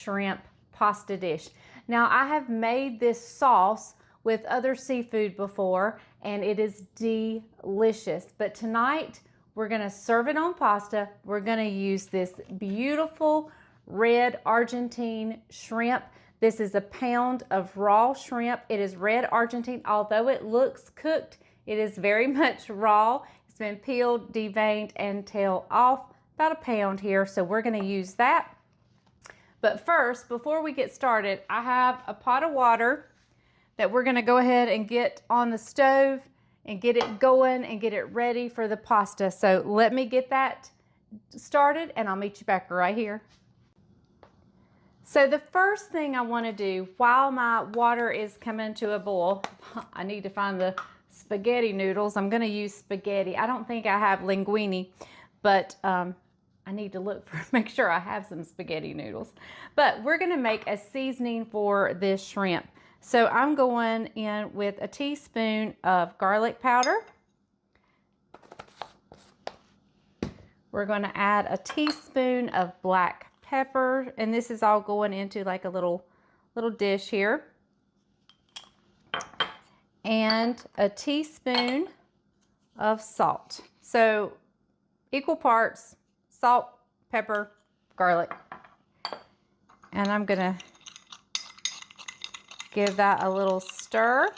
shrimp pasta dish. Now I have made this sauce with other seafood before and it is delicious, but tonight we're going to serve it on pasta. We're going to use this beautiful red Argentine shrimp. This is a pound of raw shrimp. It is red Argentine. Although it looks cooked, it is very much raw. It's been peeled, deveined, and tailed off. About a pound here, so we're going to use that. But first, before we get started, I have a pot of water that we're going to go ahead and get on the stove and get it going and get it ready for the pasta. So let me get that started and I'll meet you back right here. So the first thing I want to do while my water is coming to a boil, I need to find the spaghetti noodles. I'm going to use spaghetti. I don't think I have linguine, but I need to look for, make sure I have some spaghetti noodles. But we're going to make a seasoning for this shrimp. So I'm going in with a teaspoon of garlic powder. We're going to add a teaspoon of black pepper, and this is all going into like a little dish here. And a teaspoon of salt. So equal parts salt, pepper, garlic. And I'm gonna give that a little stir.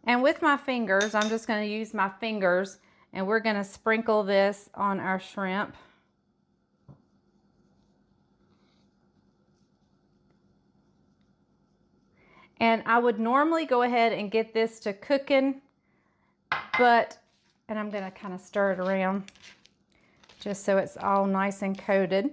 And with my fingers, I'm just gonna use my fingers and we're gonna sprinkle this on our shrimp. And I would normally go ahead and get this to cooking, and I'm gonna kind of stir it around just so it's all nice and coated.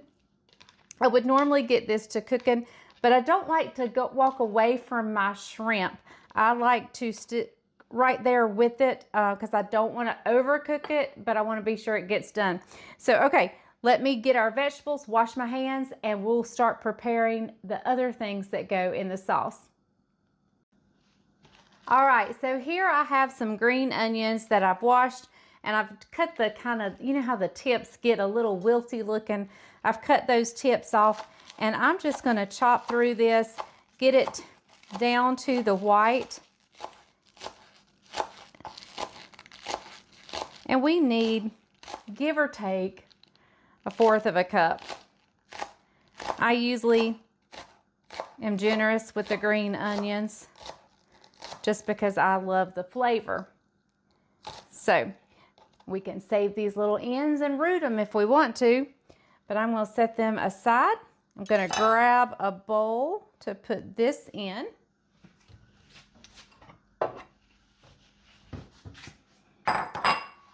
I would normally get this to cooking, but I don't like to walk away from my shrimp. I like to stick right there with it because I don't want to overcook it, but I want to be sure it gets done. So, okay, let me get our vegetables, wash my hands, and we'll start preparing the other things that go in the sauce. All right, so here I have some green onions that I've washed. And I've cut the kind of, you know how the tips get a little wilty looking? I've cut those tips off and I'm just gonna chop through this, get it down to the white. And we need, give or take, 1/4 of a cup. I usually am generous with the green onions just because I love the flavor. So, we can save these little ends and root them if we want to, but I'm going to set them aside. I'm going to grab a bowl to put this in.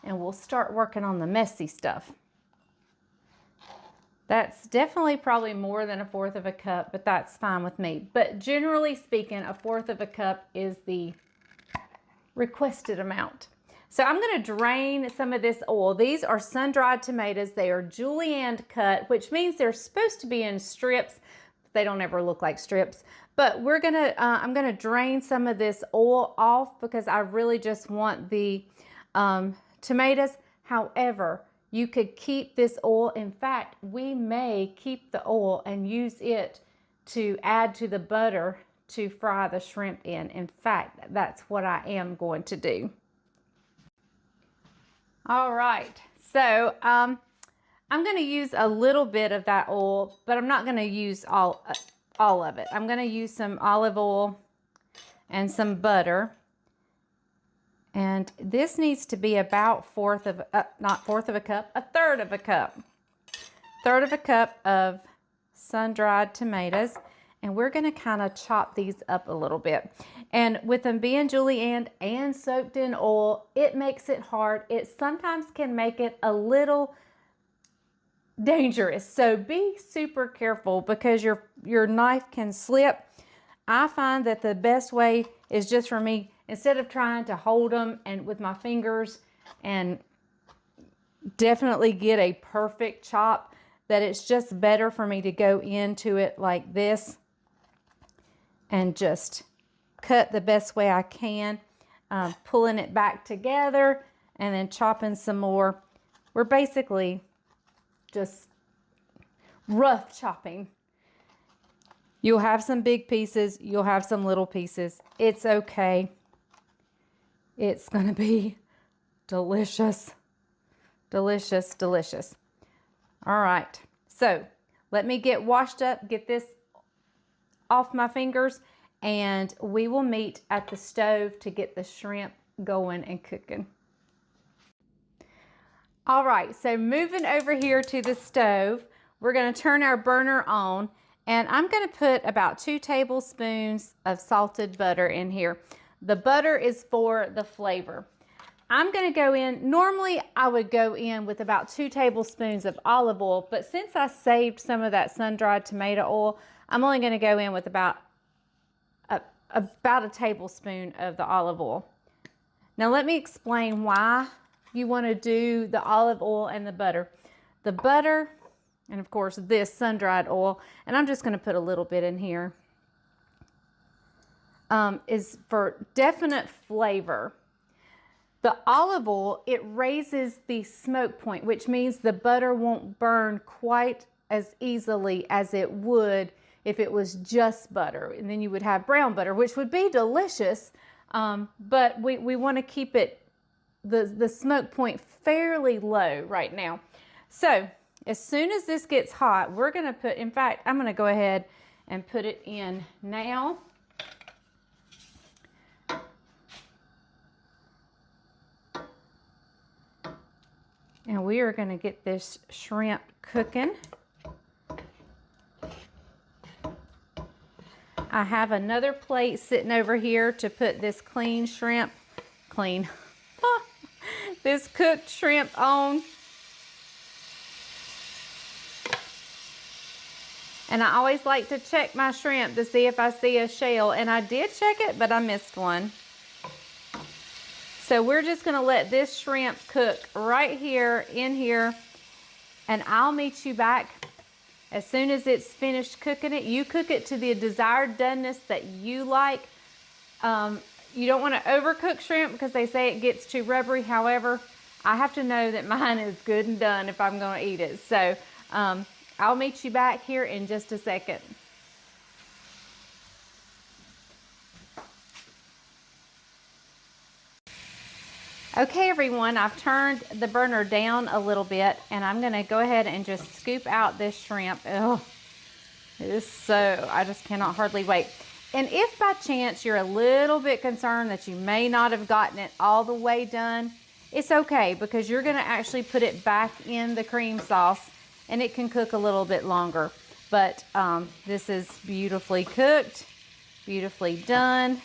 And we'll start working on the messy stuff. That's definitely probably more than 1/4 of a cup, but that's fine with me. But generally speaking, 1/4 of a cup is the requested amount. So I'm going to drain some of this oil. These are sun-dried tomatoes. They are julienne cut, which means they're supposed to be in strips. They don't ever look like strips. But we're gonna, I'm going to drain some of this oil off because I really just want the tomatoes. However, you could keep this oil. In fact, we may keep the oil and use it to add to the butter to fry the shrimp in. In fact, that's what I am going to do. All right, so I'm going to use a little bit of that oil, but I'm not going to use all of it. I'm going to use some olive oil and some butter. And this needs to be about not 1/4 of a cup, 1/3 of a cup. 1/3 of a cup of sun-dried tomatoes. And we're going to kind of chop these up a little bit. And with them being julienne and soaked in oil, it makes it hard. It sometimes can make it a little dangerous. So be super careful because your knife can slip. I find that the best way is just for me, instead of trying to hold them and with my fingers and definitely get a perfect chop, that it's just better for me to go into it like this and just cut the best way I can, pulling it back together and then chopping some more. We're basically just rough chopping You'll have some big pieces. You'll have some little pieces. It's okay. It's going to be delicious. Delicious, delicious. All right. So let me get washed up, get this off my fingers, and we will meet at the stove to get the shrimp going and cooking. All right, so moving over here to the stove, we're going to turn our burner on, and I'm going to put about 2 tablespoons of salted butter in here. The butter is for the flavor. I'm going to go in, normally I would go in with about 2 tablespoons of olive oil, but since I saved some of that sun-dried tomato oil, I'm only going to go in with about a tablespoon of the olive oil. Now let me explain why you want to do the olive oil and the butter. The butter, and of course this sun-dried oil, and I'm just going to put a little bit in here, is for definite flavor. The olive oil, it raises the smoke point, which means the butter won't burn quite as easily as it would if it was just butter. And then you would have brown butter, which would be delicious, but we want to keep it, the smoke point fairly low right now. So as soon as this gets hot, we're going to put, in fact, I'm going to go ahead and put it in now. And we are going to get this shrimp cooking. I have another plate sitting over here to put this this cooked shrimp on. And I always like to check my shrimp to see if I see a shell. And I did check it, but I missed one. So we're just going to let this shrimp cook right here in here, and I'll meet you back as soon as it's finished cooking it. You cook it to the desired doneness that you like. You don't want to overcook shrimp because they say it gets too rubbery. However, I have to know that mine is good and done if I'm going to eat it. So I'll meet you back here in just a second. Okay, everyone, I've turned the burner down a little bit, and I'm going to go ahead and just scoop out this shrimp. Oh, it is so, I just cannot hardly wait. And if by chance you're a little bit concerned that you may not have gotten it all the way done, it's okay, because you're going to actually put it back in the cream sauce, and it can cook a little bit longer. But this is beautifully cooked, beautifully done.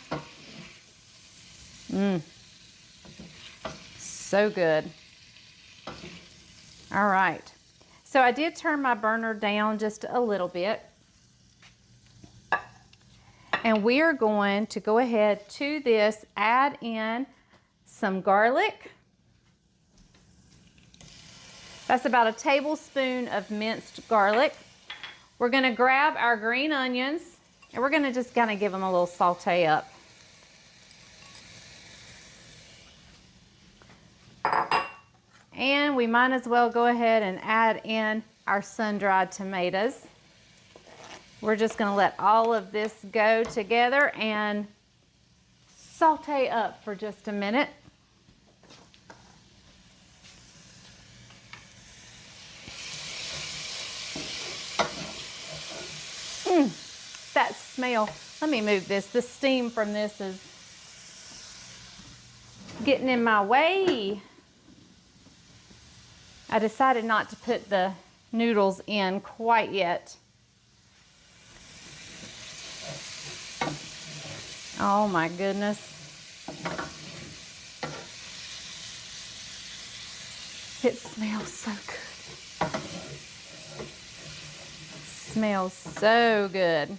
So good. All right. So I did turn my burner down just a little bit. And we are going to go ahead to this, add in some garlic. That's about a tablespoon of minced garlic. We're going to grab our green onions, and we're going to just kind of give them a little saute up. And we might as well go ahead and add in our sun-dried tomatoes. We're just going to let all of this go together and saute up for just a minute. That smell. Let me move this. The steam from this is getting in my way. I decided not to put the noodles in quite yet. Oh my goodness. It smells so good. Smells so good.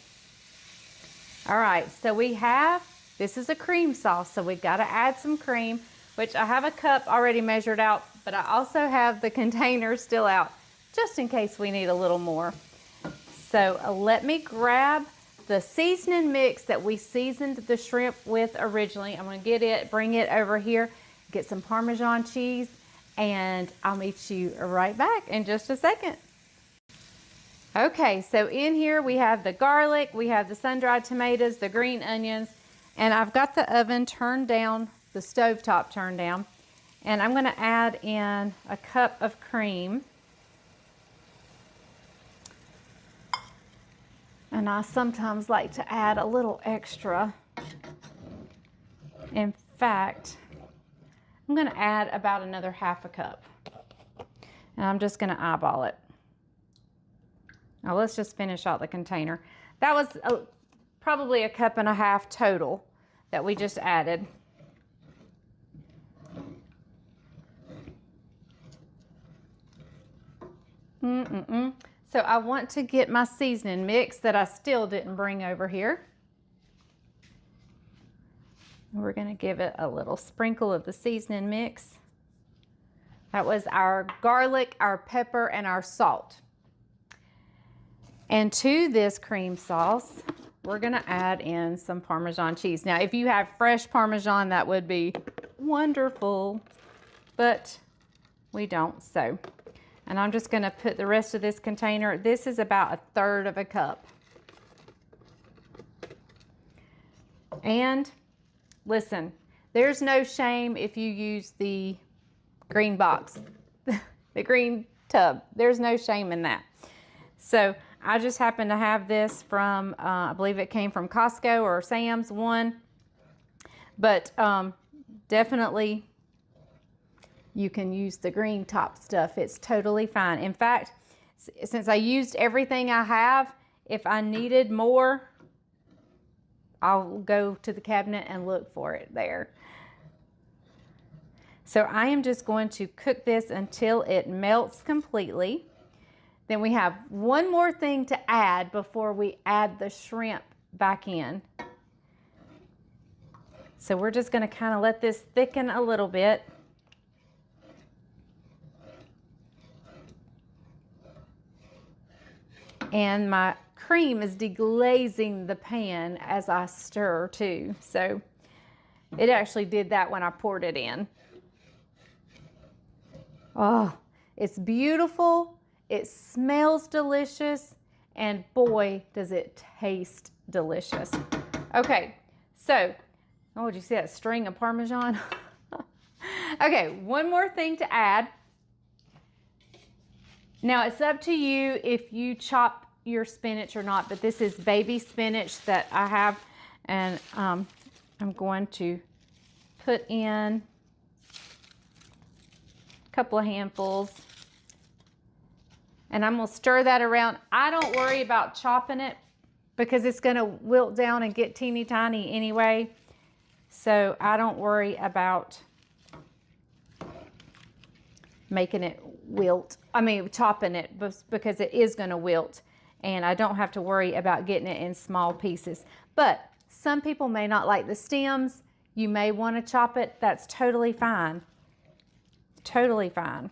All right, so we have, this is a cream sauce, so we've got to add some cream, which I have a cup already measured out, but I also have the container still out, just in case we need a little more. So let me grab the seasoning mix that we seasoned the shrimp with originally. I'm going to get it, bring it over here, get some Parmesan cheese, and I'll meet you right back in just a second. Okay, so in here we have the garlic, we have the sun-dried tomatoes, the green onions, and I've got the oven turned down, the stovetop turned down, and I'm going to add in a cup of cream. And I sometimes like to add a little extra. In fact, I'm going to add about another half a cup. And I'm just going to eyeball it. Now let's just finish out the container. That was probably a cup and a half total that we just added. So I want to get my seasoning mix that I still didn't bring over here. We're going to give it a little sprinkle of the seasoning mix. That was our garlic, our pepper, and our salt. And to this cream sauce, we're going to add in some Parmesan cheese. Now, if you have fresh Parmesan, that would be wonderful, but we don't, so. And I'm just going to put the rest of this container. This is about 1/3 of a cup. And listen, there's no shame if you use the green box, the green tub. There's no shame in that. So I just happen to have this from, I believe it came from Costco or Sam's one. But definitely you can use the green top stuff. It's totally fine. In fact, since I used everything I have, if I needed more, I'll go to the cabinet and look for it there. So I am just going to cook this until it melts completely. Then we have one more thing to add before we add the shrimp back in. So we're just going to kind of let this thicken a little bit. And my cream is deglazing the pan as I stir too. So it actually did that when I poured it in. Oh, it's beautiful. It smells delicious. And boy, does it taste delicious. Okay, so, oh, did you see that string of Parmesan? Okay, one more thing to add. Now it's up to you if you chop your spinach or not, but this is baby spinach that I have, and I'm going to put in a couple of handfuls, and I'm going to stir that around. I don't worry about chopping it because it's going to wilt down and get teeny tiny anyway, so I don't worry about making it wilt. I mean, chopping it, because it is going to wilt, and I don't have to worry about getting it in small pieces. But some people may not like the stems. You may want to chop it. That's totally fine. Totally fine.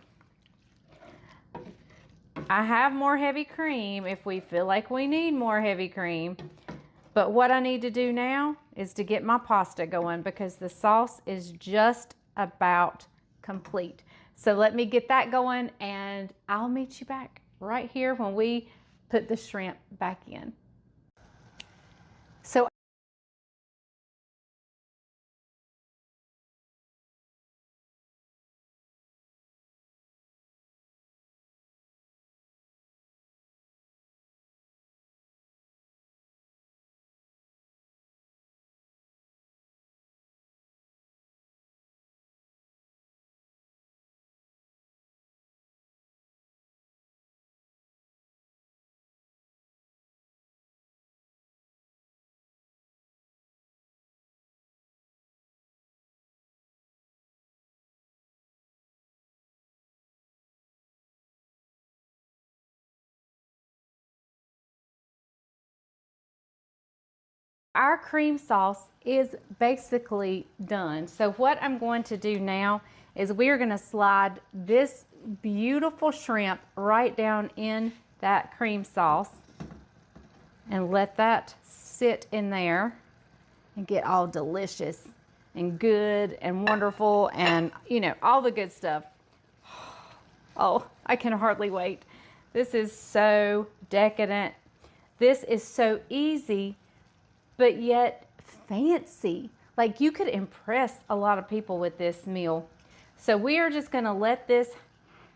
I have more heavy cream if we feel like we need more heavy cream. But what I need to do now is to get my pasta going, because the sauce is just about complete. So let me get that going, and I'll meet you back right here when we put the shrimp back in. So our cream sauce is basically done. So what I'm going to do now is we're going to slide this beautiful shrimp right down in that cream sauce and let that sit in there and get all delicious and good and wonderful and, you know, all the good stuff. Oh, I can hardly wait. This is so decadent. This is so easy, but yet fancy. Like, you could impress a lot of people with this meal. So we are just gonna let this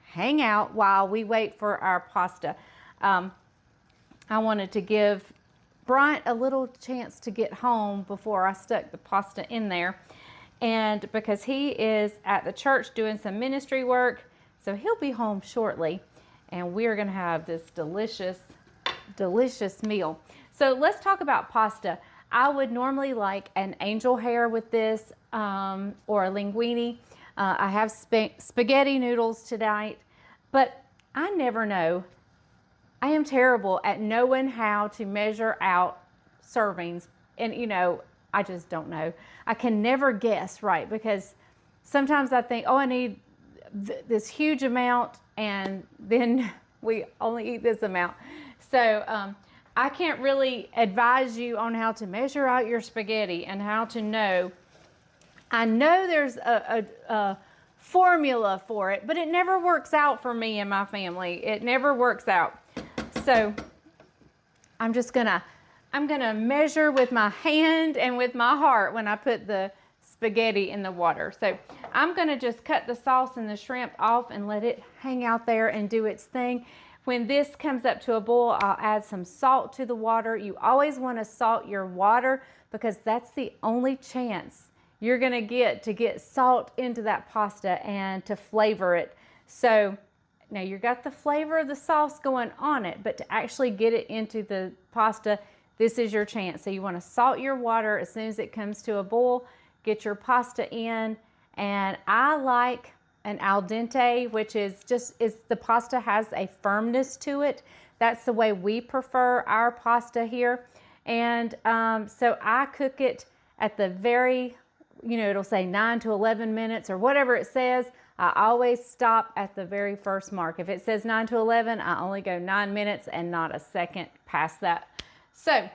hang out while we wait for our pasta. I wanted to give Bryant a little chance to get home before I stuck the pasta in there. And because he is at the church doing some ministry work, so he'll be home shortly. And we're gonna have this delicious, delicious meal. So let's talk about pasta. I would normally like an angel hair with this, or a linguine. I have spaghetti noodles tonight, but I never know. I am terrible at knowing how to measure out servings. And you know, I just don't know. I can never guess right, because sometimes I think, oh, I need this huge amount, and then we only eat this amount. So I can't really advise you on how to measure out your spaghetti and how to know. I know there's a formula for it, but it never works out for me and my family. It never works out. So I'm gonna measure with my hand and with my heart when I put the spaghetti in the water. So I'm gonna just cut the sauce and the shrimp off and let it hang out there and do its thing. When this comes up to a boil, I'll add some salt to the water. You always want to salt your water, because that's the only chance you're gonna get to get salt into that pasta and to flavor it. So now you got the flavor of the sauce going on it, but to actually get it into the pasta, this is your chance. So you want to salt your water as soon as it comes to a boil, get your pasta in. And I like an al dente, which is the pasta has a firmness to it. That's the way we prefer our pasta here. And so I cook it at the very, it'll say 9 to 11 minutes or whatever it says. I always stop at the very first mark. If it says 9 to 11, I only go 9 minutes and not a second past that. So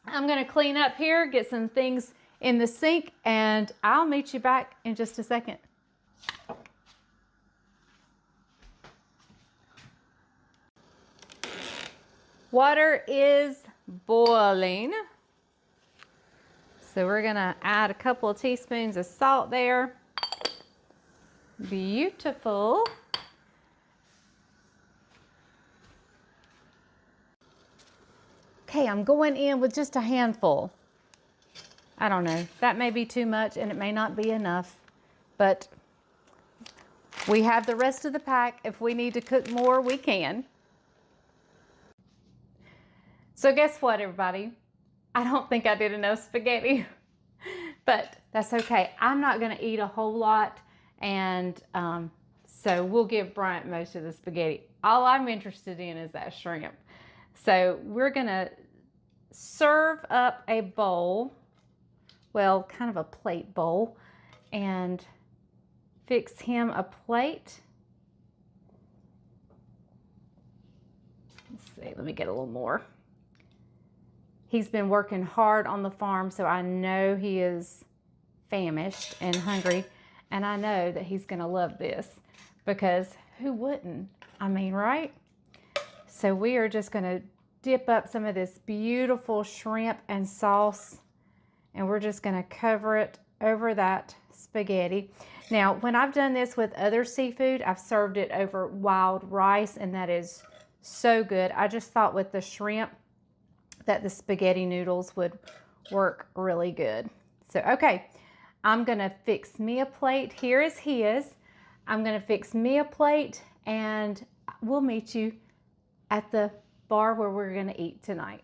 I'm gonna clean up here, get some things in the sink, and I'll meet you back in just a second. Water is boiling. So we're gonna add a couple of teaspoons of salt there. Beautiful. Okay, I'm going in with just a handful. I don't know, that may be too much and it may not be enough, but we have the rest of the pack. If we need to cook more, we can. So guess what, everybody? I don't think I did enough spaghetti, but that's okay. I'm not gonna eat a whole lot, and so we'll give Bryant most of the spaghetti. All I'm interested in is that shrimp. So we're gonna serve up a bowl, well, kind of a plate bowl, and fix him a plate. Let's see, let me get a little more. He's been working hard on the farm, so I know he is famished and hungry, and I know that he's gonna love this, because who wouldn't? I mean, right? So we are just gonna dip up some of this beautiful shrimp and sauce, and we're just gonna cover it over that spaghetti. Now, when I've done this with other seafood, I've served it over wild rice, and that is so good. I just thought with the shrimp that the spaghetti noodles would work really good. So, okay, I'm gonna fix me a plate. Here is his. I'm gonna fix me a plate, and we'll meet you at the bar where we're gonna eat tonight.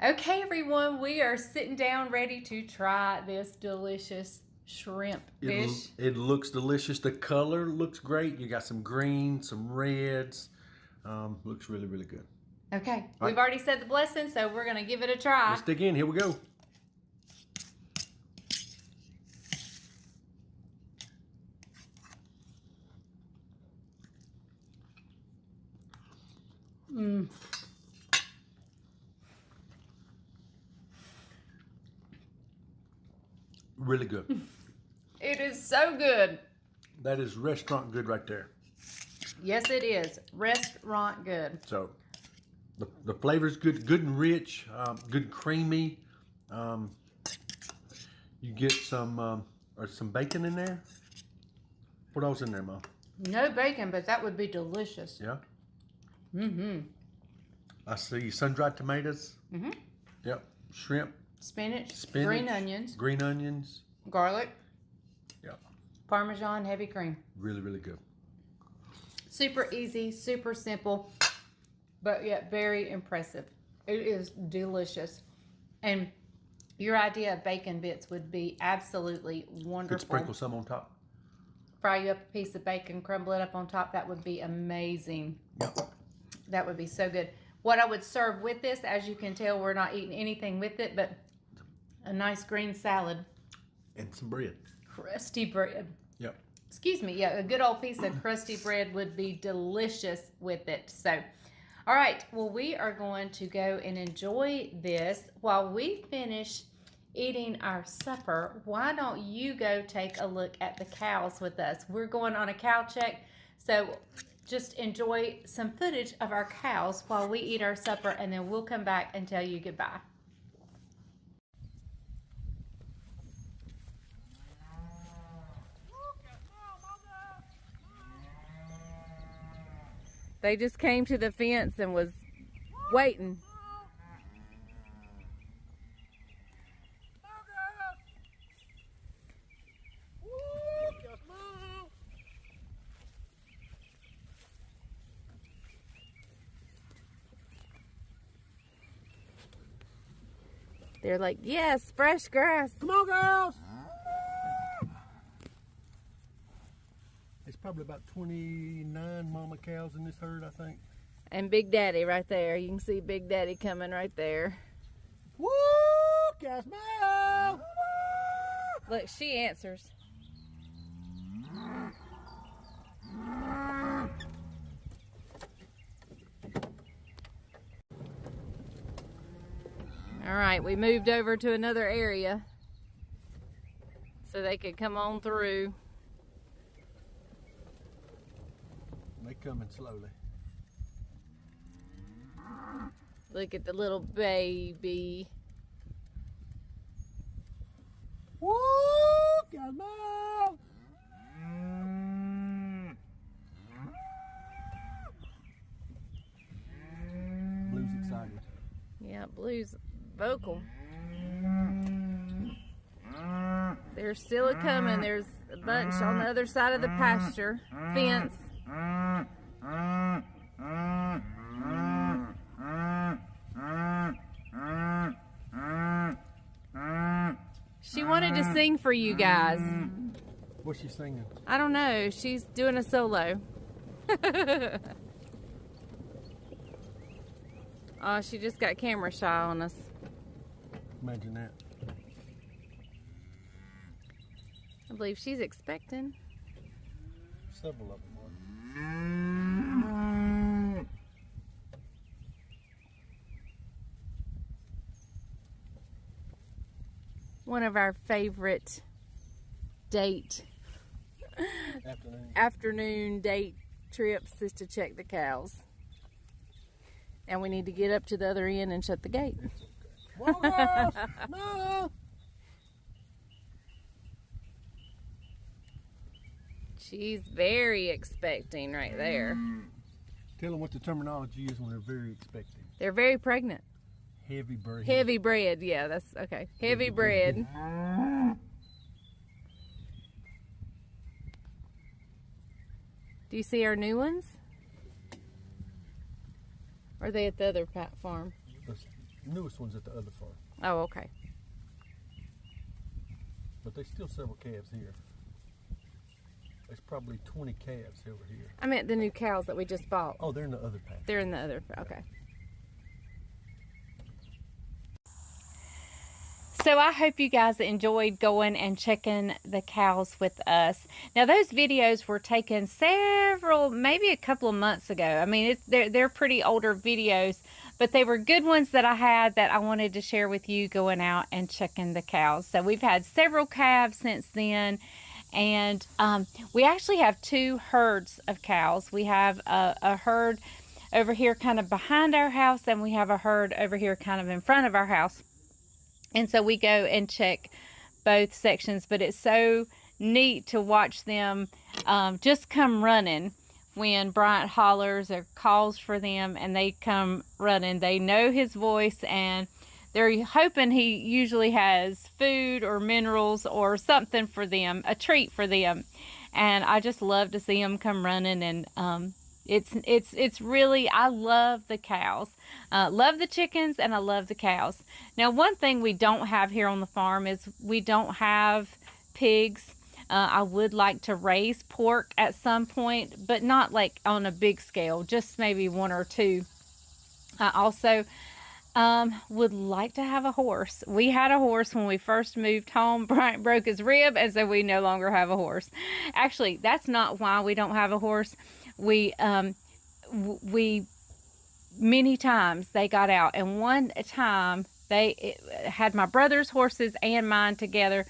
Okay, everyone, we are sitting down ready to try this delicious shrimp dish. It looks delicious. The color looks great. You got some green, some reds. Looks really, really good. Okay, we've already said the blessing, so we're gonna give it a try. Let's dig in. Here we go. Really good. It is so good. That is restaurant good right there. Yes, it is. Restaurant good. So the flavor's good and rich, good and creamy. You get some bacon in there. What else in there, Mom? No bacon, but that would be delicious. Yeah. Mm-hmm. I see sun-dried tomatoes. Mm-hmm. Yep. Shrimp. Spinach. Spinach. Green onions. Garlic. Yep. Parmesan, heavy cream. Really, really good. Super easy, super simple, but yet very impressive. It is delicious. And your idea of bacon bits would be absolutely wonderful. Could sprinkle some on top. Fry you up a piece of bacon, crumble it up on top. That would be amazing. Yep. That would be so good. What I would serve with this, as you can tell, we're not eating anything with it, but a nice green salad. And some bread. Crusty bread. Yep. Excuse me. Yeah, a good old piece of crusty bread would be delicious with it. So, all right. Well, we are going to go and enjoy this while we finish eating our supper. Why don't you go take a look at the cows with us? We're going on a cow check, so just enjoy some footage of our cows while we eat our supper, and then we'll come back and tell you goodbye. They just came to the fence and was waiting. They're like, yes, fresh grass. Come on, girls. It's probably about 29 mama cows in this herd, I think. And Big Daddy right there. You can see Big Daddy coming right there. Woo! Cows, moo! Look, she answers. All right, we moved over to another area so they could come on through. They coming slowly. Look at the little baby. Woo! Cows, moo! Blue's excited. Yeah, Blue's vocal. They're still a coming. There's a bunch on the other side of the pasture fence. She wanted to sing for you guys. What's she singing? I don't know. She's doing a solo. Oh, she just got camera shy on us. Imagine that. I believe she's expecting. Several of them are. One of our favorite afternoon date trips is to check the cows. And we need to get up to the other end and shut the gate. No. She's very expecting right there. Tell them what the terminology is when they're very expecting. They're very pregnant. Heavy bread. Heavy bread, yeah, that's okay. Heavy bread. Do you see our new ones? Or are they at the other farm? The newest one's at the other farm. Oh, okay. But there's still several calves here. There's probably 20 calves over here. I meant the new cows that we just bought. Oh, they're in the other pasture. They're in the other, okay. So I hope you guys enjoyed going and checking the cows with us. Now those videos were taken maybe a couple of months ago. I mean, they're pretty older videos, but they were good ones that I had that I wanted to share with you going out and checking the cows. So we've had several calves since then, And we actually have 2 herds of cows. We have a herd over here kind of behind our house, and we have a herd over here kind of in front of our house. And so we go and check both sections, but it's so neat to watch them just come running when Bryant hollers or calls for them, and they come running. They know his voice, and they're hoping he usually has food or minerals or something for them, a treat for them. And I just love to see them come running. And it's really, I love the cows. Love the chickens, and I love the cows. Now, one thing we don't have here on the farm is we don't have pigs. I would like to raise pork at some point, but not like on a big scale, just maybe 1 or 2. I also would like to have a horse. We had a horse when we first moved home. Bryant broke his rib, and so we no longer have a horse. Actually, that's not why we don't have a horse. We many times they got out, and one time they had my brother's horses and mine together,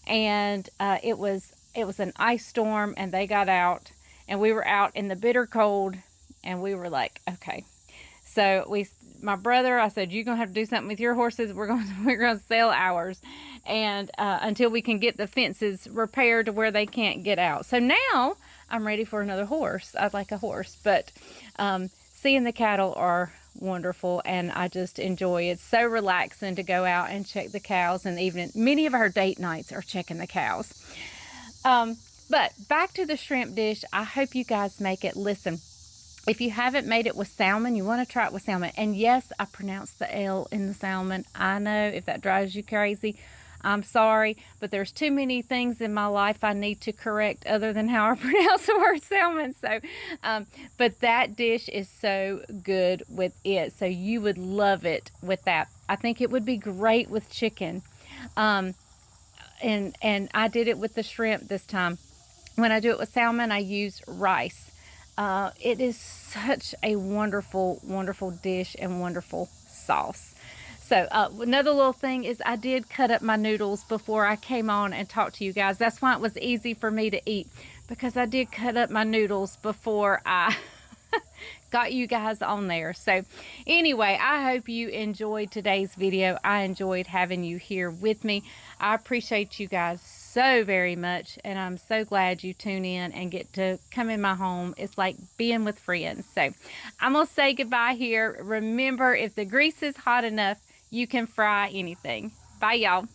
and it was an ice storm, and they got out, and we were out in the bitter cold, and we were like, okay. So my brother, I said, you're gonna have to do something with your horses. We're gonna sell ours, and until we can get the fences repaired to where they can't get out. So now I'm ready for another horse. I'd like a horse, but seeing the cattle are wonderful, and I just enjoy it. It's so relaxing to go out and check the cows in the evening. Many of our date nights are checking the cows. But back to the shrimp dish. I hope you guys make it. Listen, if you haven't made it with salmon, you want to try it with salmon. And yes, I pronounced the L in the salmon. I know, if that drives you crazy, I'm sorry, but there's too many things in my life I need to correct other than how I pronounce the word salmon. So, but that dish is so good with it. So you would love it with that. I think it would be great with chicken. And I did it with the shrimp this time. When I do it with salmon, I use rice. It is such a wonderful, wonderful dish and wonderful sauce. So another little thing is I did cut up my noodles before I came on and talked to you guys. That's why it was easy for me to eat, because I did cut up my noodles before I got you guys on there. So anyway, I hope you enjoyed today's video. I enjoyed having you here with me. I appreciate you guys so very much, and I'm so glad you tune in and get to come in my home. It's like being with friends. So I'm gonna say goodbye here. Remember, if the grease is hot enough, you can fry anything. Bye, y'all.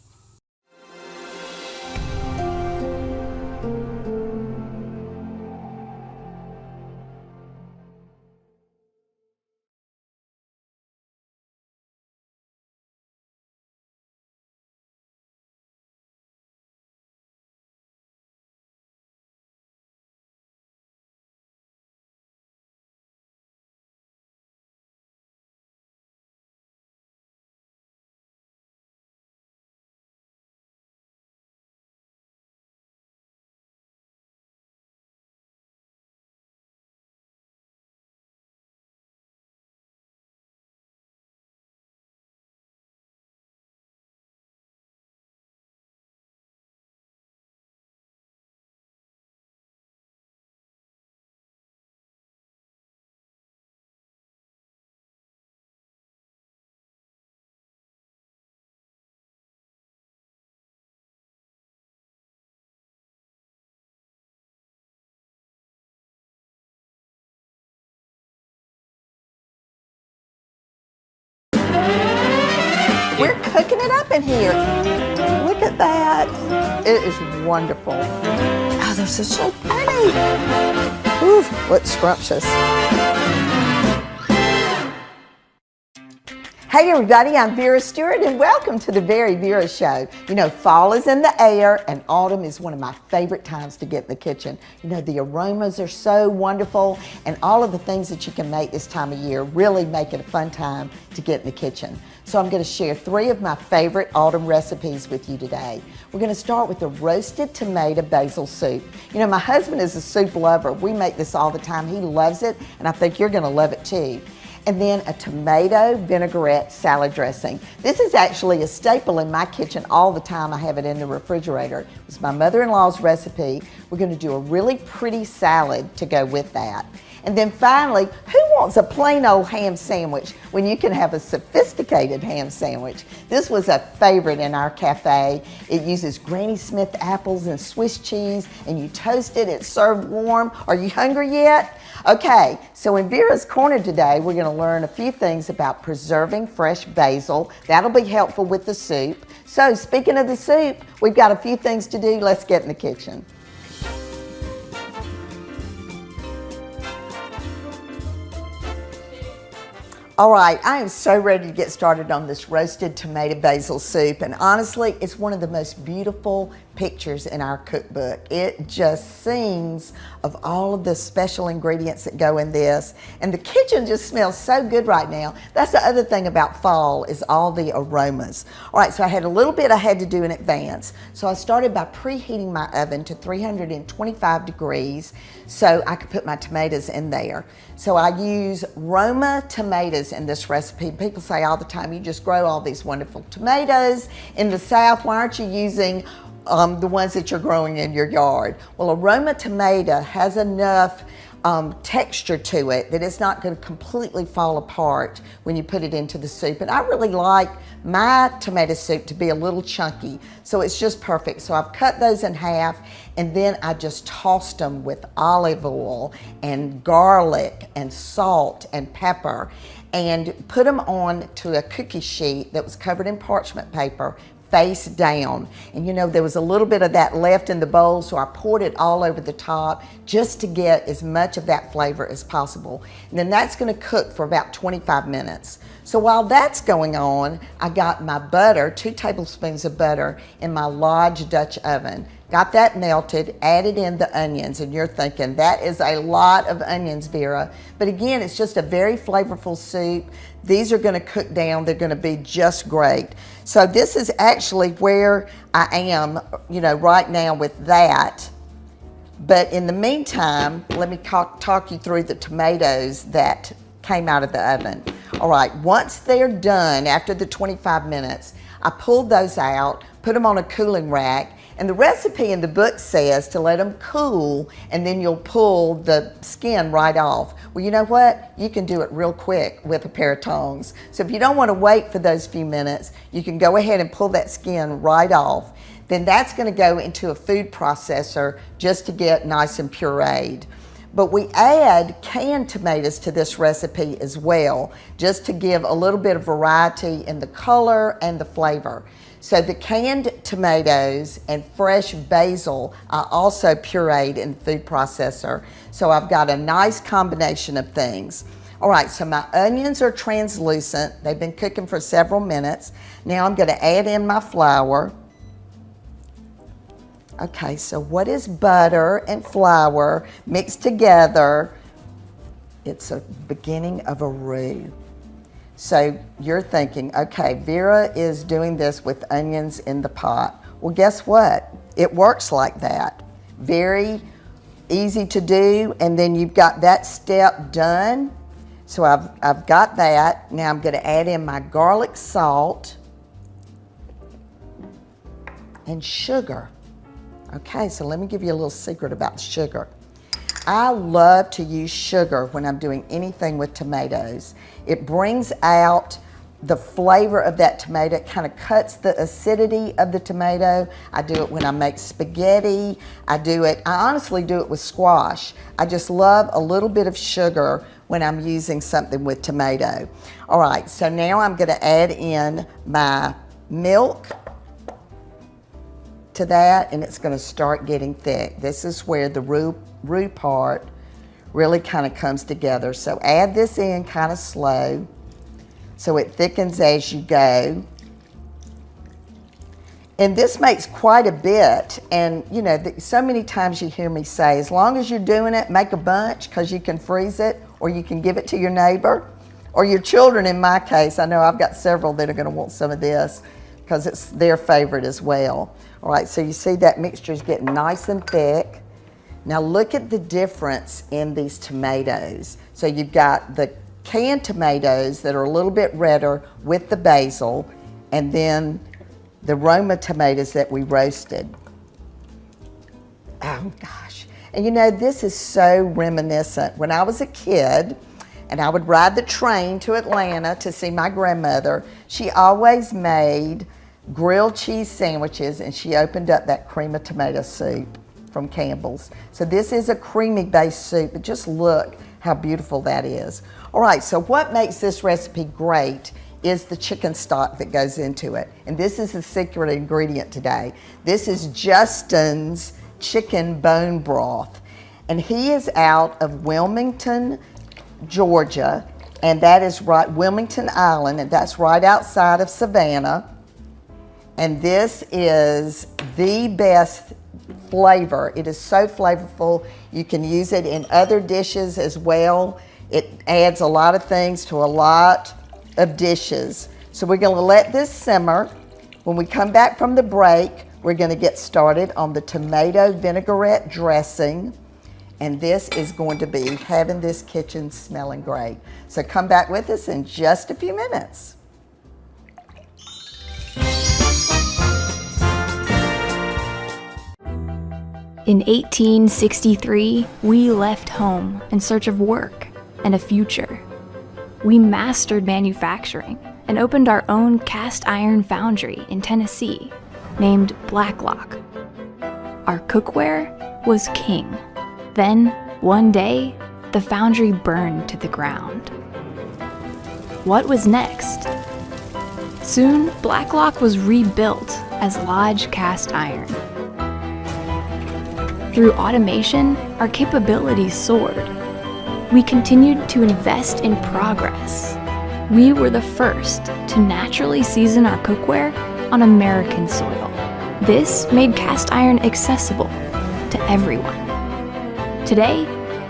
We're cooking it up in here. Look at that. It is wonderful. Oh, they're so pretty. Ooh, what's scrumptious. Hey everybody, I'm Vera Stewart and welcome to the Very Vera Show. You know, fall is in the air and autumn is one of my favorite times to get in the kitchen. You know, the aromas are so wonderful, and all of the things that you can make this time of year really make it a fun time to get in the kitchen. So I'm going to share 3 of my favorite autumn recipes with you today. We're going to start with the roasted tomato basil soup. You know, my husband is a soup lover. We make this all the time. He loves it, and I think you're going to love it too. and then a tomato vinaigrette salad dressing. This is actually a staple in my kitchen all the time. I have it in the refrigerator. It's my mother-in-law's recipe. We're going to do a really pretty salad to go with that. And then finally, who wants a plain old ham sandwich when you can have a sophisticated ham sandwich? This was a favorite in our cafe. It uses Granny Smith apples and Swiss cheese, and you toast it, it's served warm. Are you hungry yet? Okay, so in Vera's Corner today, we're going to learn a few things about preserving fresh basil. That'll be helpful with the soup. So speaking of the soup, we've got a few things to do. Let's get in the kitchen. All right, I am so ready to get started on this roasted tomato basil soup, and honestly, it's one of the most beautiful pictures in our cookbook. It just sings of all of the special ingredients that go in this, and the kitchen just smells so good right now. That's the other thing about fall, is all the aromas. All right, so I had a little bit I had to do in advance. So I started by preheating my oven to 325 degrees so I could put my tomatoes in there. So I use Roma tomatoes in this recipe. People say all the time, you just grow all these wonderful tomatoes in the South. Why aren't you using the ones that you're growing in your yard? Well, a Roma tomato has enough texture to it that it's not going to completely fall apart when you put it into the soup. And I really like my tomato soup to be a little chunky, so it's just perfect. So I've cut those in half, and then I just tossed them with olive oil and garlic and salt and pepper, and put them on to a cookie sheet that was covered in parchment paper, face down. And you know, there was a little bit of that left in the bowl, so I poured it all over the top just to get as much of that flavor as possible. And then that's going to cook for about 25 minutes. So while that's going on, I got my butter, 2 tablespoons of butter, in my Lodge Dutch oven. Got that melted, added in the onions, and you're thinking, that is a lot of onions, Vera. But again, it's just a very flavorful soup. These are going to cook down. They're going to be just great. So this is actually where I am, you know, right now with that. But in the meantime, let me talk you through the tomatoes that came out of the oven. All right, once they're done, after the 25 minutes, I pulled those out, put them on a cooling rack, and the recipe in the book says to let them cool, and then you'll pull the skin right off. Well, you know what? You can do it real quick with a pair of tongs. So if you don't want to wait for those few minutes, you can go ahead and pull that skin right off. Then that's going to go into a food processor just to get nice and pureed. But we add canned tomatoes to this recipe as well, just to give a little bit of variety in the color and the flavor. So the canned tomatoes and fresh basil I also pureed in the food processor. So I've got a nice combination of things. All right, so my onions are translucent. They've been cooking for several minutes. Now I'm going to add in my flour. Okay, so what is butter and flour mixed together? It's a beginning of a roux. So you're thinking, okay, Vera is doing this with onions in the pot. Well, guess what? It works like that. Very easy to do, and then you've got that step done. So I've got that. Now I'm going to add in my garlic salt and sugar. Okay, so let me give you a little secret about sugar. I love to use sugar when I'm doing anything with tomatoes. It brings out the flavor of that tomato. It kind of cuts the acidity of the tomato. I do it when I make spaghetti. I honestly do it with squash. I just love a little bit of sugar when I'm using something with tomato. All right, so now I'm going to add in my milk to that, and it's going to start getting thick. This is where the roux part really kind of comes together. So add this in kind of slow so it thickens as you go. And this makes quite a bit, and you know, so many times you hear me say, as long as you're doing it, make a bunch, because you can freeze it, or you can give it to your neighbor, or your children in my case. I know I've got several that are going to want some of this, because it's their favorite as well. All right, so you see that mixture is getting nice and thick. Now look at the difference in these tomatoes. So you've got the canned tomatoes that are a little bit redder with the basil, and then the Roma tomatoes that we roasted. Oh gosh. And you know, this is so reminiscent. When I was a kid and I would ride the train to Atlanta to see my grandmother, she always made grilled cheese sandwiches, and she opened up that cream of tomato soup from Campbell's. So this is a creamy based soup, but just look how beautiful that is. All right, so what makes this recipe great is the chicken stock that goes into it. And this is the secret ingredient today. This is Justin's chicken bone broth. And he is out of Wilmington, Georgia, and that is right, Wilmington Island, and that's right outside of Savannah. And this is the best flavor. It is so flavorful. You can use it in other dishes as well. It adds a lot of things to a lot of dishes. So we're going to let this simmer. When we come back from the break, we're going to get started on the tomato vinaigrette dressing. And this is going to be having this kitchen smelling great. So come back with us in just a few minutes. In 1863, we left home in search of work and a future. We mastered manufacturing and opened our own cast iron foundry in Tennessee, named Blacklock. Our cookware was king. Then, one day, the foundry burned to the ground. What was next? Soon, Blacklock was rebuilt as Lodge Cast Iron. Through automation, our capabilities soared. We continued to invest in progress. We were the first to naturally season our cookware on American soil. This made cast iron accessible to everyone. Today,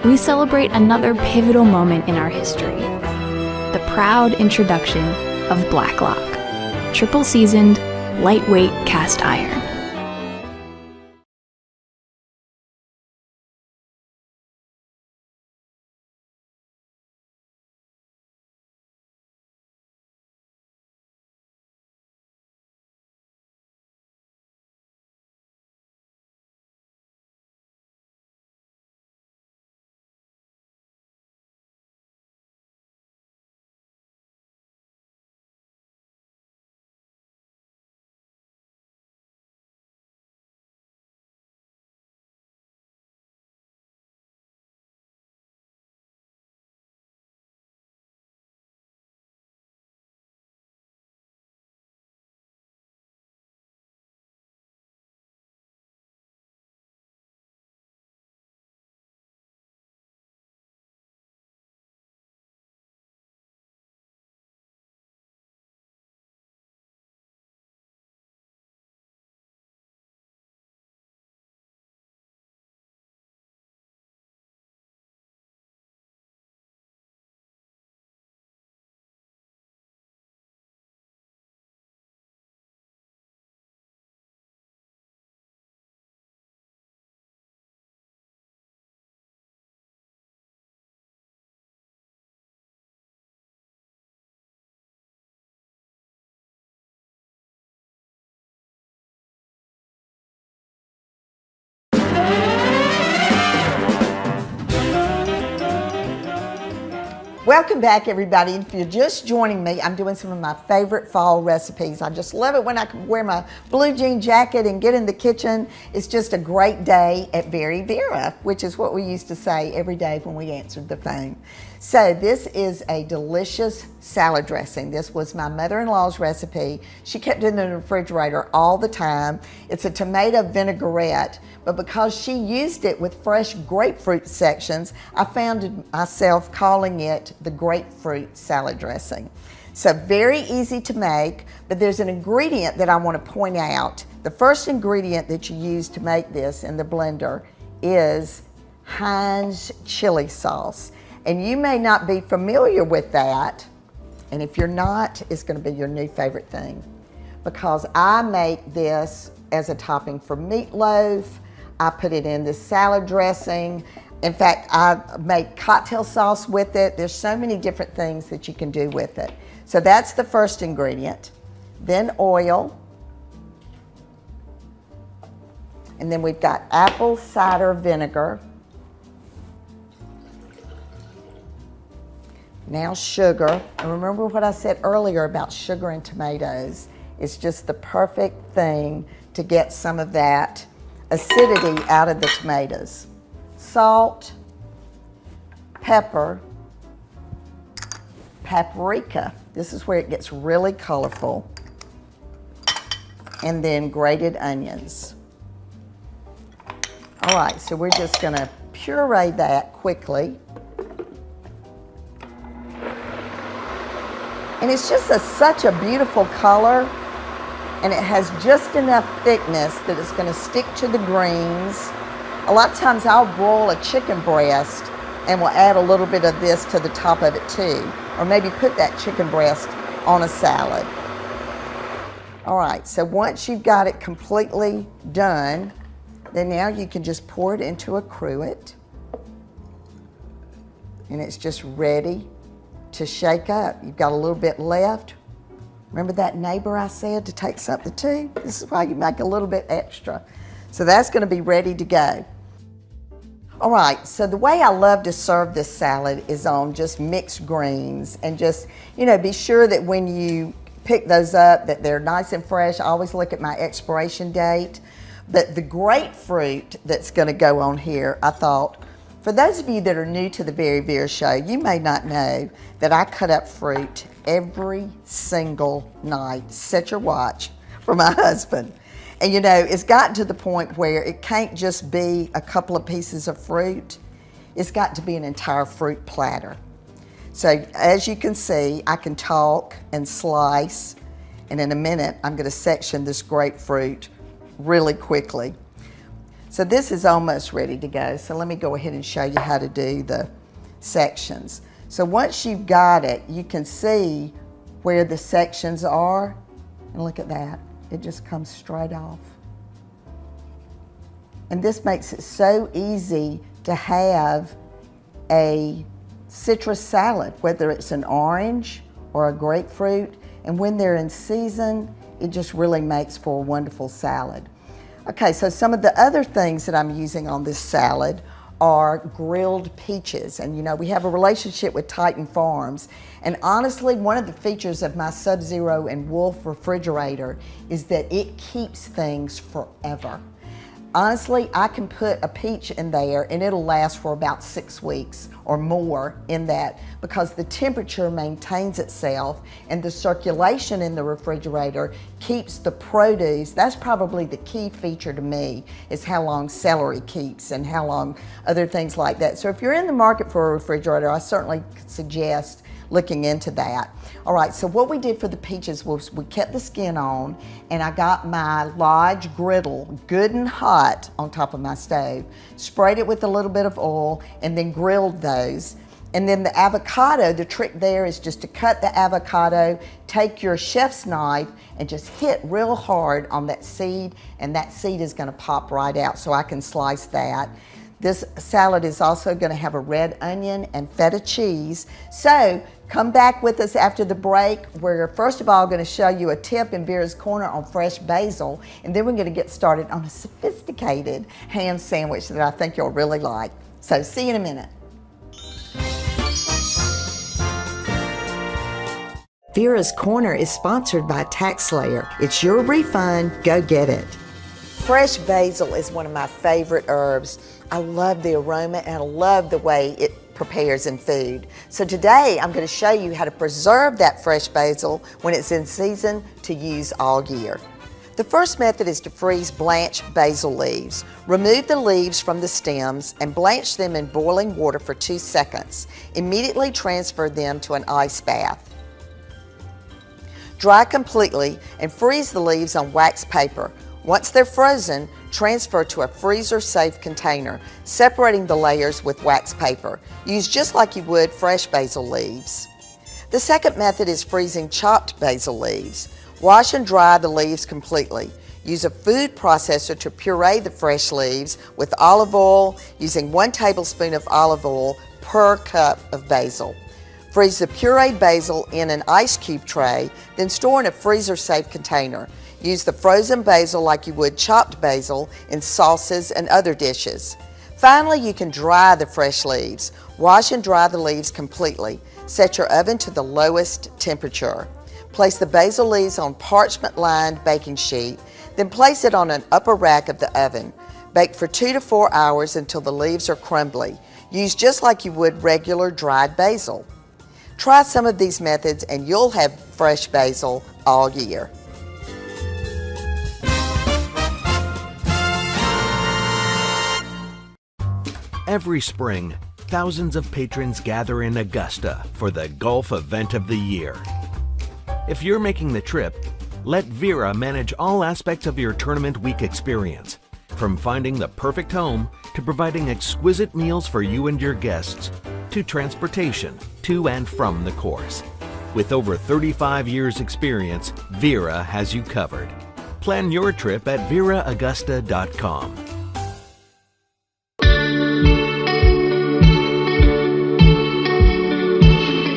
we celebrate another pivotal moment in our history, the proud introduction of Blacklock, triple seasoned, lightweight cast iron. Welcome back, everybody. If you're just joining me, I'm doing some of my favorite fall recipes. I just love it when I can wear my blue jean jacket and get in the kitchen. It's just a great day at Very Vera, which is what we used to say every day when we answered the phone. So this is a delicious salad dressing. This was my mother-in-law's recipe. She kept it in the refrigerator all the time. It's a tomato vinaigrette, but because she used it with fresh grapefruit sections, I found myself calling it the grapefruit salad dressing. So very easy to make, but there's an ingredient that I want to point out. The first ingredient that you use to make this in the blender is Heinz chili sauce. And you may not be familiar with that, and if you're not, it's going to be your new favorite thing, because I make this as a topping for meatloaf. I put it in this salad dressing, In fact, I make cocktail sauce with it. There's so many different things that you can do with it. So that's the first ingredient. Then oil. And then we've got apple cider vinegar. Now sugar. And remember what I said earlier about sugar and tomatoes. It's just the perfect thing to get some of that acidity out of the tomatoes. Salt, pepper, paprika. This is where it gets really colorful. And then grated onions. All right, so we're just gonna puree that quickly. And it's just such a beautiful color, and it has just enough thickness that it's gonna stick to the greens. A lot of times I'll broil a chicken breast and we'll add a little bit of this to the top of it too, or maybe put that chicken breast on a salad. All right, so once you've got it completely done, then now you can just pour it into a cruet, and it's just ready to shake up. You've got a little bit left. Remember that neighbor I said to take something too? This is why you make a little bit extra. So that's gonna be ready to go. All right, so the way I love to serve this salad is on just mixed greens, and just, you know, be sure that when you pick those up that they're nice and fresh. I always look at my expiration date. But the grapefruit that's gonna go on here, I thought, for those of you that are new to the Very Vera Show, you may not know that I cut up fruit every single night. Set your watch for my husband. And you know, it's gotten to the point where it can't just be a couple of pieces of fruit. It's got to be an entire fruit platter. So as you can see, I can talk and slice, and in a minute, I'm gonna section this grapefruit really quickly. So this is almost ready to go. So let me go ahead and show you how to do the sections. So once you've got it, you can see where the sections are. And look at that, it just comes straight off. And this makes it so easy to have a citrus salad, whether it's an orange or a grapefruit. And when they're in season, it just really makes for a wonderful salad. Okay, so some of the other things that I'm using on this salad are grilled peaches. And you know, we have a relationship with Titan Farms. And honestly, one of the features of my Sub-Zero and Wolf refrigerator is that it keeps things forever. Honestly, I can put a peach in there and it'll last for about 6 weeks or more in that, because the temperature maintains itself and the circulation in the refrigerator keeps the produce. That's probably the key feature to me, is how long celery keeps and how long other things like that. So if you're in the market for a refrigerator, I certainly suggest looking into that. All right, so what we did for the peaches was we kept the skin on, and I got my Lodge griddle good and hot on top of my stove, sprayed it with a little bit of oil, and then grilled those. And then the avocado, the trick there is just to cut the avocado, take your chef's knife and just hit real hard on that seed, and that seed is gonna pop right out, so I can slice that. This salad is also going to have a red onion and feta cheese. So come back with us after the break. We're first of all going to show you a tip in Vera's Corner on fresh basil, and then we're going to get started on a sophisticated ham sandwich that I think you'll really like. So see you in a minute. Vera's Corner is sponsored by TaxSlayer. It's your refund. Go get it. Fresh basil is one of my favorite herbs. I love the aroma and I love the way it prepares in food. So today I'm going to show you how to preserve that fresh basil when it's in season to use all year. The first method is to freeze blanched basil leaves. Remove the leaves from the stems and blanch them in boiling water for 2 seconds. Immediately transfer them to an ice bath. Dry completely and freeze the leaves on wax paper. Once they're frozen, transfer to a freezer-safe container, separating the layers with wax paper. Use just like you would fresh basil leaves. The second method is freezing chopped basil leaves. Wash and dry the leaves completely. Use a food processor to puree the fresh leaves with olive oil, using 1 tablespoon of olive oil per cup of basil. Freeze the pureed basil in an ice cube tray, then store in a freezer-safe container. Use the frozen basil like you would chopped basil in sauces and other dishes. Finally, you can dry the fresh leaves. Wash and dry the leaves completely. Set your oven to the lowest temperature. Place the basil leaves on parchment-lined baking sheet, then place it on an upper rack of the oven. Bake for 2 to 4 hours until the leaves are crumbly. Use just like you would regular dried basil. Try some of these methods and you'll have fresh basil all year. Every spring, thousands of patrons gather in Augusta for the golf event of the year. If you're making the trip, let Vera manage all aspects of your tournament week experience, from finding the perfect home to providing exquisite meals for you and your guests, to transportation to and from the course. With over 35 years experience, Vera has you covered. Plan your trip at veraaugusta.com.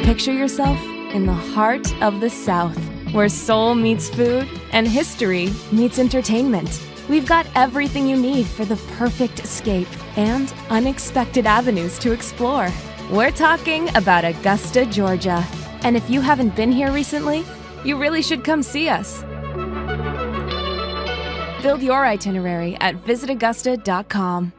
Picture yourself in the heart of the South, where soul meets food and history meets entertainment. We've got everything you need for the perfect escape and unexpected avenues to explore. We're talking about Augusta, Georgia. And if you haven't been here recently, you really should come see us. Build your itinerary at visitaugusta.com.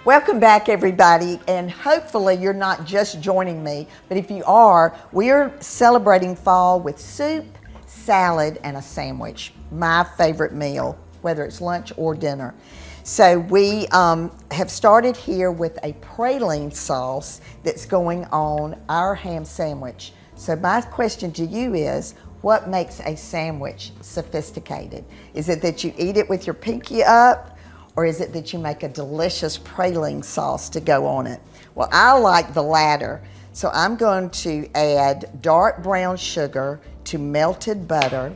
Welcome back, everybody, and hopefully you're not just joining me, but if you are, we're celebrating fall with soup, salad, and a sandwich, my favorite meal, whether it's lunch or dinner. So we have started here with a praline sauce that's going on our ham sandwich. So my question to you is, what makes a sandwich sophisticated? Is it that you eat it with your pinky up? Or is it that you make a delicious praline sauce to go on it? Well, I like the latter. So I'm going to add dark brown sugar to melted butter,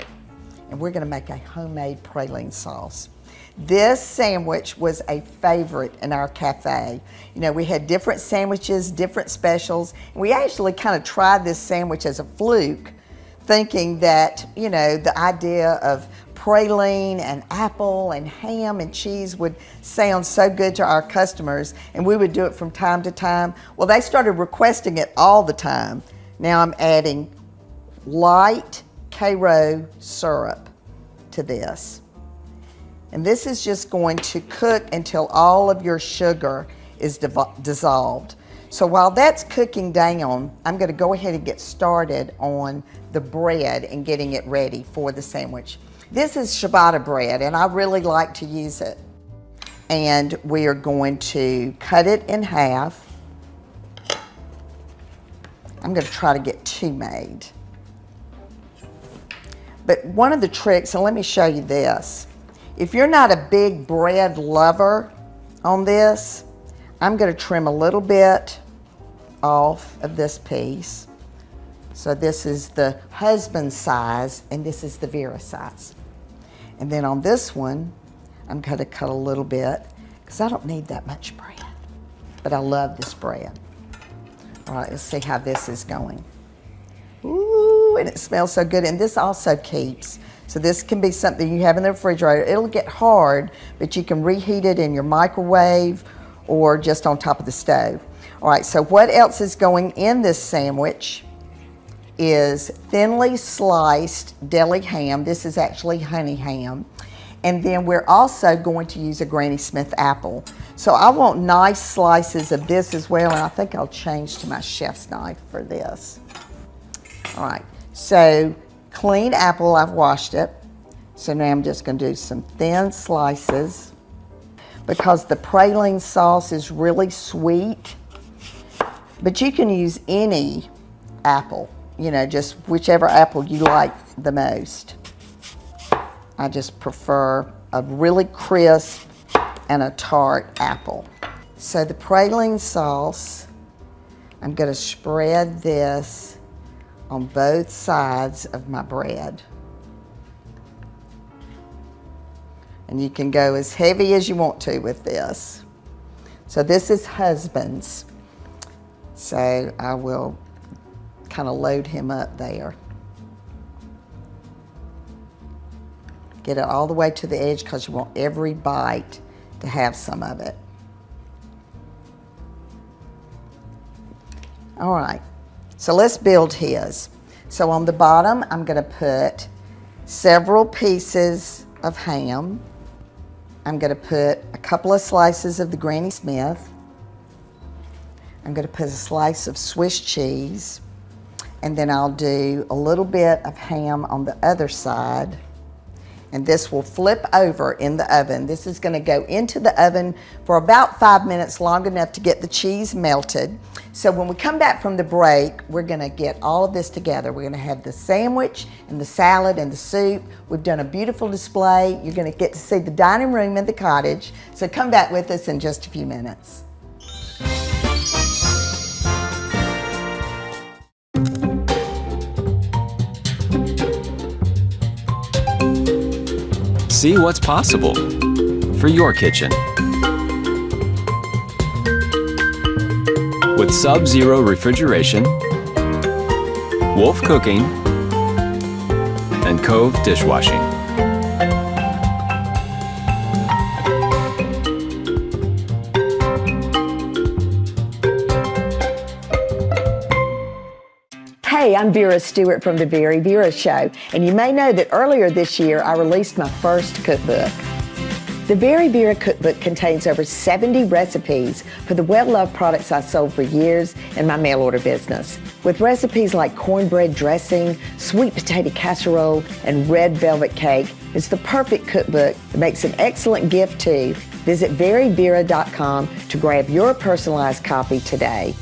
and we're gonna make a homemade praline sauce. This sandwich was a favorite in our cafe. You know, we had different sandwiches, different specials, and we actually kind of tried this sandwich as a fluke, thinking that, you know, the idea of praline and apple and ham and cheese would sound so good to our customers, and we would do it from time to time. Well, they started requesting it all the time. Now I'm adding light Karo syrup to this. And this is just going to cook until all of your sugar is dissolved. So while that's cooking down, I'm going to go ahead and get started on the bread and getting it ready for the sandwich. This is ciabatta bread, and I really like to use it. And we are going to cut it in half. I'm going to try to get 2 made. But one of the tricks, and let me show you this. If you're not a big bread lover on this, I'm going to trim a little bit off of this piece. So this is the husband's size, and this is the Vera size. And then on this one, I'm going to cut a little bit, because I don't need that much bread. But I love this bread. All right, let's see how this is going. Ooh, and it smells so good. And this also keeps. So this can be something you have in the refrigerator. It'll get hard, but you can reheat it in your microwave or just on top of the stove. All right, so what else is going in this sandwich is thinly sliced deli ham. This is actually honey ham. And then we're also going to use a Granny Smith apple. So I want nice slices of this as well, and I think I'll change to my chef's knife for this. All right, so clean apple, I've washed it. So now I'm just gonna do some thin slices. Because the praline sauce is really sweet, but you can use any apple, you know, just whichever apple you like the most. I just prefer a really crisp and a tart apple. So the praline sauce, I'm gonna spread this on both sides of my bread. And you can go as heavy as you want to with this. So this is husband's. So I will kind of load him up there. Get it all the way to the edge because you want every bite to have some of it. All right, so let's build his. So on the bottom, I'm gonna put several pieces of ham. I'm gonna put a couple of slices of the Granny Smith. I'm gonna put a slice of Swiss cheese, and then I'll do a little bit of ham on the other side. And this will flip over in the oven. This is gonna go into the oven for about 5 minutes, long enough to get the cheese melted. So when we come back from the break, we're gonna get all of this together. We're gonna have the sandwich and the salad and the soup. We've done a beautiful display. You're gonna get to see the dining room in the cottage. So come back with us in just a few minutes. See what's possible for your kitchen. With Sub-Zero refrigeration, Wolf Cooking, and Cove dishwashing. Hey, I'm Vera Stewart from The Very Vera Show, and you may know that earlier this year I released my first cookbook. The Very Vera cookbook contains over 70 recipes for the well-loved products I sold for years in my mail order business. With recipes like cornbread dressing, sweet potato casserole, and red velvet cake, it's the perfect cookbook that makes an excellent gift too. Visit veryvera.com to grab your personalized copy today.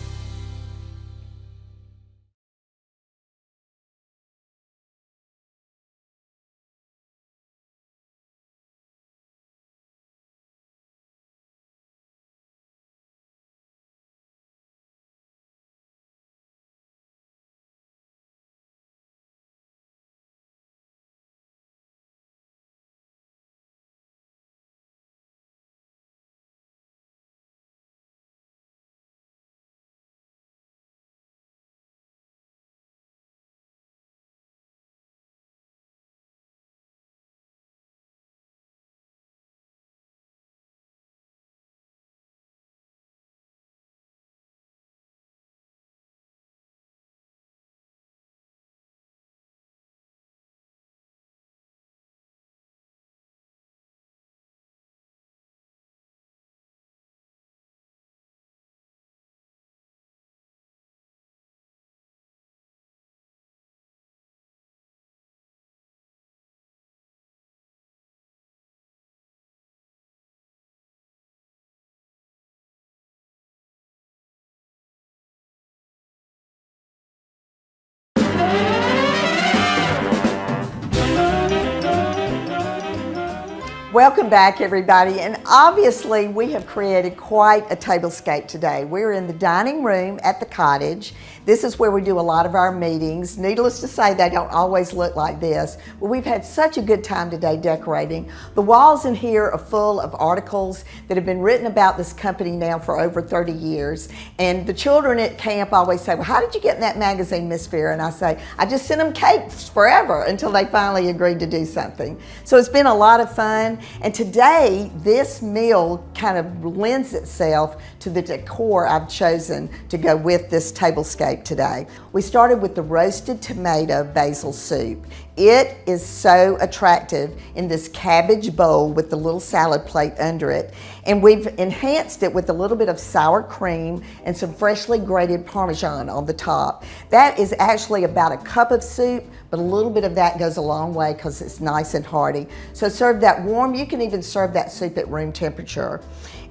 Welcome back, everybody. And obviously, we have created quite a tablescape today. We're in the dining room at the cottage. This is where we do a lot of our meetings. Needless to say, they don't always look like this, but we've had such a good time today decorating. The walls in here are full of articles that have been written about this company now for over 30 years. And the children at camp always say, well, how did you get in that magazine, Miss Vera? And I say, I just sent them cakes forever until they finally agreed to do something. So it's been a lot of fun. And today, this meal kind of lends itself to the decor I've chosen to go with this tablescape today. We started with the roasted tomato basil soup. It is so attractive in this cabbage bowl with the little salad plate under it. And we've enhanced it with a little bit of sour cream and some freshly grated Parmesan on the top. That is actually about a cup of soup, but a little bit of that goes a long way because it's nice and hearty. So serve that warm. You can even serve that soup at room temperature.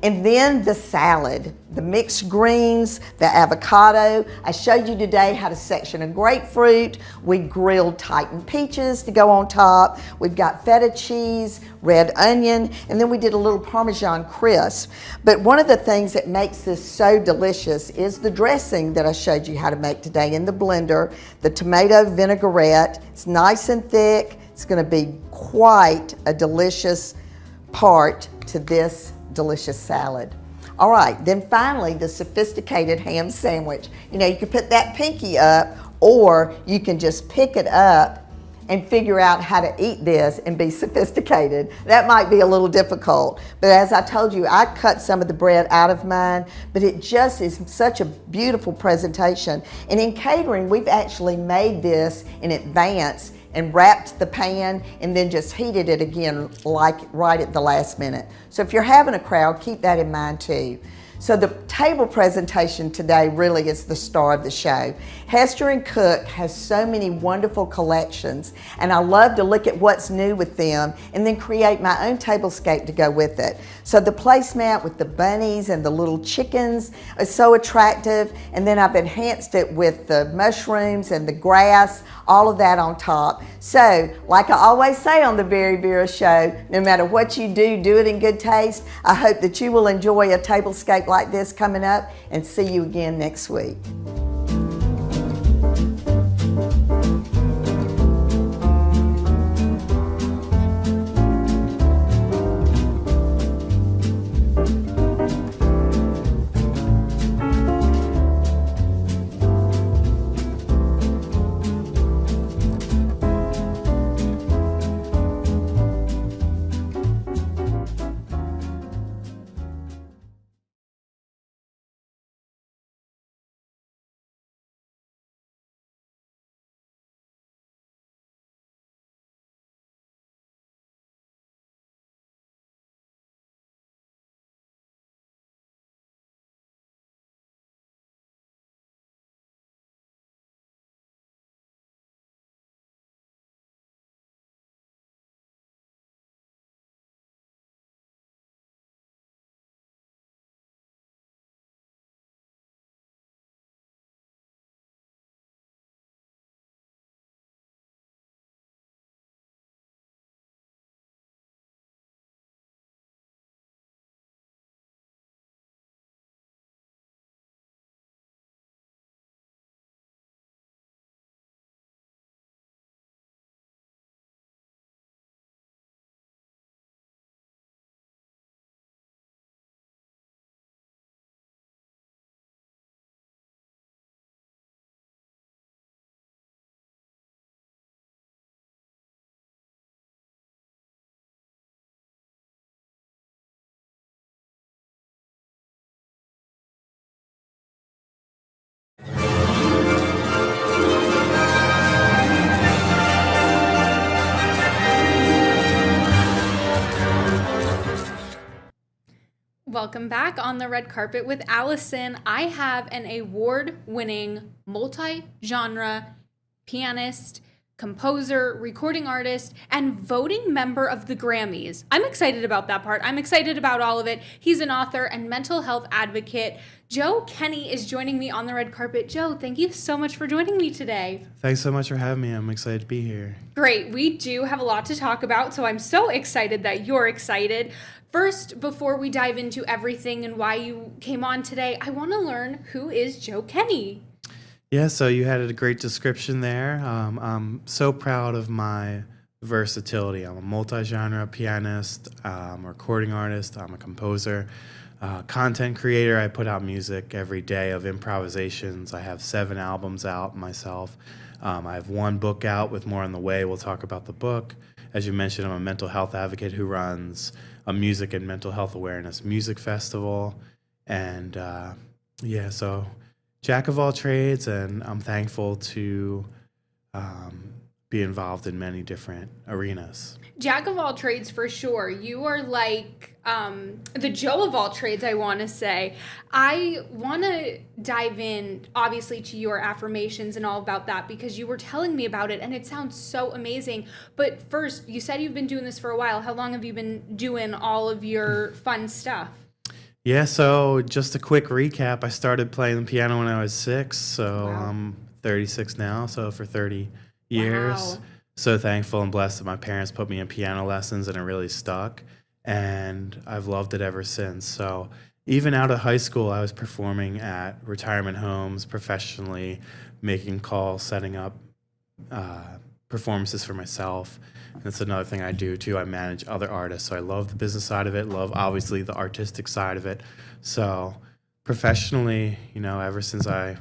And then the salad, the mixed greens, the avocado. I showed you today how to section a grapefruit. We grilled Titan peaches to go on top. We've got feta cheese, red onion, and then we did a little Parmesan crisp. But one of the things that makes this so delicious is the dressing that I showed you how to make today in the blender, the tomato vinaigrette. It's nice and thick. It's going to be quite a delicious part to this delicious salad. All right, then finally the sophisticated ham sandwich. You know, you can put that pinky up, or you can just pick it up and figure out how to eat this and be sophisticated. That might be a little difficult, but as I told you, I cut some of the bread out of mine, but it just is such a beautiful presentation. And in catering, we've actually made this in advance and wrapped the pan and then just heated it again like right at the last minute. So if you're having a crowd, keep that in mind too. So the table presentation today really is the star of the show. Hester & Cook has so many wonderful collections, and I love to look at what's new with them and then create my own tablescape to go with it. So the placemat with the bunnies and the little chickens is so attractive, and then I've enhanced it with the mushrooms and the grass, all of that on top. So, like I always say on the Very Vera Show, no matter what you do, do it in good taste. I hope that you will enjoy a tablescape like this coming up, and see you again next week. Welcome back on the red carpet with Allison. I have an award-winning multi-genre pianist, composer, recording artist, and voting member of the Grammys. I'm excited about that part. I'm excited about all of it. He's an author and mental health advocate. Joe Kenny is joining me on the red carpet. Joe, thank you so much for joining me today. Thanks so much for having me. I'm excited to be here. Great. We do have a lot to talk about, so I'm so excited that you're excited. First, before we dive into everything and why you came on today, I want to learn, who is Joe Kenny? Yeah, so you had a great description there. I'm so proud of my versatility. I'm a multi-genre pianist, I'm a recording artist, I'm a composer, content creator. I put out music every day of improvisations. I have 7 albums out myself. I have 1 book out with more on the way. We'll talk about the book. As you mentioned, I'm a mental health advocate who runs a music and mental health awareness music festival. And so jack of all trades, and I'm thankful to be involved in many different arenas. Jack of all trades for sure. You are like the Joe of all trades, I want to say. I want to dive in, obviously, to your affirmations and all about that, because you were telling me about it and it sounds so amazing. But first, you said you've been doing this for a while. How long have you been doing all of your fun stuff? Yeah, so just a quick recap. I started playing the piano when I was 6, so Wow. I'm 36 now, so for 30 years. Wow. So thankful and blessed that my parents put me in piano lessons and it really stuck, and I've loved it ever since. So even out of high school, I was performing at retirement homes professionally, making calls, setting up performances for myself. That's another thing I do too. I manage other artists. So I love the business side of it, love obviously the artistic side of it. So professionally, ever since I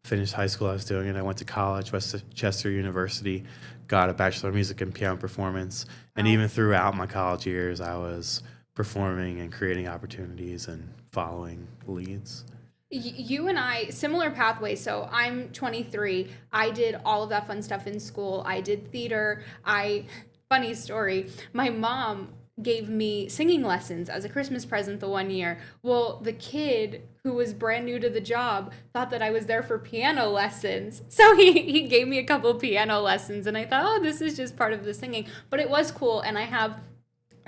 finished high school, I was doing it. I went to college, Westchester University, got a Bachelor of Music in Piano Performance. And even throughout my college years, I was performing and creating opportunities and following leads. You and I, similar pathways. So I'm 23. I did all of that fun stuff in school. I did theater. Funny story, my mom gave me singing lessons as a Christmas present the one year. Well, the kid who was brand new to the job thought that I was there for piano lessons. So he gave me a couple piano lessons, and I thought, oh, this is just part of the singing. But it was cool, and I have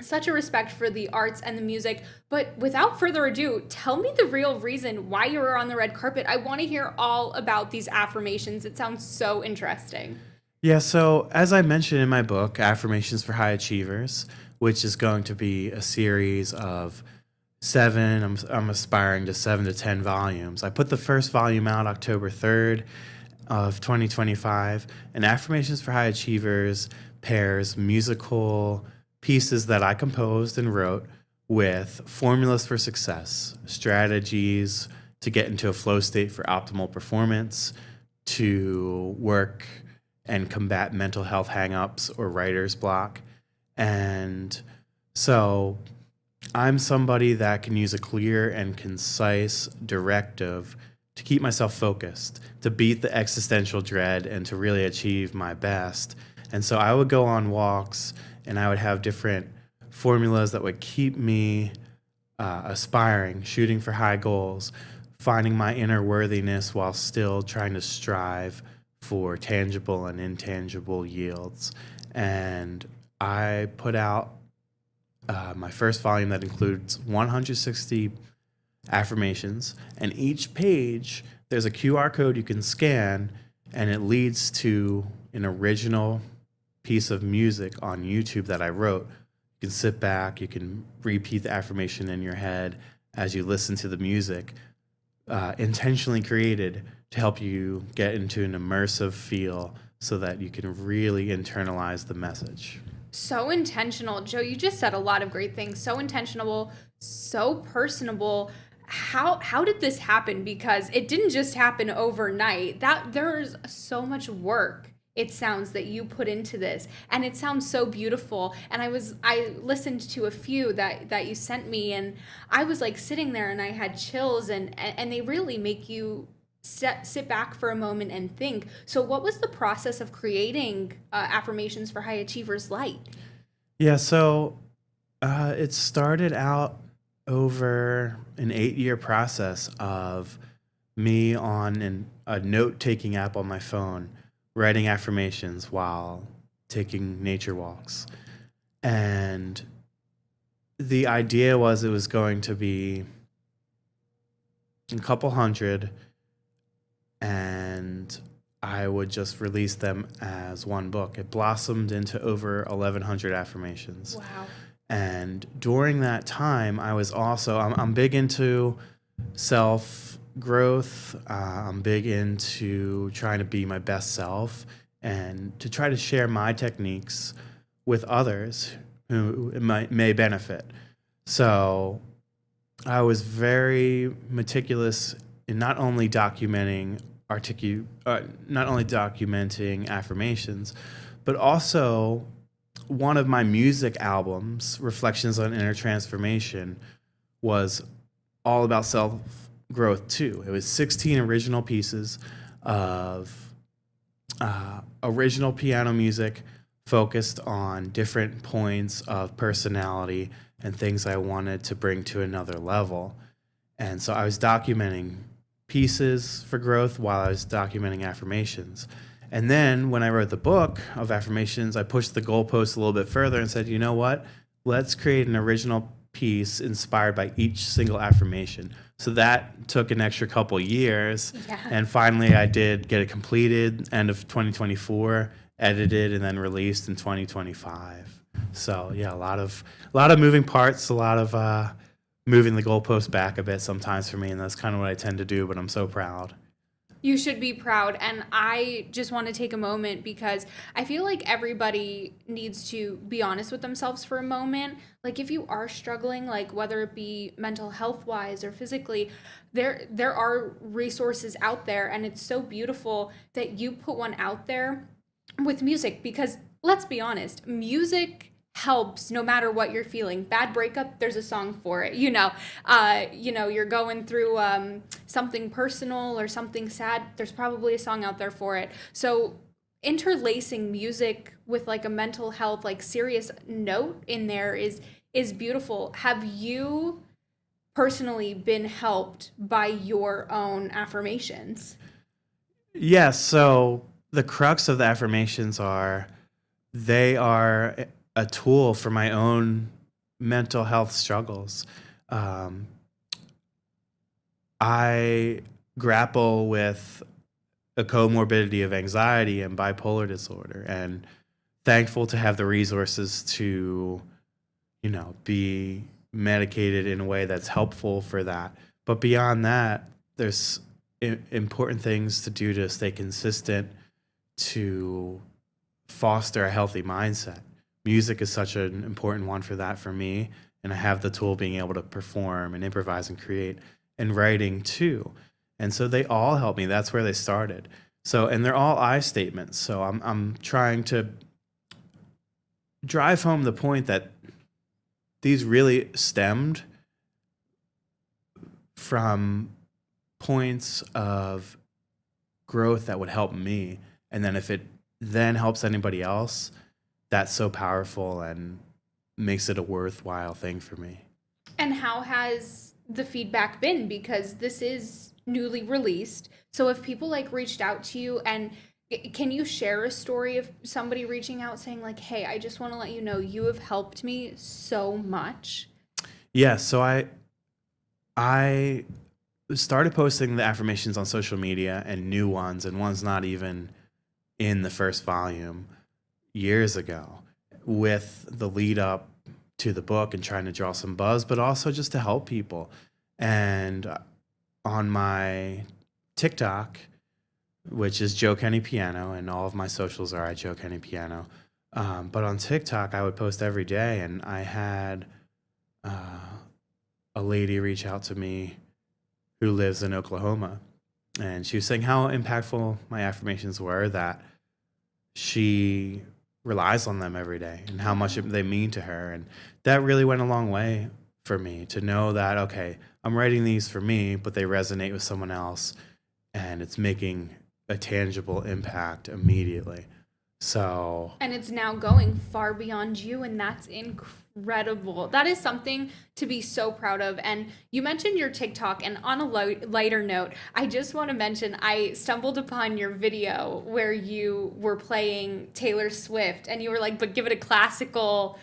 such a respect for the arts and the music. But without further ado, tell me the real reason why you were on the red carpet. I want to hear all about these affirmations. It sounds so interesting. Yeah, so as I mentioned in my book, Affirmations for High Achievers, which is going to be a series of 7, I'm aspiring to 7 to 10 volumes. I put the first volume out October 3rd of 2025, and Affirmations for High Achievers pairs musical pieces that I composed and wrote with formulas for success, strategies to get into a flow state for optimal performance, to work and combat mental health hangups or writer's block. And so I'm somebody that can use a clear and concise directive to keep myself focused, to beat the existential dread, and to really achieve my best. And so I would go on walks and I would have different formulas that would keep me aspiring, shooting for high goals, finding my inner worthiness while still trying to strive for tangible and intangible yields. And I put out my first volume that includes 160 affirmations, and each page there's a QR code you can scan, and it leads to an original piece of music on YouTube that I wrote. You can sit back, you can repeat the affirmation in your head as you listen to the music, intentionally created to help you get into an immersive feel so that you can really internalize the message. So intentional. Joe, you just said a lot of great things. So intentional, so personable. How did this happen? Because it didn't just happen overnight. There's so much work, it sounds, that you put into this, and it sounds so beautiful. And I listened to a few that you sent me, and I was like sitting there and I had chills, and they really make you sit back for a moment and think. So what was the process of creating Affirmations for High Achievers like? Yeah, so it started out over an 8-year process of me on a note-taking app on my phone, writing affirmations while taking nature walks. And the idea was it was going to be a couple hundred, and I would just release them as one book. It blossomed into over 1,100 affirmations. Wow. And during that time, I was also, I'm big into self growth. I'm big into trying to be my best self and to try to share my techniques with others who may benefit. So I was very meticulous in not only documenting affirmations, but also one of my music albums, Reflections on Inner Transformation, was all about self-growth too. It was 16 original pieces of original piano music focused on different points of personality and things I wanted to bring to another level. And so I was documenting pieces for growth while I was documenting affirmations. And then when I wrote the book of affirmations, I pushed the goalpost a little bit further and said, you know what? Let's create an original piece inspired by each single affirmation. So that took an extra couple years. Yeah. And finally, I did get it completed, end of 2024, edited, and then released in 2025. So yeah, a lot of moving parts, a lot of moving the goalpost back a bit sometimes for me, and that's kind of what I tend to do, but I'm so proud. You should be proud. And I just want to take a moment because I feel like everybody needs to be honest with themselves for a moment. Like if you are struggling, like whether it be mental health wise or physically, there are resources out there. And it's so beautiful that you put one out there with music, because let's be honest, music helps no matter what you're feeling. Bad breakup, there's a song for it. You're going through something personal or something sad, there's probably a song out there for it. So interlacing music with like a mental health, like serious note in there is beautiful. Have you personally been helped by your own affirmations? Yes. So the crux of the affirmations are, they are a tool for my own mental health struggles. I grapple with a comorbidity of anxiety and bipolar disorder, and thankful to have the resources to, be medicated in a way that's helpful for that. But beyond that, there's important things to do to stay consistent, to foster a healthy mindset. Music is such an important one for that for me, and I have the tool being able to perform and improvise and create, and writing too. And so they all help me. That's where they started. So, and they're all I statements. So I'm trying to drive home the point that these really stemmed from points of growth that would help me. And then if it then helps anybody else, that's so powerful and makes it a worthwhile thing for me. And how has the feedback been? Because this is newly released. So if people like reached out to you, and can you share a story of somebody reaching out saying like, hey, I just want to let you know you have helped me so much? Yeah. So I started posting the affirmations on social media, and new ones and ones not even in the first volume, years ago, with the lead up to the book and trying to draw some buzz, but also just to help people. And on my TikTok, which is Joe Kenny Piano, and all of my socials are at Joe Kenny Piano. But on TikTok, I would post every day, and I had a lady reach out to me who lives in Oklahoma. And she was saying how impactful my affirmations were, that she relies on them every day and how much they mean to her. And that really went a long way for me to know that, okay, I'm writing these for me, but they resonate with someone else, and it's making a tangible impact immediately. So, and it's now going far beyond you, and that's incredible. incredible. That is something to be so proud of. And you mentioned your TikTok, and on a lighter note, I just want to mention I stumbled upon your video where you were playing Taylor Swift, and you were like, but give it a classical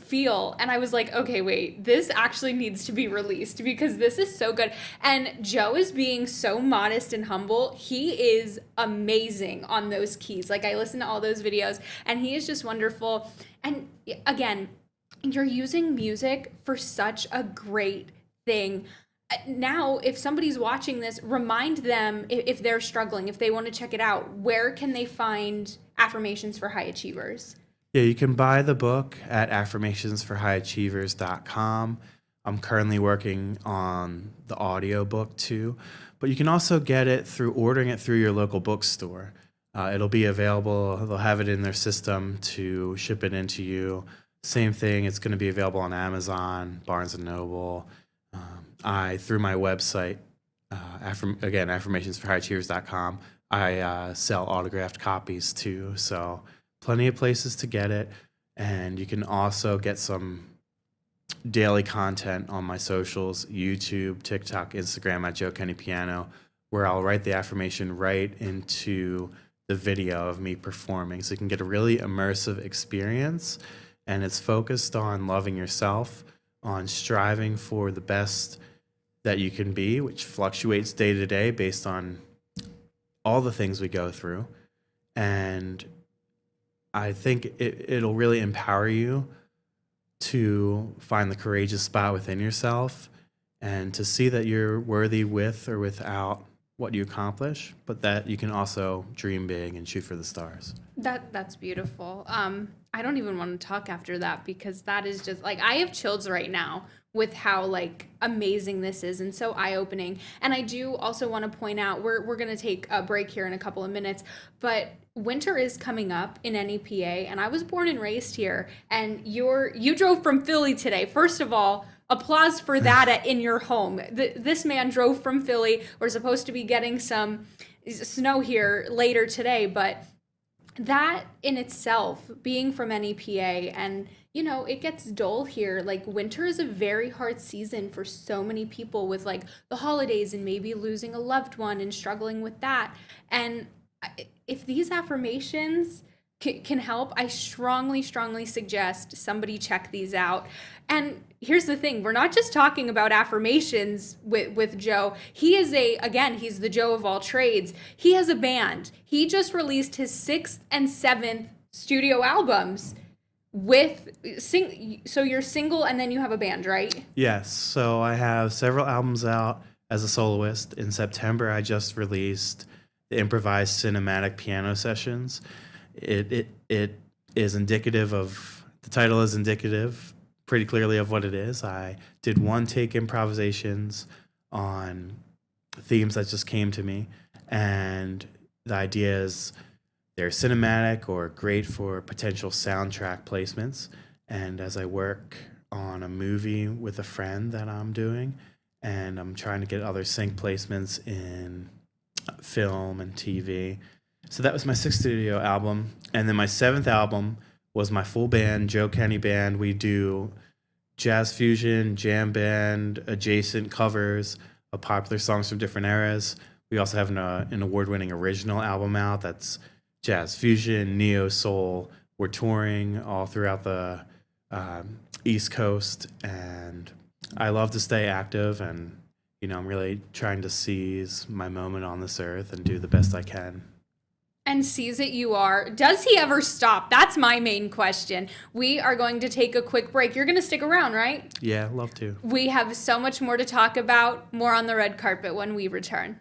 feel. And I was like, okay, wait, this actually needs to be released because this is so good. And Joe is being so modest and humble. He is amazing on those keys. Like, I listened to all those videos, and he is just wonderful. And again, you're using music for such a great thing. Now, if somebody's watching this, remind them if they're struggling, if they want to check it out, where can they find Affirmations for High Achievers? Yeah, you can buy the book at affirmationsforhighachievers.com. I'm currently working on the audio book too, but you can also get it through ordering it through your local bookstore. It'll be available. They'll have it in their system to ship it into you. Same thing. It's going to be available on Amazon, Barnes and Noble. Through my website, affirmationsforhighachievers.com, I sell autographed copies too. So plenty of places to get it. And you can also get some daily content on my socials, YouTube, TikTok, Instagram at Joe Kenny Piano, where I'll write the affirmation right into the video of me performing. So you can get a really immersive experience, and it's focused on loving yourself, on striving for the best that you can be, which fluctuates day to day based on all the things we go through. And I think it'll really empower you to find the courageous spot within yourself and to see that you're worthy with or without what you accomplish, but that you can also dream big and shoot for the stars. That's beautiful. I don't even want to talk after that because that is just like, I have chills right now with how like amazing this is and so eye-opening. And I do also want to point out, we're going to take a break here in a couple of minutes, but winter is coming up in NEPA, and I was born and raised here, and you drove from Philly today. First of all, applause for that in your home. This man drove from Philly. We're supposed to be getting some snow here later today, but that in itself, being from NEPA, and you know, it gets dull here. Like, winter is a very hard season for so many people with like the holidays and maybe losing a loved one and struggling with that. And if these affirmations can help, I strongly suggest somebody check these out. And here's the thing, we're not just talking about affirmations with Joe. He is he's the Joe of all trades. He has a band. He just released his 6th and 7th studio albums so you're single and then you have a band, right? Yes. So I have several albums out as a soloist. In September, I just released the improvised cinematic piano sessions. It is indicative of, the title is indicative pretty clearly of what it is. I did one take improvisations on themes that just came to me, and the idea is they're cinematic or great for potential soundtrack placements. And as I work on a movie with a friend that I'm doing, and I'm trying to get other sync placements in film and TV. So that was my 6th studio album. And then my 7th album was my full band, Joe Kenny Band. We do jazz fusion, jam band, adjacent covers of popular songs from different eras. We also have an award-winning original album out that's jazz fusion, neo soul. We're touring all throughout the East Coast, and I love to stay active, and you know, I'm really trying to seize my moment on this earth and do the best I can. And seize it you are. Does he ever stop? That's my main question. We are going to take a quick break. You're going to stick around, right? Yeah, love to. We have so much more to talk about, more on the red carpet when we return.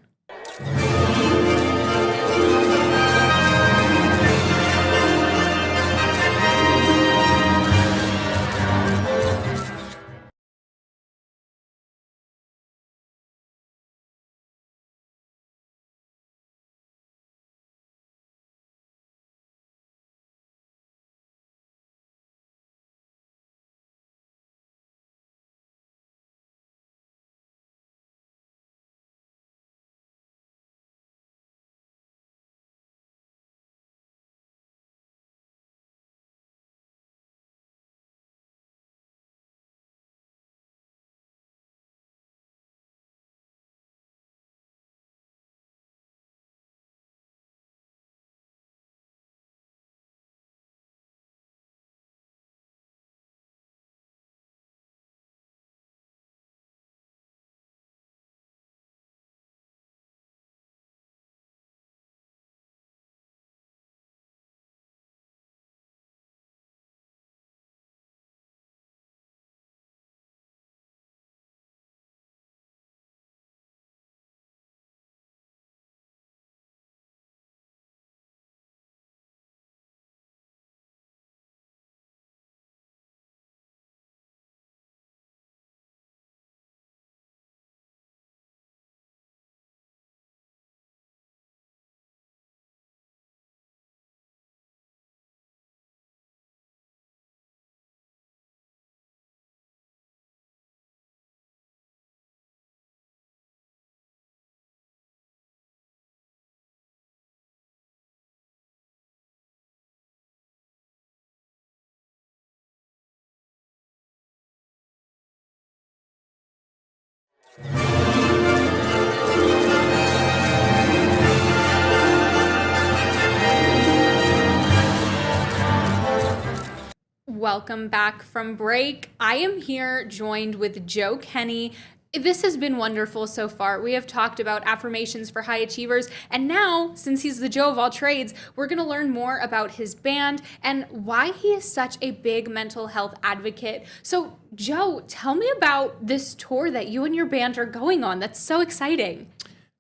welcome back from break. I am here joined with Joe Kenny. This has been wonderful so far. We have talked about affirmations for high achievers, and now, since he's the Joe of all trades, we're going to learn more about his band and why he is such a big mental health advocate. So, Joe, tell me about this tour that you and your band are going on. That's so exciting.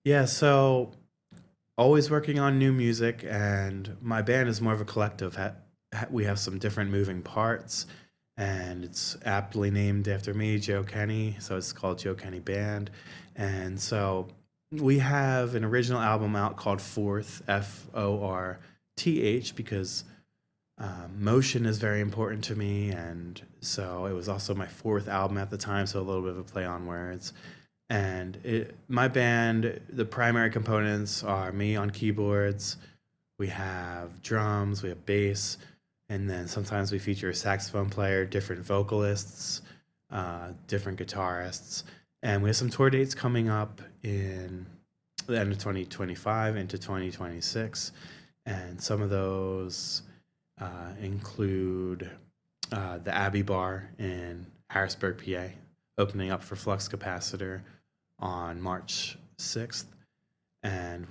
Yeah, so always working on new music, and my band is more of a collective. We have some different moving parts, and it's aptly named after me, Joe Kenny, so it's called Joe Kenny Band. And so we have an original album out called Forth, Forth, because motion is very important to me, and so it was also my fourth album at the time, so a little bit of a play on words. And my band, the primary components are me on keyboards, we have drums, we have bass, and then sometimes we feature a saxophone player, different vocalists, different guitarists. And we have some tour dates coming up in the end of 2025 into 2026. And some of those include the Abbey Bar in Harrisburg, PA, opening up for Flux Capacitor on March 6th. And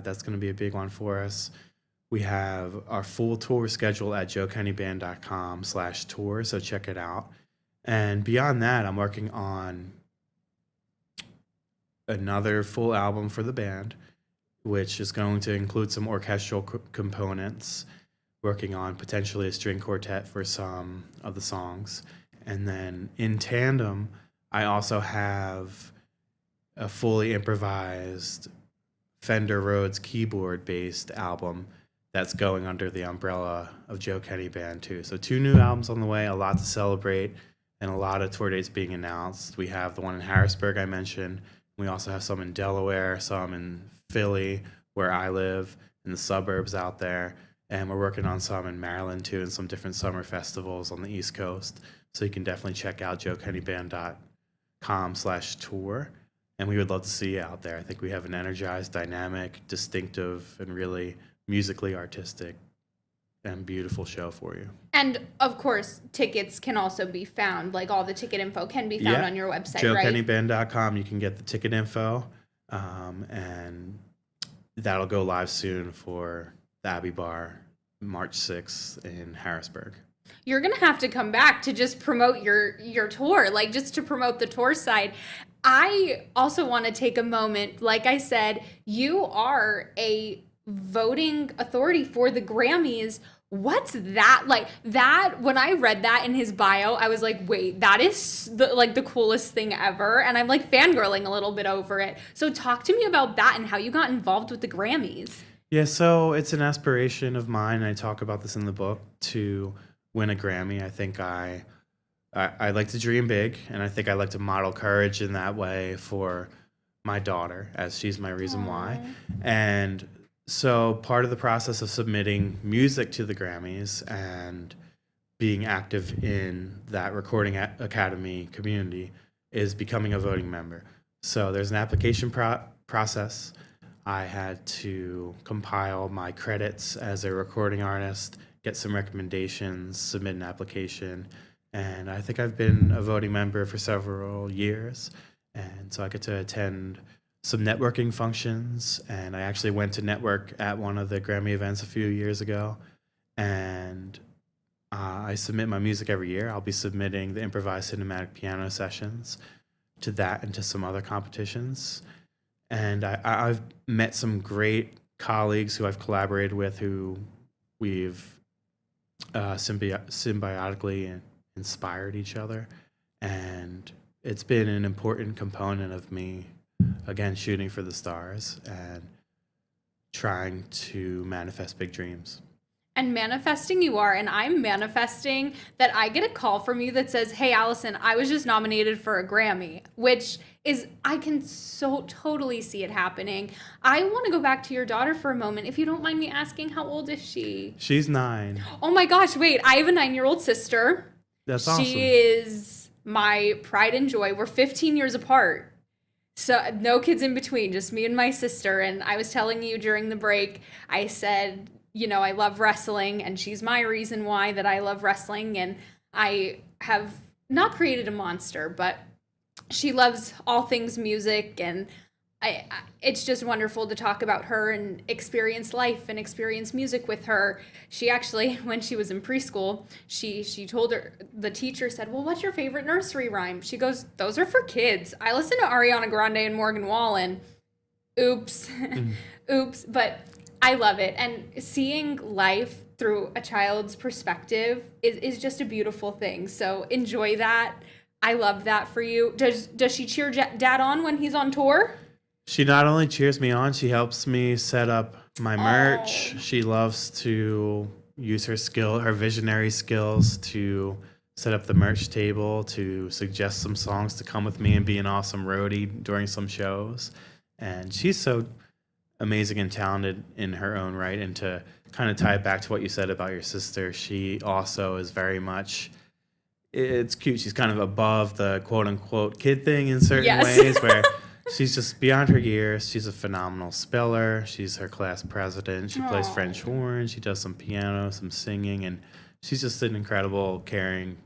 that's going to be a big one for us. We have our full tour schedule at joekennyband.com/tour, so check it out. And beyond that, I'm working on another full album for the band, which is going to include some orchestral components, working on potentially a string quartet for some of the songs. And then in tandem, I also have a fully improvised Fender Rhodes keyboard-based album that's going under the umbrella of Joe Kenny Band too. So 2 new albums on the way, a lot to celebrate, and a lot of tour dates being announced. We have the one in Harrisburg I mentioned. We also have some in Delaware, some in Philly, where I live, in the suburbs out there. And we're working on some in Maryland too, and some different summer festivals on the East Coast. So you can definitely check out joekennyband.com/tour. And we would love to see you out there. I think we have an energized, dynamic, distinctive, and really musically artistic and beautiful show for you. And of course, tickets can also be found, like all the ticket info can be found on your website, right? joekennyband.com. You can get the ticket info, and that'll go live soon for the Abbey Bar, March 6th in Harrisburg. You're going to have to come back to just promote your tour, like just to promote the tour side. I also want to take a moment. Like I said, you are a voting authority for the Grammys. What's that like? That when I read that in his bio, I was like, wait, that is the coolest thing ever, and I'm like fangirling a little bit over it. So talk to me about that and how you got involved with the Grammys. Yeah, so it's an aspiration of mine, and I talk about this in the book, to win a Grammy. I think I like to dream big, and I think I like to model courage in that way for my daughter, as she's my reason why. And so part of the process of submitting music to the Grammys and being active in that recording academy community is becoming a voting member. So there's an application process. I had to compile my credits as a recording artist, get some recommendations, submit an application, and I think I've been a voting member for several years. And so I get to attend some networking functions, and I actually went to network at one of the Grammy events a few years ago. And I submit my music every year. I'll be submitting the improvised cinematic piano sessions to that and to some other competitions. And I've met some great colleagues who I've collaborated with, who we've symbiotically inspired each other. And it's been an important component of me, again, shooting for the stars and trying to manifest big dreams. And manifesting you are, and I'm manifesting that I get a call from you that says, hey, Allison, I was just nominated for a Grammy, which is, I can so totally see it happening. I want to go back to your daughter for a moment. If you don't mind me asking, how old is she? She's 9. Oh my gosh, wait, I have a 9-year-old sister. That's awesome. She is my pride and joy. We're 15 years apart. So no kids in between, just me and my sister. And I was telling you during the break, I said, I love wrestling, and she's my reason why that I love wrestling. And I have not created a monster, but she loves all things music, and it's just wonderful to talk about her and experience life and experience music with her. She actually, when she was in preschool, she told her, the teacher said, well, what's your favorite nursery rhyme? She goes, those are for kids. I listen to Ariana Grande and Morgan Wallen. Oops. Oops. But I love it. And seeing life through a child's perspective is just a beautiful thing. So enjoy that. I love that for you. Does she cheer Dad on when he's on tour? She not only cheers me on, she helps me set up my merch. Oh. She loves to use her visionary skills to set up the merch table, to suggest some songs to come with me and be an awesome roadie during some shows. And she's so amazing and talented in her own right. And to kind of tie it back to what you said about your sister, she also is very much, it's cute. She's kind of above the quote unquote kid thing in certain ways, where she's just beyond her years. She's a phenomenal speller. She's her class president. She plays French horn. She does some piano, some singing, and she's just an incredible, caring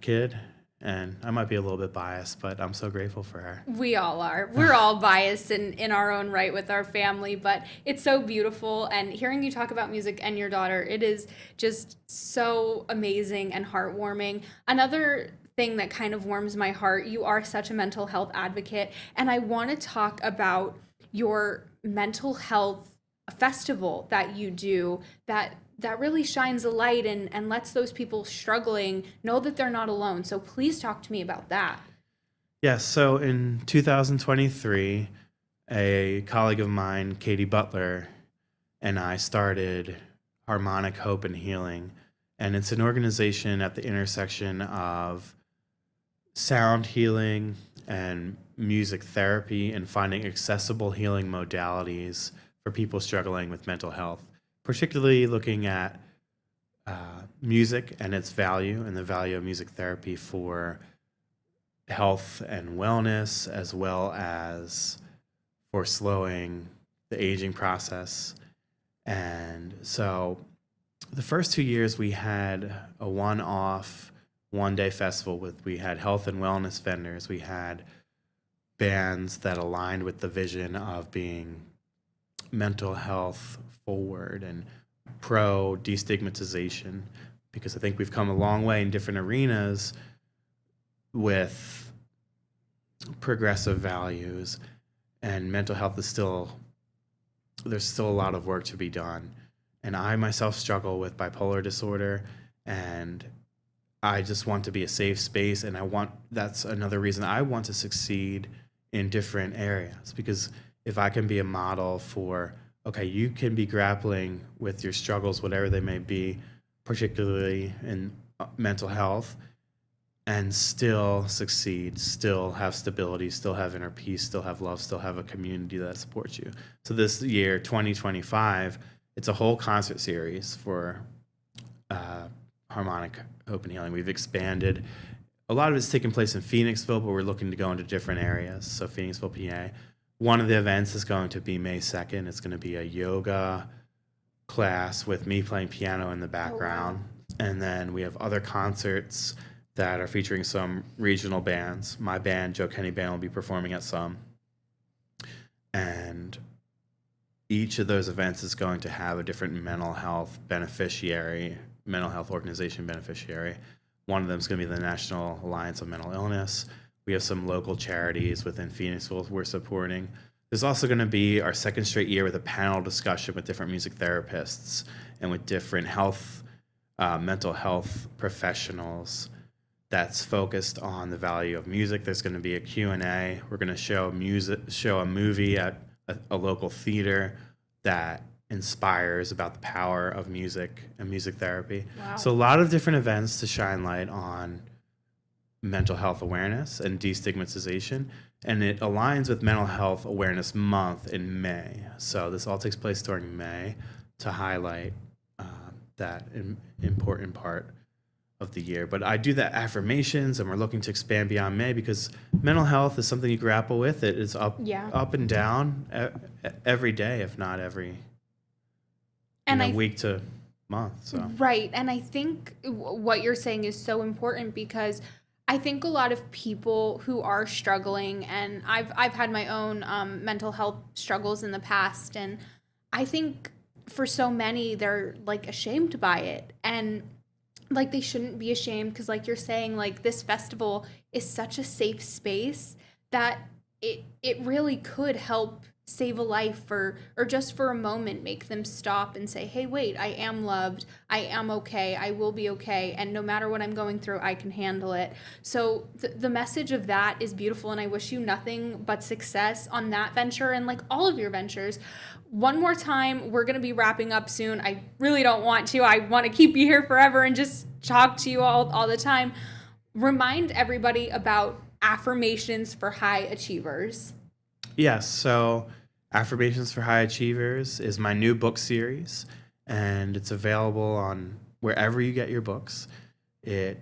kid. And I might be a little bit biased, but I'm so grateful for her. We all are. We're all biased in our own right with our family, but it's so beautiful. And hearing you talk about music and your daughter, it is just so amazing and heartwarming. Another thing that kind of warms my heart, you are such a mental health advocate, and I want to talk about your mental health festival that you do that really shines a light and lets those people struggling know that they're not alone. So please talk to me about that. Yes, so in 2023, a colleague of mine, Katie Butler, and I started Harmonic Hope and Healing, and it's an organization at the intersection of sound healing and music therapy, and finding accessible healing modalities for people struggling with mental health, particularly looking at music and its value and the value of music therapy for health and wellness, as well as for slowing the aging process. And so the first 2 years we had a one-off, one-day festival we had health and wellness vendors. We had bands that aligned with the vision of being mental health forward and pro destigmatization, because I think we've come a long way in different arenas with progressive values, and mental health is there's still a lot of work to be done. And I myself struggle with bipolar disorder, and I just want to be a safe space, and that's another reason I want to succeed in different areas, because if I can be a model for, okay, you can be grappling with your struggles, whatever they may be, particularly in mental health, and still succeed, still have stability, still have inner peace, still have love, still have a community that supports you. So this year, 2025, it's a whole concert series for Harmonic Hope and Healing. We've expanded. A lot of it's taking place in Phoenixville, but we're looking to go into different areas. So Phoenixville, PA. One of the events is going to be May 2nd. It's going to be a yoga class with me playing piano in the background. Oh, wow. And then we have other concerts that are featuring some regional bands. My band, Joe Kenny Band, will be performing at some. And each of those events is going to have a different mental health organization beneficiary. One of them is going to be the National Alliance of Mental Illness. We have some local charities within Phoenixville we're supporting. There's also going to be our second straight year with a panel discussion with different music therapists and with different mental health professionals that's focused on the value of music. There's going to be a Q&A. We're going to show a movie at a local theater that inspires about the power of music and music therapy. Wow. So a lot of different events to shine light on mental health awareness and destigmatization, and it aligns with Mental Health Awareness Month in May. So this all takes place during May to highlight that important part of the year. But I do the affirmations, and we're looking to expand beyond May, because mental health is something you grapple with. It is up and down every day, if not every And week to month. So right. And I think what you're saying is so important, because I think a lot of people who are struggling, and I've had my own mental health struggles in the past, and I think for so many they're like ashamed by it, and like they shouldn't be ashamed, because like you're saying, like this festival is such a safe space that it really could help save a life, or just for a moment make them stop and say, hey, wait, I am loved, I am okay, I will be okay, and no matter what I'm going through, I can handle it. So the message of that is beautiful, and I wish you nothing but success on that venture and like all of your ventures. One more time, we're going to be wrapping up soon. I really don't want to. I want to keep you here forever and just talk to you all the time. Remind everybody about affirmations for high achievers. yes, so Affirmations for High Achievers is my new book series, and it's available on wherever you get your books. It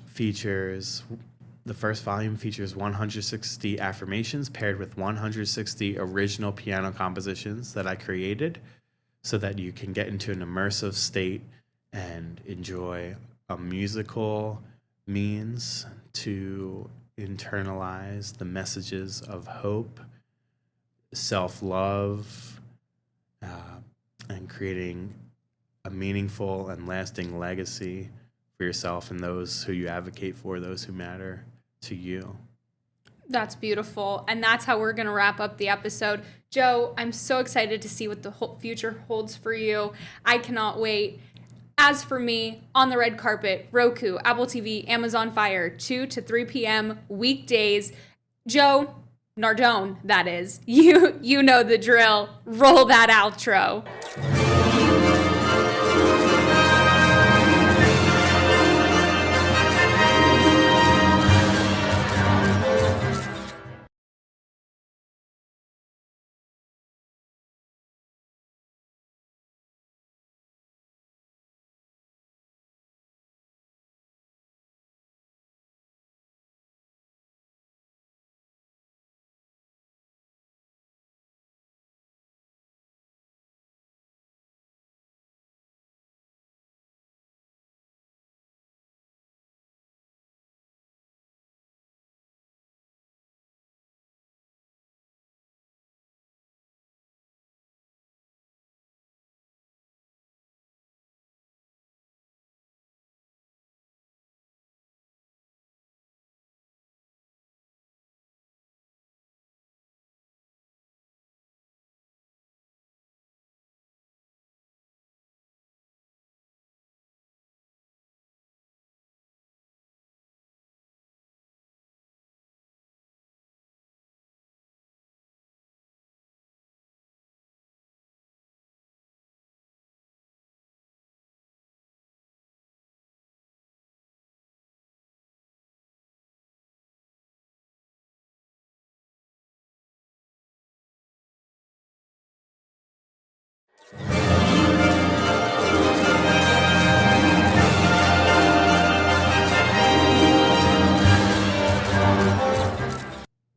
features, the first volume features 160 affirmations paired with 160 original piano compositions that I created, so that you can get into an immersive state and enjoy a musical means to internalize the messages of hope, self-love, and creating a meaningful and lasting legacy for yourself and those who you advocate for, those who matter to you. That's beautiful. And that's how we're going to wrap up the episode. Joe, I'm so excited to see what the whole future holds for you. I cannot wait. As for me, on the red carpet, Roku, Apple TV, Amazon Fire, 2 to 3 p.m. weekdays. Joe Nardone, that is. You know the drill. Roll that outro.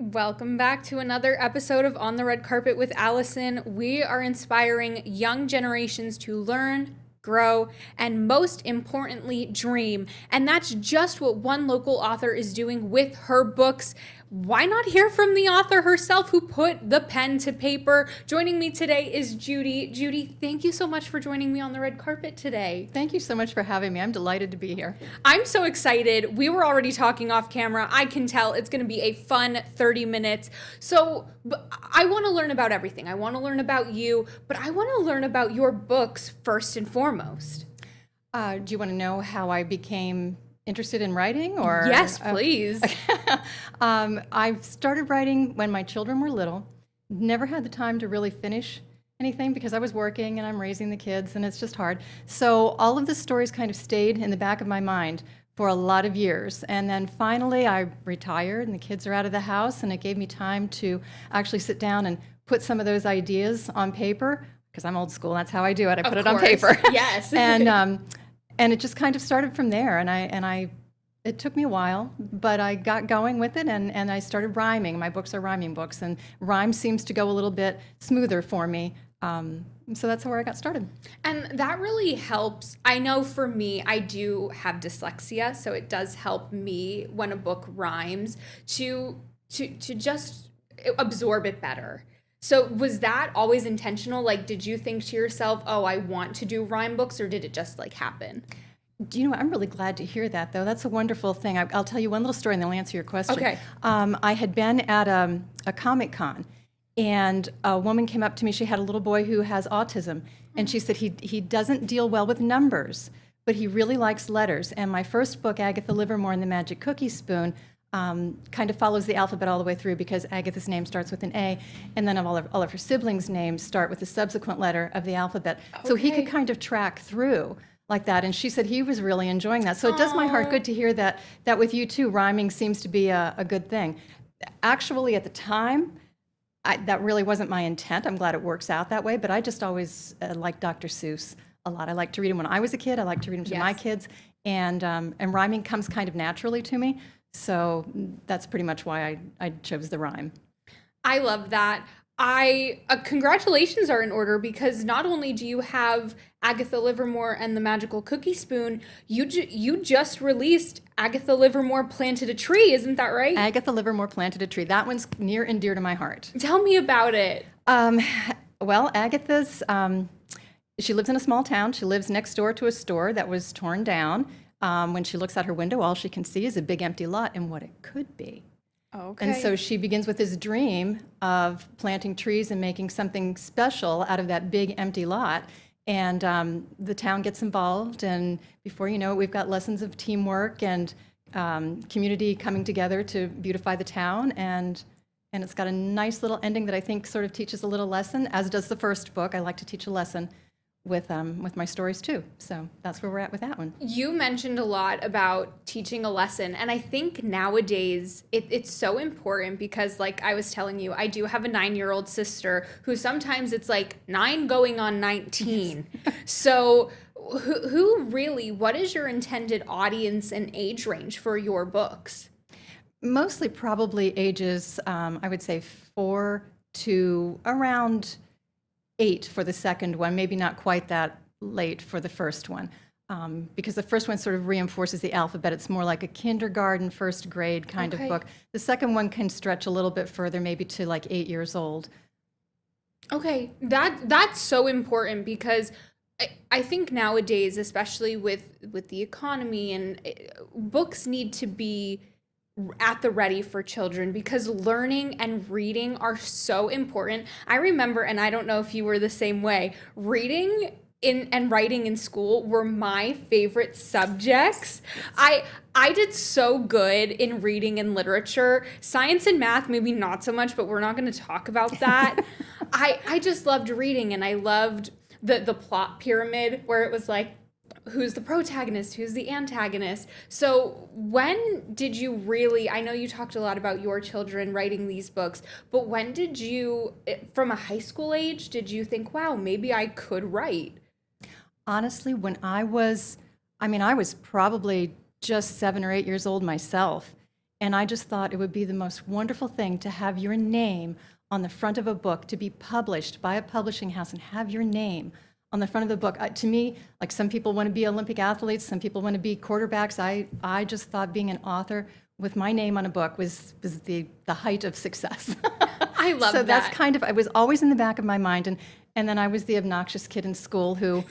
Welcome back to another episode of On the Red Carpet with Allison. We are inspiring young generations to learn, grow, and most importantly, dream. And that's just what one local author is doing with her books. Why not hear from the author herself who put the pen to paper? Joining me today is Judy. Judy, thank you so much for joining me on the red carpet today. Thank you so much for having me. I'm delighted to be here. I'm so excited. We were already talking off camera. I can tell it's going to be a fun 30 minutes. So I want to learn about everything. I want to learn about you, but I want to learn about your books first and foremost. Do you want to know how I became interested in writing? Or yes, please. I started writing when my children were little. Never had the time to really finish anything because I was working and I'm raising the kids and it's just hard. So all of the stories kind of stayed in the back of my mind for a lot of years. And then finally I retired and the kids are out of the house, and it gave me time to actually sit down and put some of those ideas on paper, because I'm old school. That's how I do it. I put it on paper. Yes. And it just kind of started from there. And it took me a while, but I got going with it, and I started rhyming. My books are rhyming books, and rhyme seems to go a little bit smoother for me So that's where I got started. And that really helps. I know for me, I do have dyslexia, so it does help me when a book rhymes to just absorb it better. So was that always intentional? Like, did you think to yourself, oh, I want to do rhyme books, or did it just like happen? Do you know what? I'm really glad to hear that, though. That's a wonderful thing. I'll tell you one little story and then I'll answer your question. Okay. I had been at a Comic-Con, and a woman came up to me. She had a little boy who has autism, and she said he doesn't deal well with numbers, but he really likes letters. And my first book, Agatha Livermore and the Magic Cookie Spoon, kind of follows the alphabet all the way through, because Agatha's name starts with an A, and then all of her siblings' names start with the subsequent letter of the alphabet. So he could kind of track through like that. And she said he was really enjoying that. So it does my heart good to hear that with you too, rhyming seems to be a good thing. Actually, at the time, that really wasn't my intent. I'm glad it works out that way, but I just always liked Dr. Seuss a lot. I liked to read him when I was a kid. I like to read him to my kids, and rhyming comes kind of naturally to me. So that's pretty much why I chose the rhyme. I love that. Congratulations are in order, because not only do you have Agatha Livermore and the Magical Cookie Spoon, you just released Agatha Livermore Planted a Tree, isn't that right? Agatha Livermore Planted a Tree. That one's near and dear to my heart. Tell me about it. Well, Agatha's, she lives in a small town. She lives next door to a store that was torn down. When she looks out her window, all she can see is a big empty lot and what it could be. Okay. And so she begins with this dream of planting trees and making something special out of that big empty lot. And the town gets involved, and before you know it, we've got lessons of teamwork and community coming together to beautify the town. And it's got a nice little ending that I think sort of teaches a little lesson, as does the first book. I like to teach a lesson with my stories too. So that's where we're at with that one. You mentioned a lot about teaching a lesson, and I think nowadays it's so important, because like I was telling you, I do have a 9-year-old sister who sometimes it's like 9 going on 19. Yes. So who really, what is your intended audience and age range for your books? Mostly probably ages, I would say 4 to around 8 for the second one, maybe not quite that late for the first one, because the first one sort of reinforces the alphabet. It's more like a kindergarten, first grade kind of book. The second one can stretch a little bit further, maybe to like 8 years old. Okay, that's so important, because I think nowadays, especially with the economy, and books need to be at the ready for children, because learning and reading are so important. I remember, and I don't know if you were the same way, reading and writing in school were my favorite subjects. I did so good in reading and literature. Science and math, maybe not so much, but we're not going to talk about that. I just loved reading, and I loved the plot pyramid, where it was like, who's the protagonist, who's the antagonist. So when did you really, I know you talked a lot about your children writing these books, but when did you, from a high school age, did you think, wow, maybe I could write? Honestly, when I was probably just 7 or 8 years old myself, and I just thought it would be the most wonderful thing to have your name on the front of a book, to be published by a publishing house and have your name on the front of the book. To me, like, some people want to be Olympic athletes, some people want to be quarterbacks. I just thought being an author with my name on a book was the height of success. I love that. So that's kind of, it was always in the back of my mind. And then I was the obnoxious kid in school who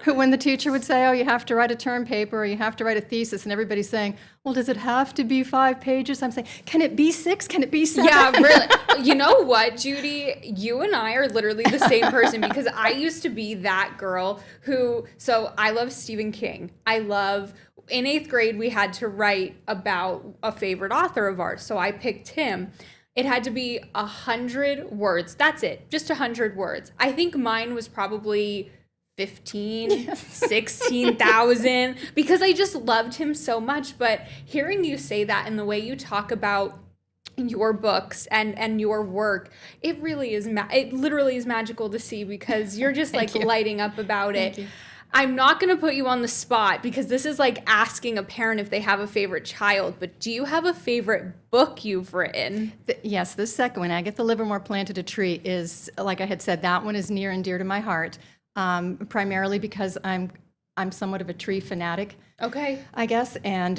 when the teacher would say, oh, you have to write a term paper, or you have to write a thesis, and everybody's saying, well, does it have to be 5 pages? I'm saying, can it be 6? Can it be 7? Yeah, really. You know what, Judy? You and I are literally the same person, because I used to be that girl so I love Stephen King. In 8th grade, we had to write about a favorite author of ours, so I picked him. It had to be 100 words. That's it, just 100 words. I think mine was probably 15, 16,000, because I just loved him so much. But hearing you say that, and the way you talk about your books and your work, it really is, it literally is magical to see, because you're just like lighting up about it. I'm not going to put you on the spot because this is like asking a parent if they have a favorite child, but do you have a favorite book you've written? Yes, the second one, Agatha Livermore Planted a Tree, is, like I had said, that one is near and dear to my heart, primarily because I'm somewhat of a tree fanatic, Okay. I guess, and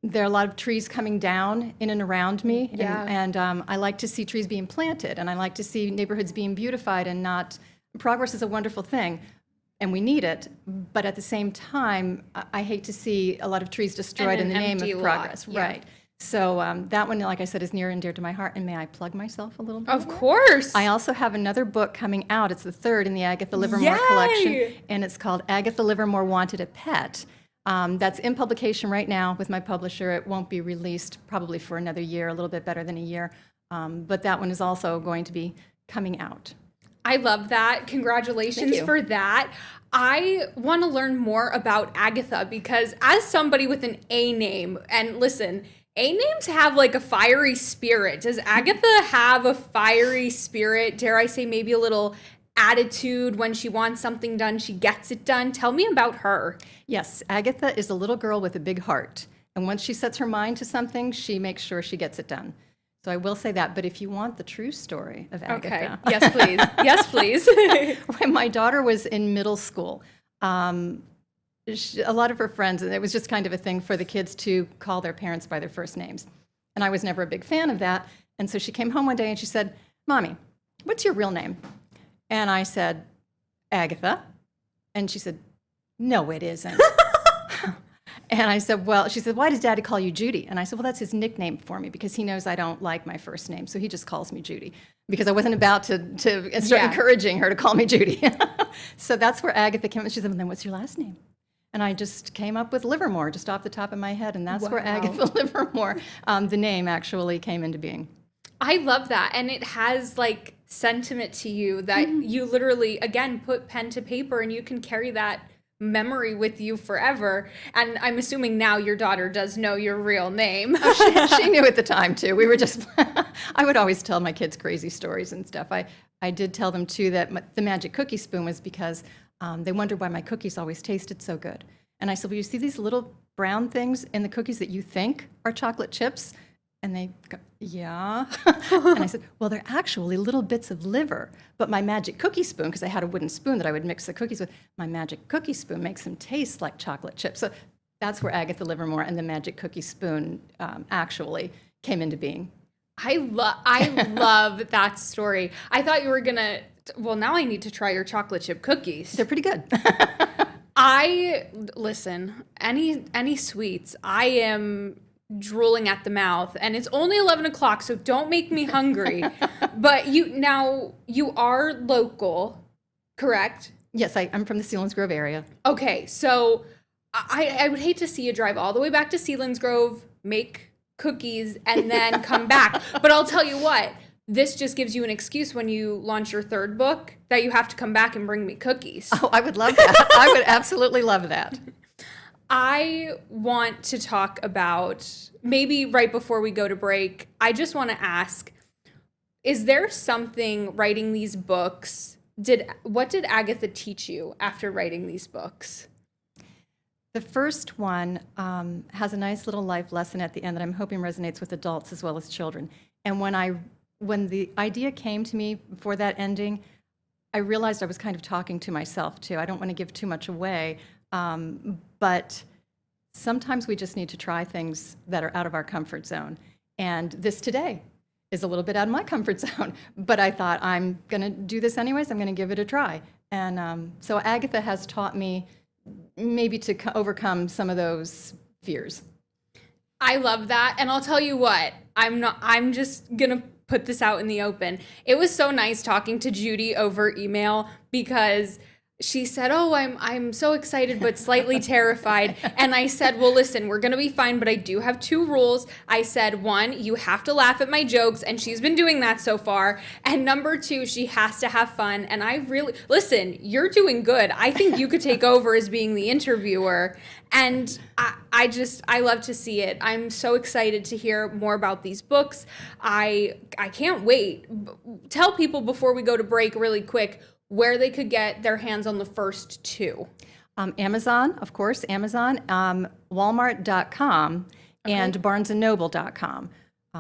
there are a lot of trees coming down in and around me, and I like to see trees being planted, and I like to see neighborhoods being beautified and not. Progress is a wonderful thing, and we need it, but at the same time, I hate to see a lot of trees destroyed in the name of progress. Yeah. Right. So that one, like I said, is near and dear to my heart. And may I plug myself a little bit? Of course. I also have another book coming out. It's the third in the Agatha Livermore collection, and it's called Agatha Livermore Wanted a Pet. That's in publication right now with my publisher. It won't be released probably for another year, a little bit better than a year. But that one is also going to be coming out. I love that. Congratulations for that. I want to learn more about Agatha because as somebody with an A name, and listen, A names have like a fiery spirit. Does Agatha have a fiery spirit? Dare I say maybe a little attitude when she wants something done, she gets it done? Tell me about her. Yes, Agatha is a little girl with a big heart. And once she sets her mind to something, she makes sure she gets it done. So I will say that, but if you want the true story of Agatha. Okay, yes please, yes please. When my daughter was in middle school, a lot of her friends, and it was just kind of a thing for the kids to call their parents by their first names. And I was never a big fan of that. And so she came home one day and she said, "Mommy, what's your real name?" And I said, "Agatha." And she said, "No, it isn't." And I said, well, she said, "Why does Daddy call you Judy?" And I said, "Well, that's his nickname for me because he knows I don't like my first name. So he just calls me Judy because I wasn't about to start encouraging her to call me Judy." So that's where Agatha came. She said, "Well, then what's your last name?" And I just came up with Livermore just off the top of my head. And that's where Agatha Livermore, the name actually came into being. I love that. And it has like sentiment to you that you literally, again, put pen to paper and you can carry that memory with you forever. And I'm assuming now your daughter does know your real name. She knew at the time too. We were just, I would always tell my kids crazy stories and stuff. I did tell them too that the magic cookie spoon was because they wondered why my cookies always tasted so good. And I said, "Well, you see these little brown things in the cookies that you think are chocolate chips?" And they go, "Yeah." And I said, "Well, they're actually little bits of liver. But my magic cookie spoon," because I had a wooden spoon that I would mix the cookies with, "my magic cookie spoon makes them taste like chocolate chips." So that's where Agatha Livermore and the magic cookie spoon actually came into being. I love that story. I thought you were gonna, well, now I need to try your chocolate chip cookies. They're pretty good. Listen, any sweets, I am drooling at the mouth, and it's only 11 o'clock, so don't make me hungry. But you are local, correct? Yes, I'm from the Selinsgrove area. Okay, so I would hate to see you drive all the way back to Selinsgrove, make cookies, and then come back. But I'll tell you what, this just gives you an excuse when you launch your third book that you have to come back and bring me cookies. Oh, I would love that. I would absolutely love that. I want to talk about, maybe right before we go to break, I just want to ask, is there something writing these books, what did Agatha teach you after writing these books? The first one has a nice little life lesson at the end that I'm hoping resonates with adults as well as children. And when the idea came to me for that ending, I realized I was kind of talking to myself too. I don't want to give too much away. But sometimes we just need to try things that are out of our comfort zone. And this today is a little bit out of my comfort zone. But I thought, I'm going to do this anyways. I'm going to give it a try. And so Agatha has taught me maybe to overcome some of those fears. I love that. And I'll tell you what, I'm just going to put this out in the open. It was so nice talking to Judy over email because she said, "Oh, I'm so excited but slightly terrified." And I said, "Well, listen, we're going to be fine, but I do have 2 rules." I said, 1, you have to laugh at my jokes, and she's been doing that so far. And number 2, she has to have fun. And listen, you're doing good. I think you could take over as being the interviewer. And I love to see it. I'm so excited to hear more about these books. I can't wait. Tell people before we go to break really quick, where they could get their hands on the first two. Amazon, of course, Amazon, Walmart.com, and BarnesandNoble.com.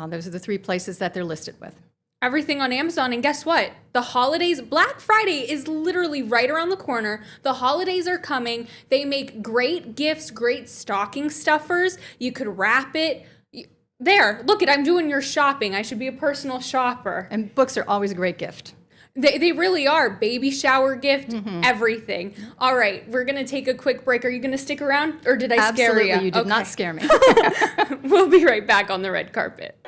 Those are the 3 places that they're listed with. Everything on Amazon. And guess what? The holidays, Black Friday is literally right around the corner. The holidays are coming. They make great gifts, great stocking stuffers. You could wrap it. There, look it, I'm doing your shopping. I should be a personal shopper. And books are always a great gift. They really are. Baby shower gift, everything. All right, we're going to take a quick break. Are you going to stick around, or did I scare you? Absolutely, you did not scare me. We'll be right back on the red carpet.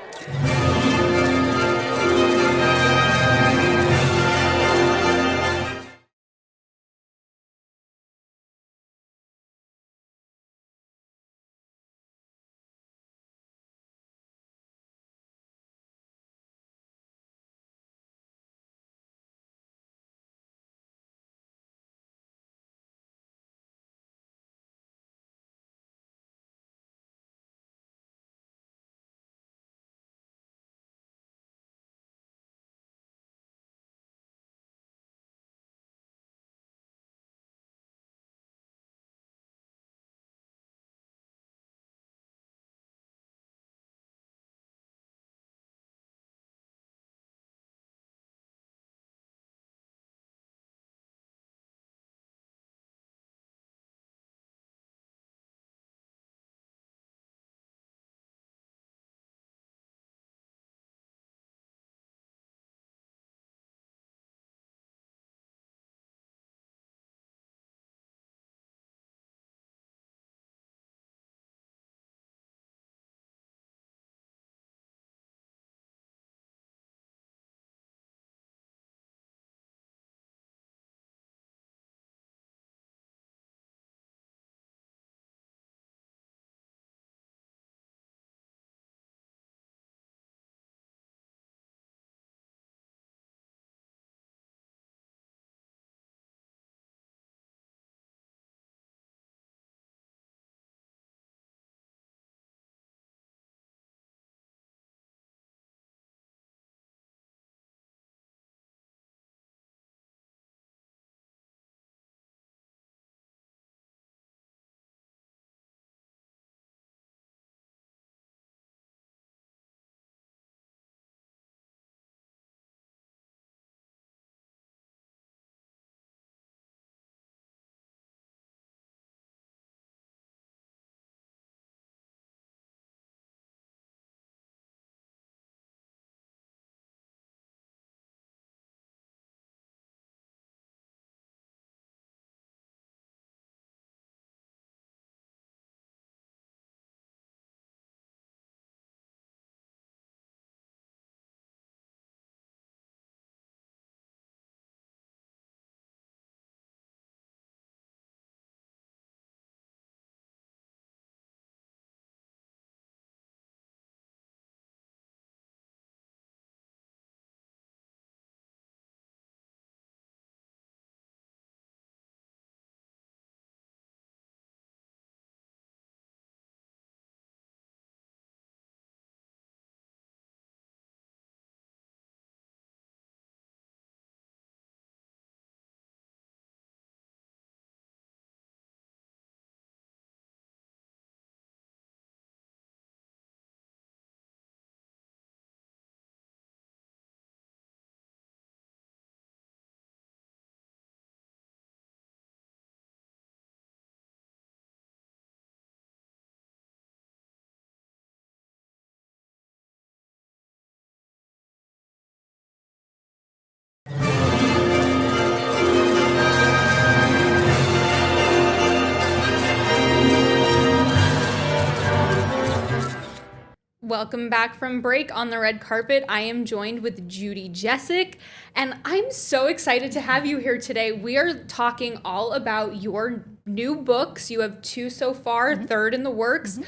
Welcome back from break on the red carpet. I am joined with Judy Jessic, and I'm so excited to have you here today. We are talking all about your new books. You have 2 so far, 3rd in the works.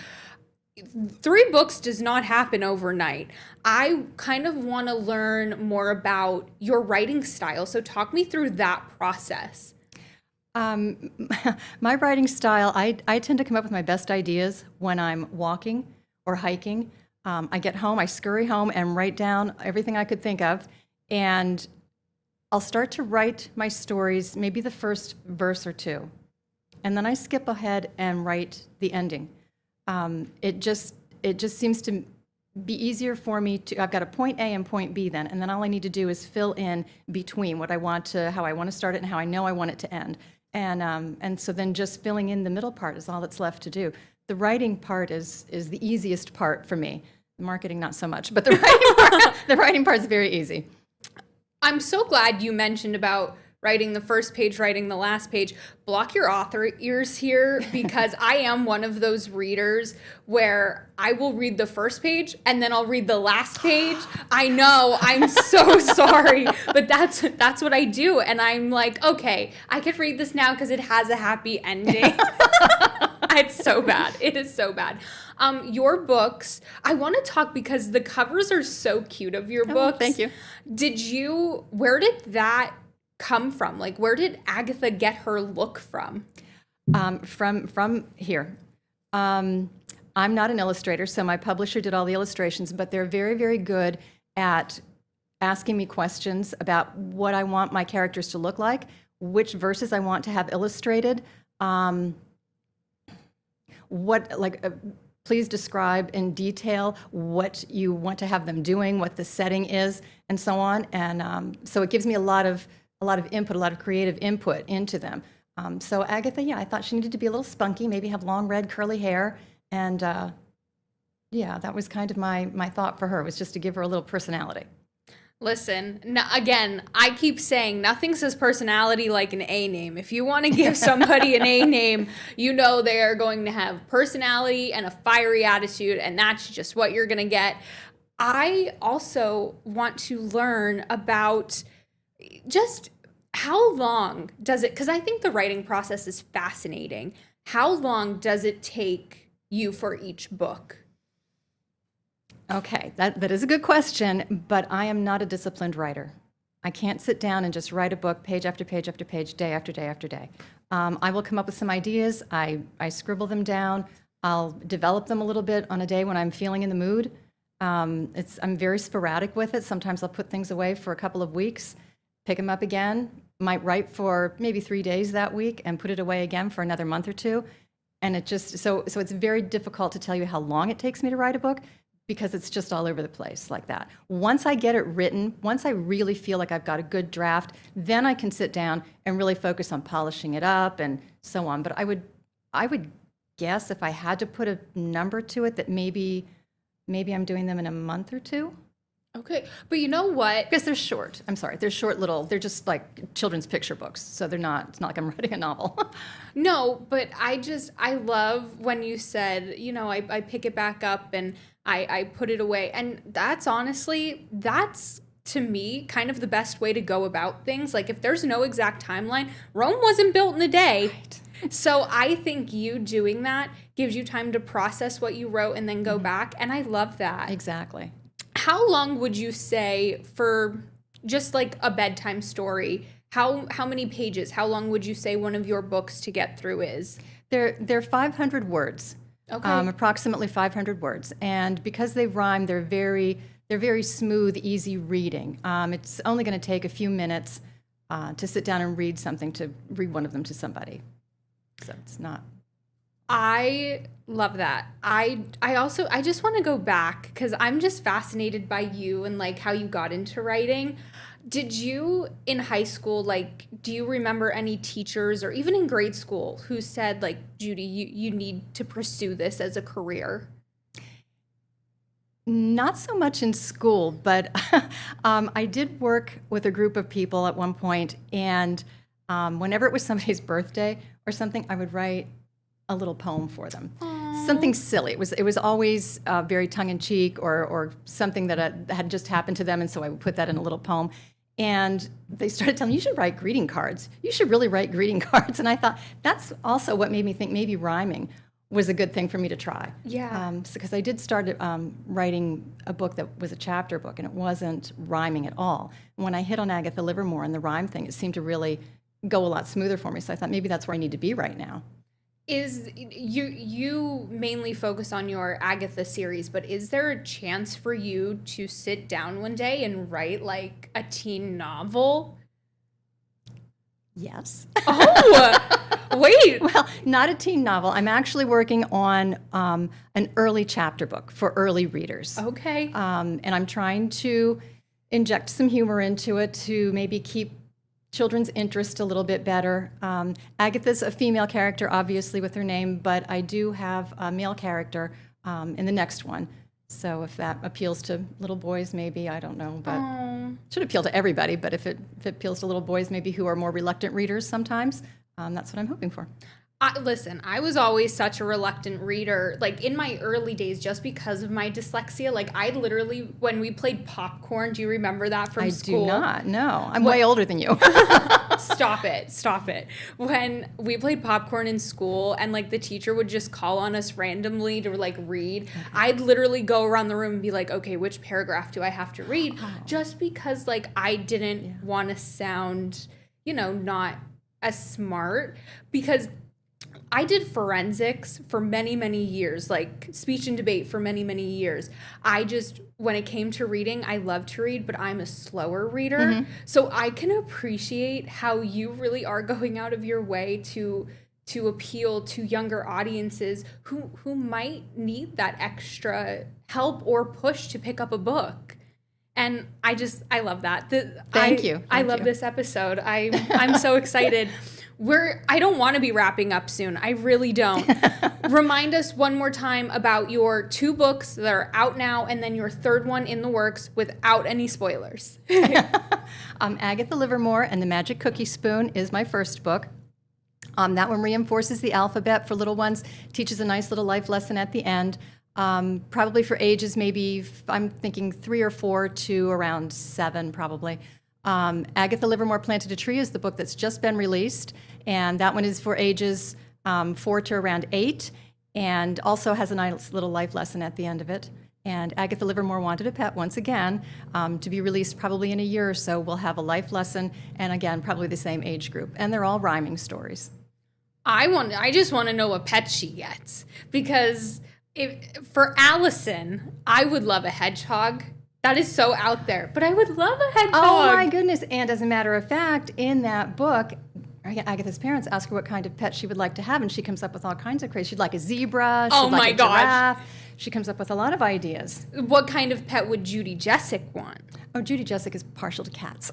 3 books does not happen overnight. I kind of want to learn more about your writing style. So talk me through that process. My writing style, I tend to come up with my best ideas when I'm walking or hiking. I get home, I scurry home and write down everything I could think of. And I'll start to write my stories, maybe the first verse or two, and then I skip ahead and write the ending. It just seems to be easier for me to. I've got a point A and point B then, and then all I need to do is fill in between how I want to start it and how I know I want it to end. And so then just filling in the middle part is all that's left to do. The writing part is the easiest part for me. The marketing not so much, but the writing part is very easy. I'm so glad you mentioned about writing the first page, writing the last page. Block your author ears here, because I am one of those readers where I will read the first page and then I'll read the last page. I know, I'm so sorry, but that's what I do. And I'm like, okay, I could read this now because it has a happy ending. It's so bad. It is so bad. Your books, I want to talk because the covers are so cute of your books. Thank you. Where did that come from? Like, where did Agatha get her look from? From here. I'm not an illustrator, so my publisher did all the illustrations, but they're very, very good at asking me questions about what I want my characters to look like, which verses I want to have illustrated, please describe in detail what you want to have them doing, what the setting is, and so on. And so it gives me a lot of input, a lot of creative input into them. So Agatha, I thought she needed to be a little spunky, maybe have long red curly hair, and that was kind of my thought for her, was just to give her a little personality. Listen, again, I keep saying nothing says personality like an A name. If you want to give somebody an A name, you know they are going to have personality and a fiery attitude, and that's just what you're going to get. I also want to learn about just how long does it, because I think the writing process is fascinating. How long does it take you for each book? Okay, that is a good question, but I am not a disciplined writer. I can't sit down and just write a book page after page after page, day after day after day. I will come up with some ideas, I scribble them down, I'll develop them a little bit on a day when I'm feeling in the mood. I'm very sporadic with it. Sometimes I'll put things away for a couple of weeks, pick them up again, might write for maybe 3 days that week and put it away again for another month or two. And it just, so it's very difficult to tell you how long it takes me to write a book, because it's just all over the place like that. Once I get it written, once I really feel like I've got a good draft, then I can sit down and really focus on polishing it up and so on. But I would guess, if I had to put a number to it, that maybe I'm doing them in a month or two. Okay, but you know what? Because they're short. I'm sorry, they're short little, they're just like children's picture books. So it's not like I'm writing a novel. No, but I love when you said, I pick it back up and I put it away. And that's to me kind of the best way to go about things. Like, if there's no exact timeline, Rome wasn't built in a day. Right. So I think you doing that gives you time to process what you wrote and then go back. And I love that. Exactly. How long would you say for just like a bedtime story? How many pages? How long would you say one of your books to get through is? They're 500 words. Okay. Approximately 500 words. And because they rhyme, they're very smooth, easy reading. It's only going to take a few minutes to sit down and read one of them to somebody. So it's not. I love that. I just want to go back because I'm just fascinated by you and like how you got into writing. Did you in high school, do you remember any teachers or even in grade school who said, like, Judy, you need to pursue this as a career? Not so much in school, but I did work with a group of people at one point, and whenever it was somebody's birthday or something, I would write a little poem for them. Aww. Something silly. It was always very tongue-in-cheek or something that had just happened to them, and so I would put that in a little poem. And they started telling me, you should write greeting cards. You should really write greeting cards. And I thought, that's also what made me think maybe rhyming was a good thing for me to try. Yeah. Because I did start writing a book that was a chapter book, and it wasn't rhyming at all. And when I hit on Agatha Livermore and the rhyme thing, it seemed to really go a lot smoother for me. So I thought maybe that's where I need to be right now. Is you mainly focus on your Agatha series, but is there a chance for you to sit down one day and write like a teen novel? Yes. Oh, wait. Well, not a teen novel. I'm actually working on an early chapter book for early readers. Okay. And I'm trying to inject some humor into it to maybe keep children's interest a little bit better. Agatha's a female character, obviously, with her name, but I do have a male character in the next one. So if that appeals to little boys, maybe, I don't know, but it should appeal to everybody, but if it appeals to little boys, maybe who are more reluctant readers sometimes, that's what I'm hoping for. Listen, I was always such a reluctant reader, like in my early days, just because of my dyslexia. Like I literally, when we played popcorn, do you remember that from school? I do not, no. I'm way older than you. Stop it. When we played popcorn in school and like the teacher would just call on us randomly to like read, I'd literally go around the room and be like, okay, which paragraph do I have to read? Just because like I didn't want to sound, not as smart, because I did forensics for many, many years, like speech and debate for many, many years. When it came to reading, I love to read, but I'm a slower reader. So I can appreciate how you really are going out of your way to appeal to younger audiences who might need that extra help or push to pick up a book. And I love that. Thank you. I love this episode. I'm so excited. I don't want to be wrapping up soon. I really don't. Remind us one more time about your 2 books that are out now and then your 3rd one in the works without any spoilers. Agatha Livermore and the Magic Cookie Spoon is my first book. That one reinforces the alphabet for little ones, teaches a nice little life lesson at the end. Probably for ages maybe, I'm thinking 3 or 4 to around 7 probably. Agatha Livermore Planted a Tree is the book that's just been released, and that one is for ages 4 to around 8, and also has a nice little life lesson at the end of it. And Agatha Livermore Wanted a Pet, once again, to be released probably in a year or so, will have a life lesson, and again, probably the same age group. And they're all rhyming stories. I just want to know what pet she gets, because for Allison, I would love a hedgehog. That is so out there, but I would love a hedgehog. Oh my goodness. And as a matter of fact, in that book, Agatha's parents ask her what kind of pet she would like to have, and she comes up with all kinds of crazy. She'd like a zebra, she'd like a giraffe. She comes up with a lot of ideas. What kind of pet would Judy Jessic want? Oh, Judy Jessic is partial to cats.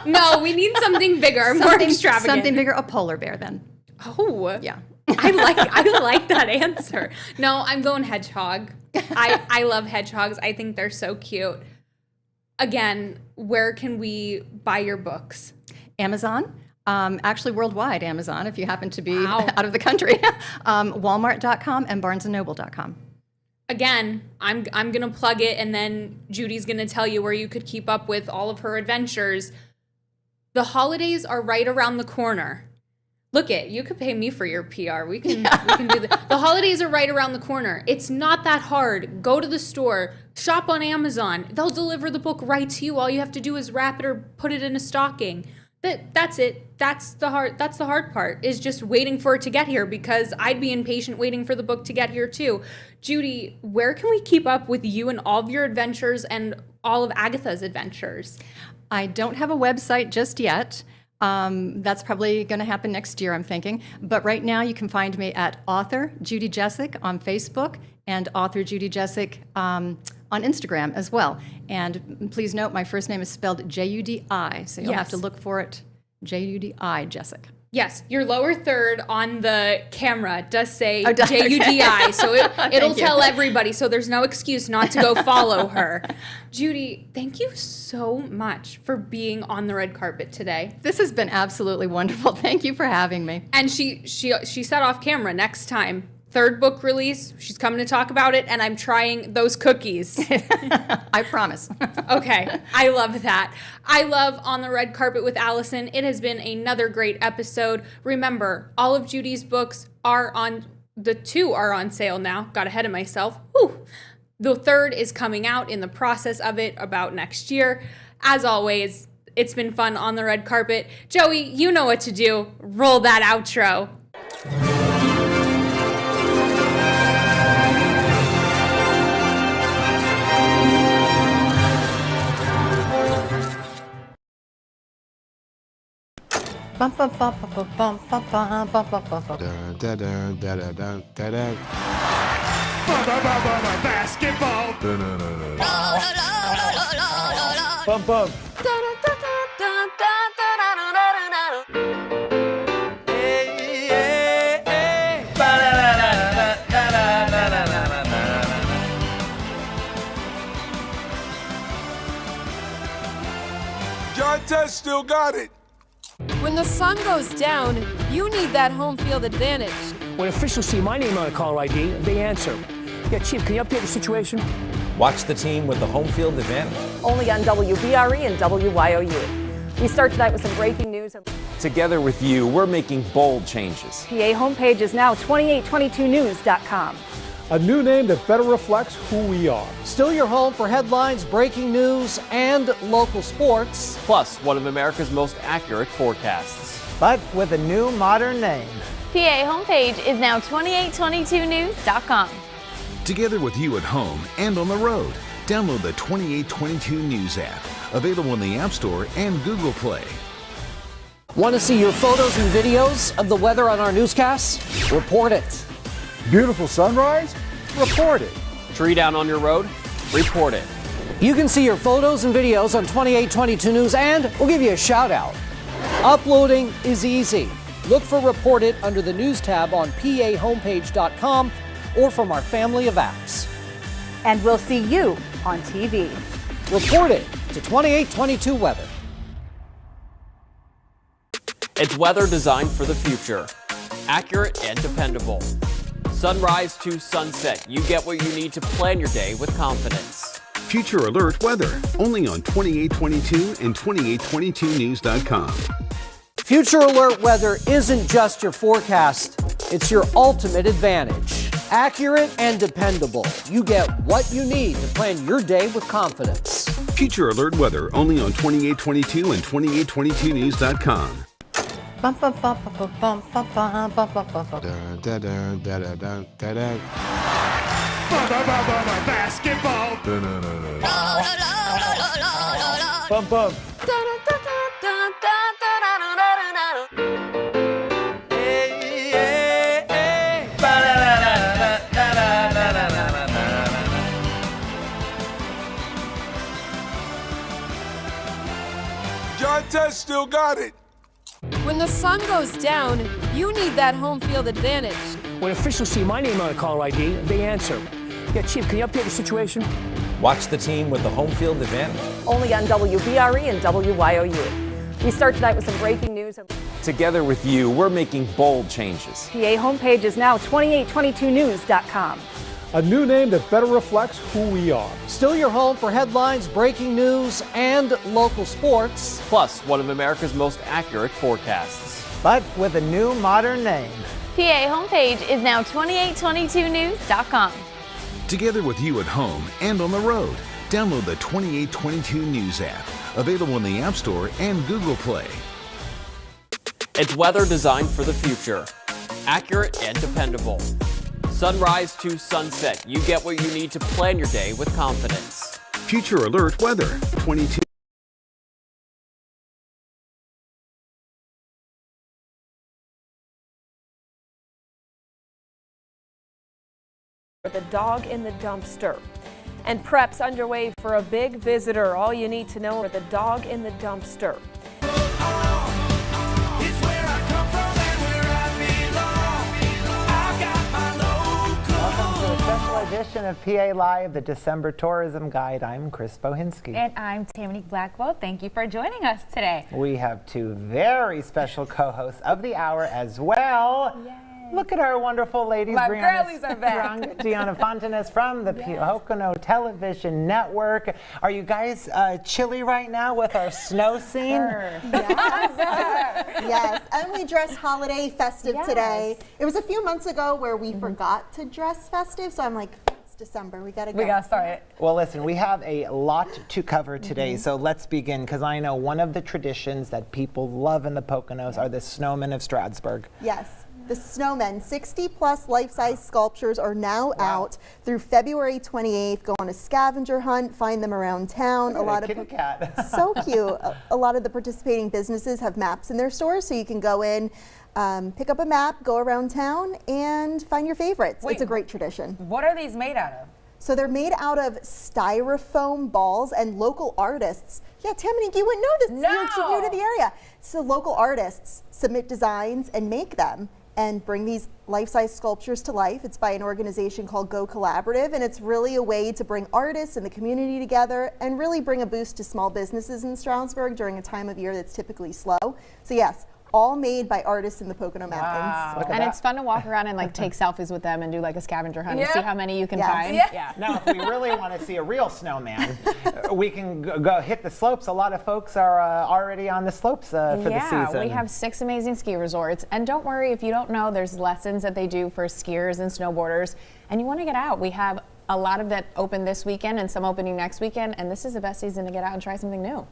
No, we need something bigger, more extravagant. Something bigger, a polar bear then. Oh. Yeah. I like that answer. No, I'm going hedgehog. I love hedgehogs. I think they're so cute. Again, where can we buy your books? Amazon. Actually, worldwide Amazon, if you happen to be out of the country. Walmart.com and BarnesandNoble.com. Again, I'm going to plug it, and then Judy's going to tell you where you could keep up with all of her adventures. The holidays are right around the corner. Look you could pay me for your PR. We can do that. The holidays are right around the corner. It's not that hard. Go to the store, shop on Amazon. They'll deliver the book right to you. All you have to do is wrap it or put it in a stocking. That's it. That's the hard part, is just waiting for it to get here, because I'd be impatient waiting for the book to get here too. Judy, where can we keep up with you and all of your adventures and all of Agatha's adventures? I don't have a website just yet. That's probably going to happen next year, I'm thinking. But right now you can find me at Author Judy Jessic on Facebook and Author Judy Jessic on Instagram as well. And please note, my first name is spelled Judi, so you'll have to look for it, Judi Jessic. Yes, your lower third on the camera does say okay. Judi, so it'll tell everybody, so there's no excuse not to go follow her. Judy, thank you so much for being on the red carpet today. This has been absolutely wonderful. Thank you for having me. And she said off camera, next time, 3rd book release, she's coming to talk about it, and I'm trying those cookies. I promise. Okay, I love that. I love On the Red Carpet with Allison. It has been another great episode. Remember, all of Judy's books the 2 are on sale now. Got ahead of myself. Whew. The 3rd is coming out, in the process of it, about next year. As always, it's been fun on the red carpet. Joey, you know what to do. Roll that outro. Bum, bum, bum, bum, bum, bum, bum, bum, bum, bum, bum. Basketball. Bump, bump. John Test still got it. When the sun goes down, you need that home field advantage. When officials see my name on a caller ID, they answer. Yeah, Chief, can you update the situation? Watch the team with the home field advantage. Only on WBRE and WYOU. We start tonight with some breaking news. Together with you, we're making bold changes. PA homepage is now 2822news.com. A new name that better reflects who we are. Still your home for headlines, breaking news, and local sports. Plus, one of America's most accurate forecasts. But with a new modern name. PA homepage is now 2822news.com. Together with you at home and on the road, download the 2822 News app, available in the App Store and Google Play. Want to see your photos and videos of the weather on our newscasts? Report it. Beautiful sunrise? Report it. Tree down on your road? Report it. You can see your photos and videos on 2822 News, and we'll give you a shout out. Uploading is easy. Look for Report It under the News tab on pahomepage.com or from our family of apps. And we'll see you on TV. Report it to 2822 Weather. It's weather designed for the future. Accurate and dependable. Sunrise to sunset, you get what you need to plan your day with confidence. Future Alert Weather, only on 2822 and 2822news.com. Future Alert Weather isn't just your forecast, it's your ultimate advantage. Accurate and dependable, you get what you need to plan your day with confidence. Future Alert Weather, only on 2822 and 2822news.com. Bum, bum, bum, bum, bum, bum, bum, bum, bum, bum, bum. Basketball. Bump, bump. John Test still got it. When the sun goes down, you need that home field advantage. When officials see my name on a caller ID, they answer. Yeah, Chief, can you update the situation? Watch the team with the home field advantage. Only on WBRE and WYOU. We start tonight with some breaking news. Together with you, we're making bold changes. PA homepage is now 2822news.com. A new name that better reflects who we are. Still your home for headlines, breaking news, and local sports. Plus, one of America's most accurate forecasts. But with a new modern name. PA homepage is now 2822news.com. Together with you at home and on the road, download the 2822 News app, available in the App Store and Google Play. It's weather designed for the future. Accurate and dependable. Sunrise to sunset, you get what you need to plan your day with confidence. Future Alert Weather, 22. The dog in the dumpster. And prep's underway for a big visitor. All you need to know are the dog in the dumpster. Edition of PA Live, the December Tourism Guide. I'm Chris Bohinski. And I'm Tammany Blackwell. Thank you for joining us today. We have two very special co-hosts of the hour as well. Yay. Look at our wonderful ladies. My girlies are back. Deanna Fontanez from the Pocono Television Network. Are you guys chilly right now with our snow scene? Sure. Yes. Yes, and we dress holiday festive today. It was a few months ago where we forgot to dress festive, so I'm like, it's December, we gotta go. We gotta start it. Well, listen, we have a lot to cover today, so let's begin, because I know one of the traditions that people love in the Poconos are the snowmen of Stroudsburg. Yes. the snowmen. 60+ life-size sculptures are now out through February 28th. Go on a scavenger hunt, find them around town. Look at that kitty cat. So cute. A lot of the participating businesses have maps in their stores, so you can go in, pick up a map, go around town, and find your favorites. Wait, it's a great tradition. What are these made out of? So they're made out of styrofoam balls, and local artists, yeah, Tammany, you wouldn't know this. You're new to the area. So local artists submit designs and make them and bring these life-size sculptures to life. It's by an organization called Go Collaborative, and it's really a way to bring artists and the community together and really bring a boost to small businesses in Stroudsburg during a time of year that's typically slow. So yes, all made by artists in the Pocono Mountains. And it's fun to walk around and like take selfies with them and do like a scavenger hunt and see how many you can find. Yeah. Now, if we really want to see a real snowman, we can go hit the slopes. A lot of folks are already on the slopes for the season. Yeah, we have 6 amazing ski resorts. And don't worry, if you don't know, there's lessons that they do for skiers and snowboarders. And you want to get out. We have a lot of that open this weekend and some opening next weekend. And this is the best season to get out and try something new.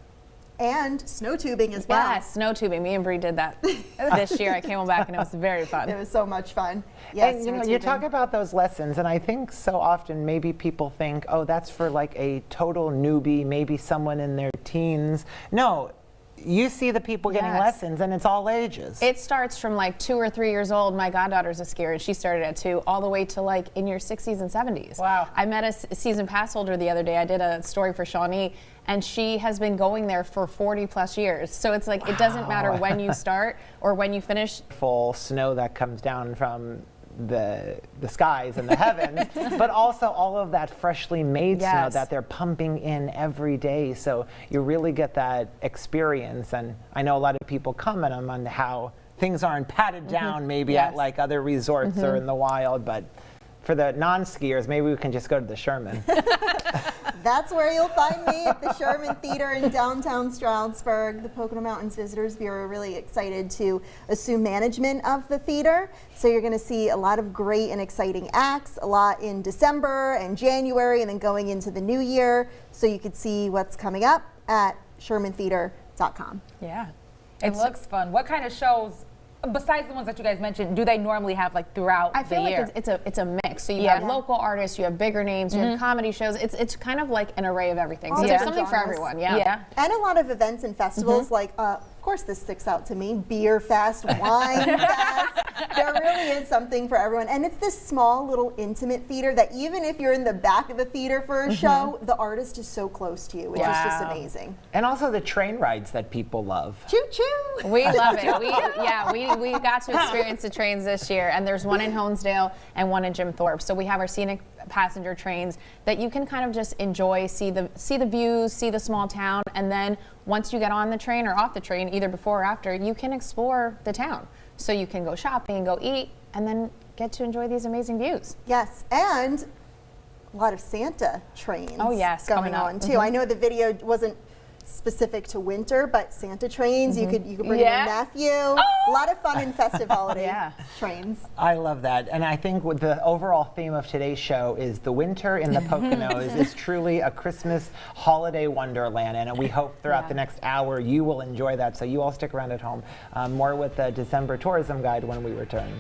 And snow tubing as well. Yes, snow tubing. Me and Bree did that this year. I came back and it was very fun. It was so much fun. Yes, and you talk about those lessons, and I think so often maybe people think, oh, that's for like a total newbie, maybe someone in their teens. No. You see the people getting lessons, and it's all ages. It starts from like 2 or 3 years old. My goddaughter's a skier, and she started at 2, all the way to like in your 60s and 70s. Wow. I met a season pass holder the other day. I did a story for Shawnee, and she has been going there for 40+ years. So it's like, it doesn't matter when you start or when you finish. Full snow that comes down from the skies and the heavens, but also all of that freshly made snow that they're pumping in every day. So you really get that experience. And I know a lot of people comment on how things aren't patted down maybe at like other resorts or in the wild, but for the non-skiers, maybe we can just go to the Sherman. That's where you'll find me, at the Sherman Theater in downtown Stroudsburg. The Pocono Mountains Visitors Bureau are really excited to assume management of the theater. So you're going to see a lot of great and exciting acts, a lot in December and January, and then going into the new year. So you could see what's coming up at shermantheater.com. Yeah. It looks fun. What kind of shows, besides the ones that you guys mentioned, do they normally have like throughout I feel the year? like it's a mix. So you have local artists, you have bigger names, you have comedy shows. It's kind of like an array of everything. So there's something for everyone. Yeah. And a lot of events and festivals like, of course this sticks out to me, Beer Fest, Wine Fest. There really is something for everyone. And it's this small little intimate theater that even if you're in the back of the theater for a show, the artist is so close to you, which is just amazing. And also the train rides that people love. Choo choo! We love it. We got to experience the trains this year, and there's one in Honesdale and one in Jim Thorpe. So we have our scenic passenger trains that you can kind of just enjoy, see the views, see the small town, and then once you get on the train or off the train, either before or after, you can explore the town. So you can go shopping, go eat, and then get to enjoy these amazing views. Yes, and a lot of Santa trains going on too. Mm-hmm. I know the video wasn't specific to winter, but Santa trains, you could bring your nephew. A lot of fun and festive holiday trains. I love that. And I think what the overall theme of today's show is the winter in the Poconos is truly a Christmas holiday wonderland. And we hope throughout the next hour you will enjoy that. So you all stick around at home. More with the December Tourism Guide when we return.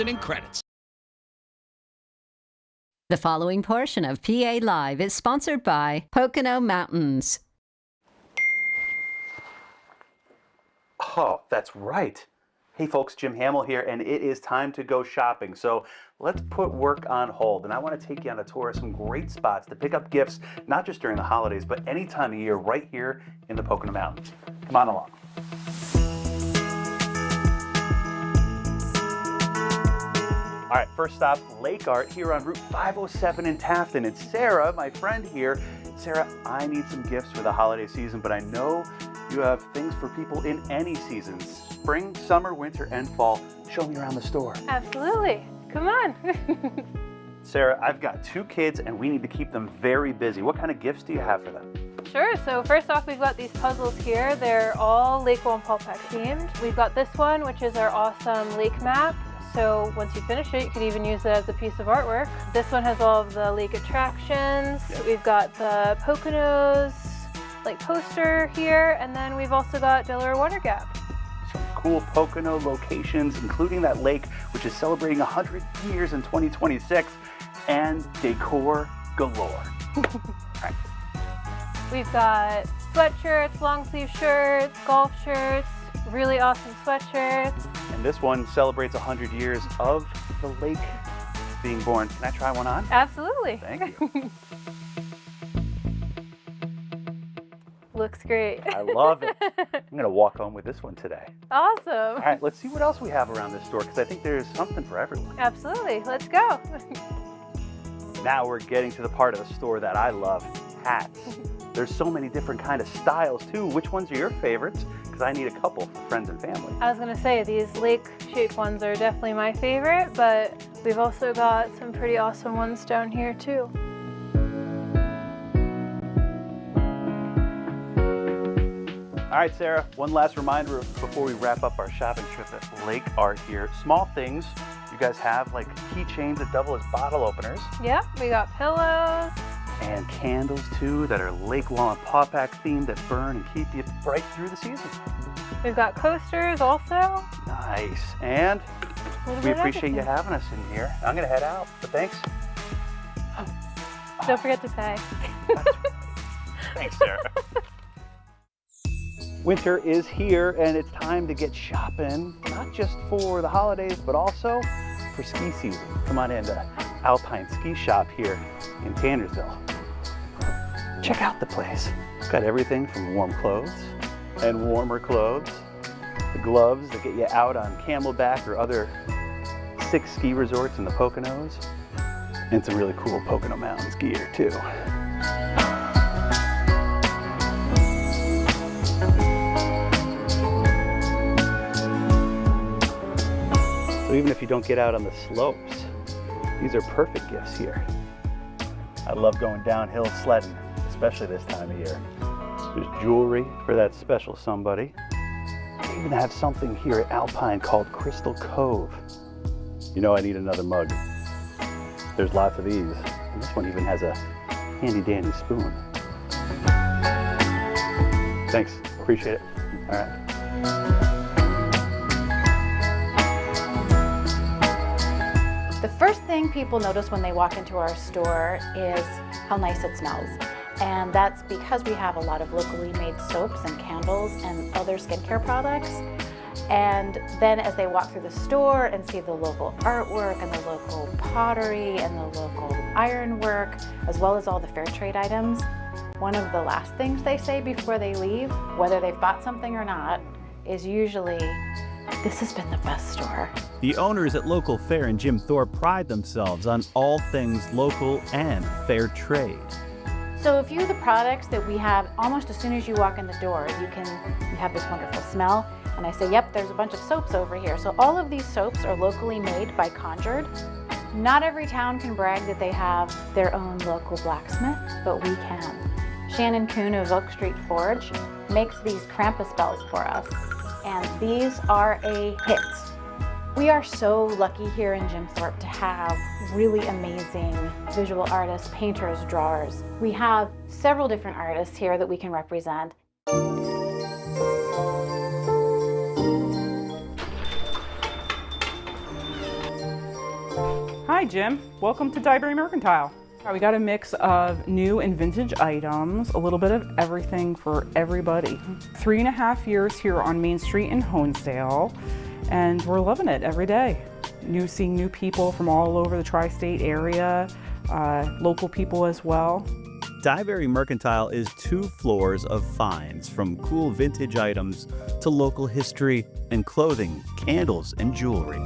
and credits. The following portion of PA Live is sponsored by Pocono Mountains. Oh, that's right. Hey folks, Jim Hamill here, and it is time to go shopping. So let's put work on hold, and I want to take you on a tour of some great spots to pick up gifts, not just during the holidays, but any time of year right here in the Pocono Mountains. Come on along. All right, first stop, Lake Art here on Route 507 in Tafton. It's Sarah, my friend here. Sarah, I need some gifts for the holiday season, but I know you have things for people in any seasons. Spring, summer, winter, and fall. Show me around the store. Absolutely. Come on. Sarah, I've got 2 kids and we need to keep them very busy. What kind of gifts do you have for them? Sure. So first off, we've got these puzzles here. They're all Lake Wallenpaupack themed. We've got this one, which is our awesome lake map. So once you finish it, you could even use it as a piece of artwork. This one has all of the lake attractions. Yep. We've got the Poconos like poster here, and then we've also got Delaware Water Gap. Some cool Pocono locations, including that lake, which is celebrating 100 years in 2026, and decor galore. All right. We've got sweatshirts, long sleeve shirts, golf shirts, really awesome sweatshirts. And this one celebrates 100 years of the lake being born. Can I try one on? Absolutely. Thank you. Looks great. I love it. I'm going to walk home with this one today. Awesome. All right, let's see what else we have around this store, because I think there's something for everyone. Absolutely. Let's go. Now we're getting to the part of the store that I love, hats. There's so many different kind of styles too. Which ones are your favorites? Because I need a couple for friends and family. I was going to say, these lake-shaped ones are definitely my favorite, but we've also got some pretty awesome ones down here too. All right, Sarah, one last reminder before we wrap up our shopping trip at Lake Art here. Small things you guys have, like keychains that double as bottle openers. Yeah, we got pillows. And candles too that are Lake Wallenpaupack themed that burn and keep you bright through the season. We've got coasters also. Nice. And we appreciate you having us in here. I'm going to head out, but thanks. Don't forget to pay. That's right. Thanks, Sarah. Winter is here and it's time to get shopping, not just for the holidays, but also for ski season. Come on in to Alpine Ski Shop here in Tannersville. Check out the place. It's got everything from warm clothes and warmer clothes, the gloves that get you out on Camelback or other 6 ski resorts in the Poconos, and some really cool Pocono Mountains gear too. So even if you don't get out on the slopes, these are perfect gifts here. I love going downhill sledding, especially this time of year. There's jewelry for that special somebody. They even have something here at Alpine called Crystal Cove. You know I need another mug. There's lots of these. And this one even has a handy dandy spoon. Thanks, appreciate it. All right. The first thing people notice when they walk into our store is how nice it smells. And that's because we have a lot of locally made soaps and candles and other skincare products. And then as they walk through the store and see the local artwork and the local pottery and the local ironwork, as well as all the fair trade items, one of the last things they say before they leave, whether they've bought something or not, is usually, "This has been the best store." The owners at Local Fair and Jim Thorpe pride themselves on all things local and fair trade. So a few of the products that we have almost as soon as you walk in the door, you have this wonderful smell. And I say, yep, there's a bunch of soaps over here. So all of these soaps are locally made by Conjured. Not every town can brag that they have their own local blacksmith, but we can. Shannon Kuhn of Oak Street Forge makes these Krampus bells for us. And these are a hit. We are so lucky here in Jim Thorpe to have really amazing visual artists, painters, drawers. We have several different artists here that we can represent. Hi, Jim. Welcome to Dyeberry Mercantile. We got a mix of new and vintage items, a little bit of everything for everybody. 3.5 years here on Main Street in Honesdale, and we're loving it every day. Seeing new people from all over the tri-state area, local people as well. Dyeberry Mercantile is 2 floors of finds, from cool vintage items to local history and clothing, candles, and jewelry.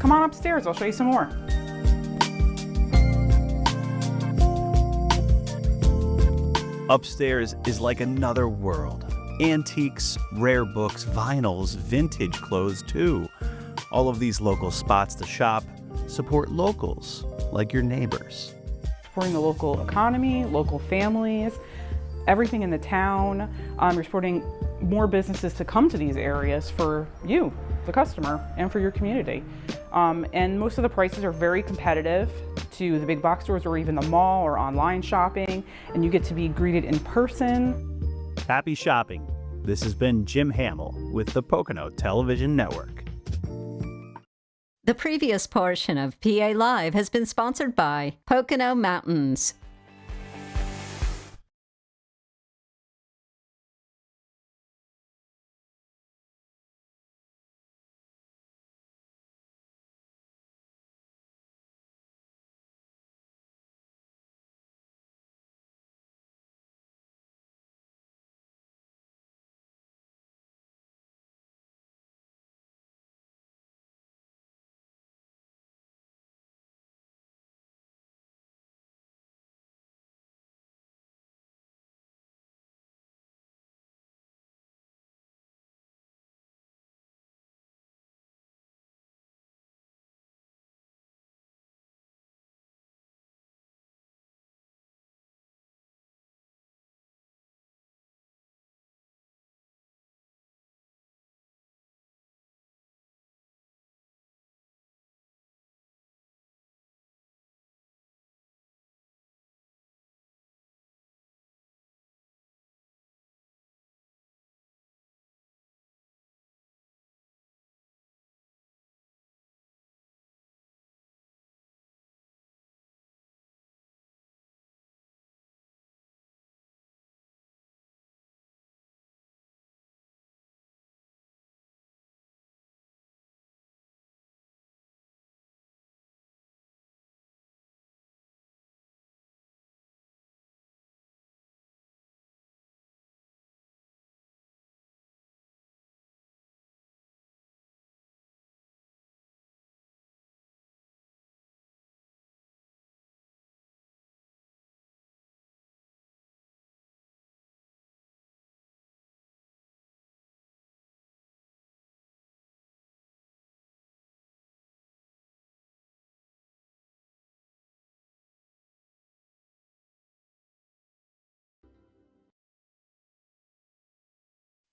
Come on upstairs, I'll show you some more. Upstairs is like another world. Antiques, rare books, vinyls, vintage clothes too. All of these local spots to shop support locals like your neighbors. Supporting the local economy, local families, everything in the town. You're supporting more businesses to come to these areas for you, the customer, and for your community. And most of the prices are very competitive to the big box stores or even the mall or online shopping, and you get to be greeted in person. Happy shopping. This has been Jim Hamill with the Pocono Television Network. The previous portion of PA Live has been sponsored by Pocono Mountains.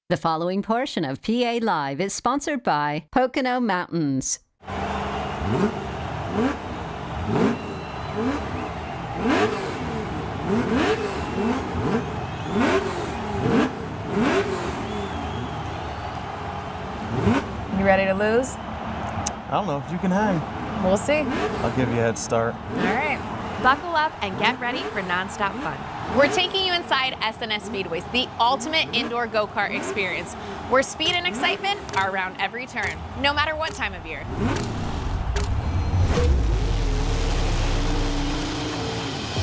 The following portion of PA Live is sponsored by Pocono Mountains. You ready to lose? I don't know if you can hang. We'll see. I'll give you a head start. All right. Buckle up and get ready for nonstop fun. We're taking you inside S&S Speedways, the ultimate indoor go-kart experience, where speed and excitement are around every turn, no matter what time of year.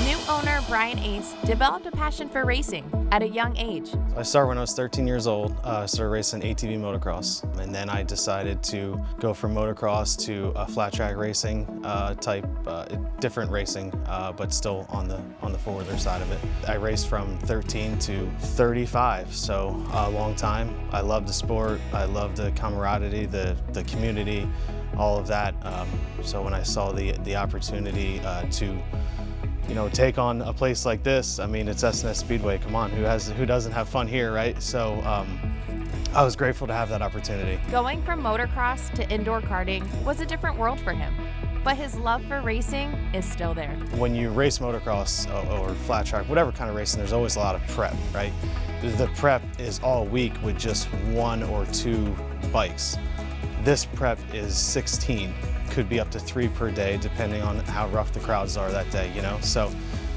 New owner Brian Ace developed a passion for racing at a young age. I started when I was 13 years old. I started racing ATV motocross, and then I decided to go from motocross to flat track racing type, different racing, but still on the four-wheeler side of it. I raced from 13 to 35, so a long time. I love the sport. I love the camaraderie, the community, all of that. So when I saw the opportunity to take on a place like this, I mean, it's S&S Speedway. Come on, who doesn't have fun here, right? So I was grateful to have that opportunity. Going from motocross to indoor karting was a different world for him, but his love for racing is still there. When you race motocross or flat track, whatever kind of racing, there's always a lot of prep, right? The prep is all week with just 1 or 2 bikes. This prep is 16, could be up to 3 per day depending on how rough the crowds are that day, you know? So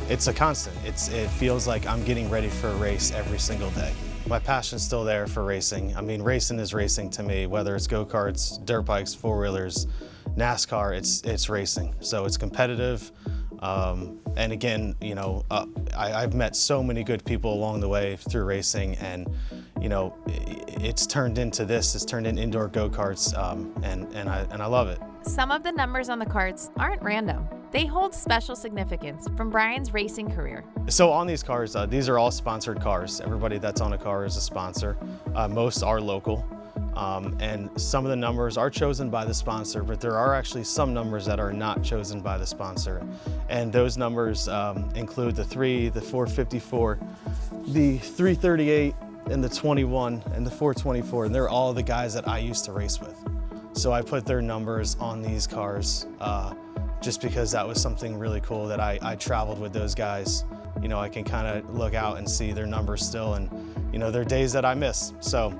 it's a constant. It feels like I'm getting ready for a race every single day. My passion's still there for racing. I mean, racing is racing to me, whether it's go-karts, dirt bikes, four-wheelers, NASCAR, it's racing. So it's competitive. And again, you know, I've met so many good people along the way through racing, and you know, it's turned into this. It's turned into indoor go-karts, and I love it. Some of the numbers on the carts aren't random. They hold special significance from Brian's racing career. So on these cars, these are all sponsored cars. Everybody that's on a car is a sponsor. Most are local. And some of the numbers are chosen by the sponsor, but there are actually some numbers that are not chosen by the sponsor. And those numbers include the 3, the 454, the 338, and the 21, and the 424. And they're all the guys that I used to race with. So I put their numbers on these cars just because that was something really cool that I traveled with those guys. You know, I can kind of look out and see their numbers still, and you know, there are days that I miss. So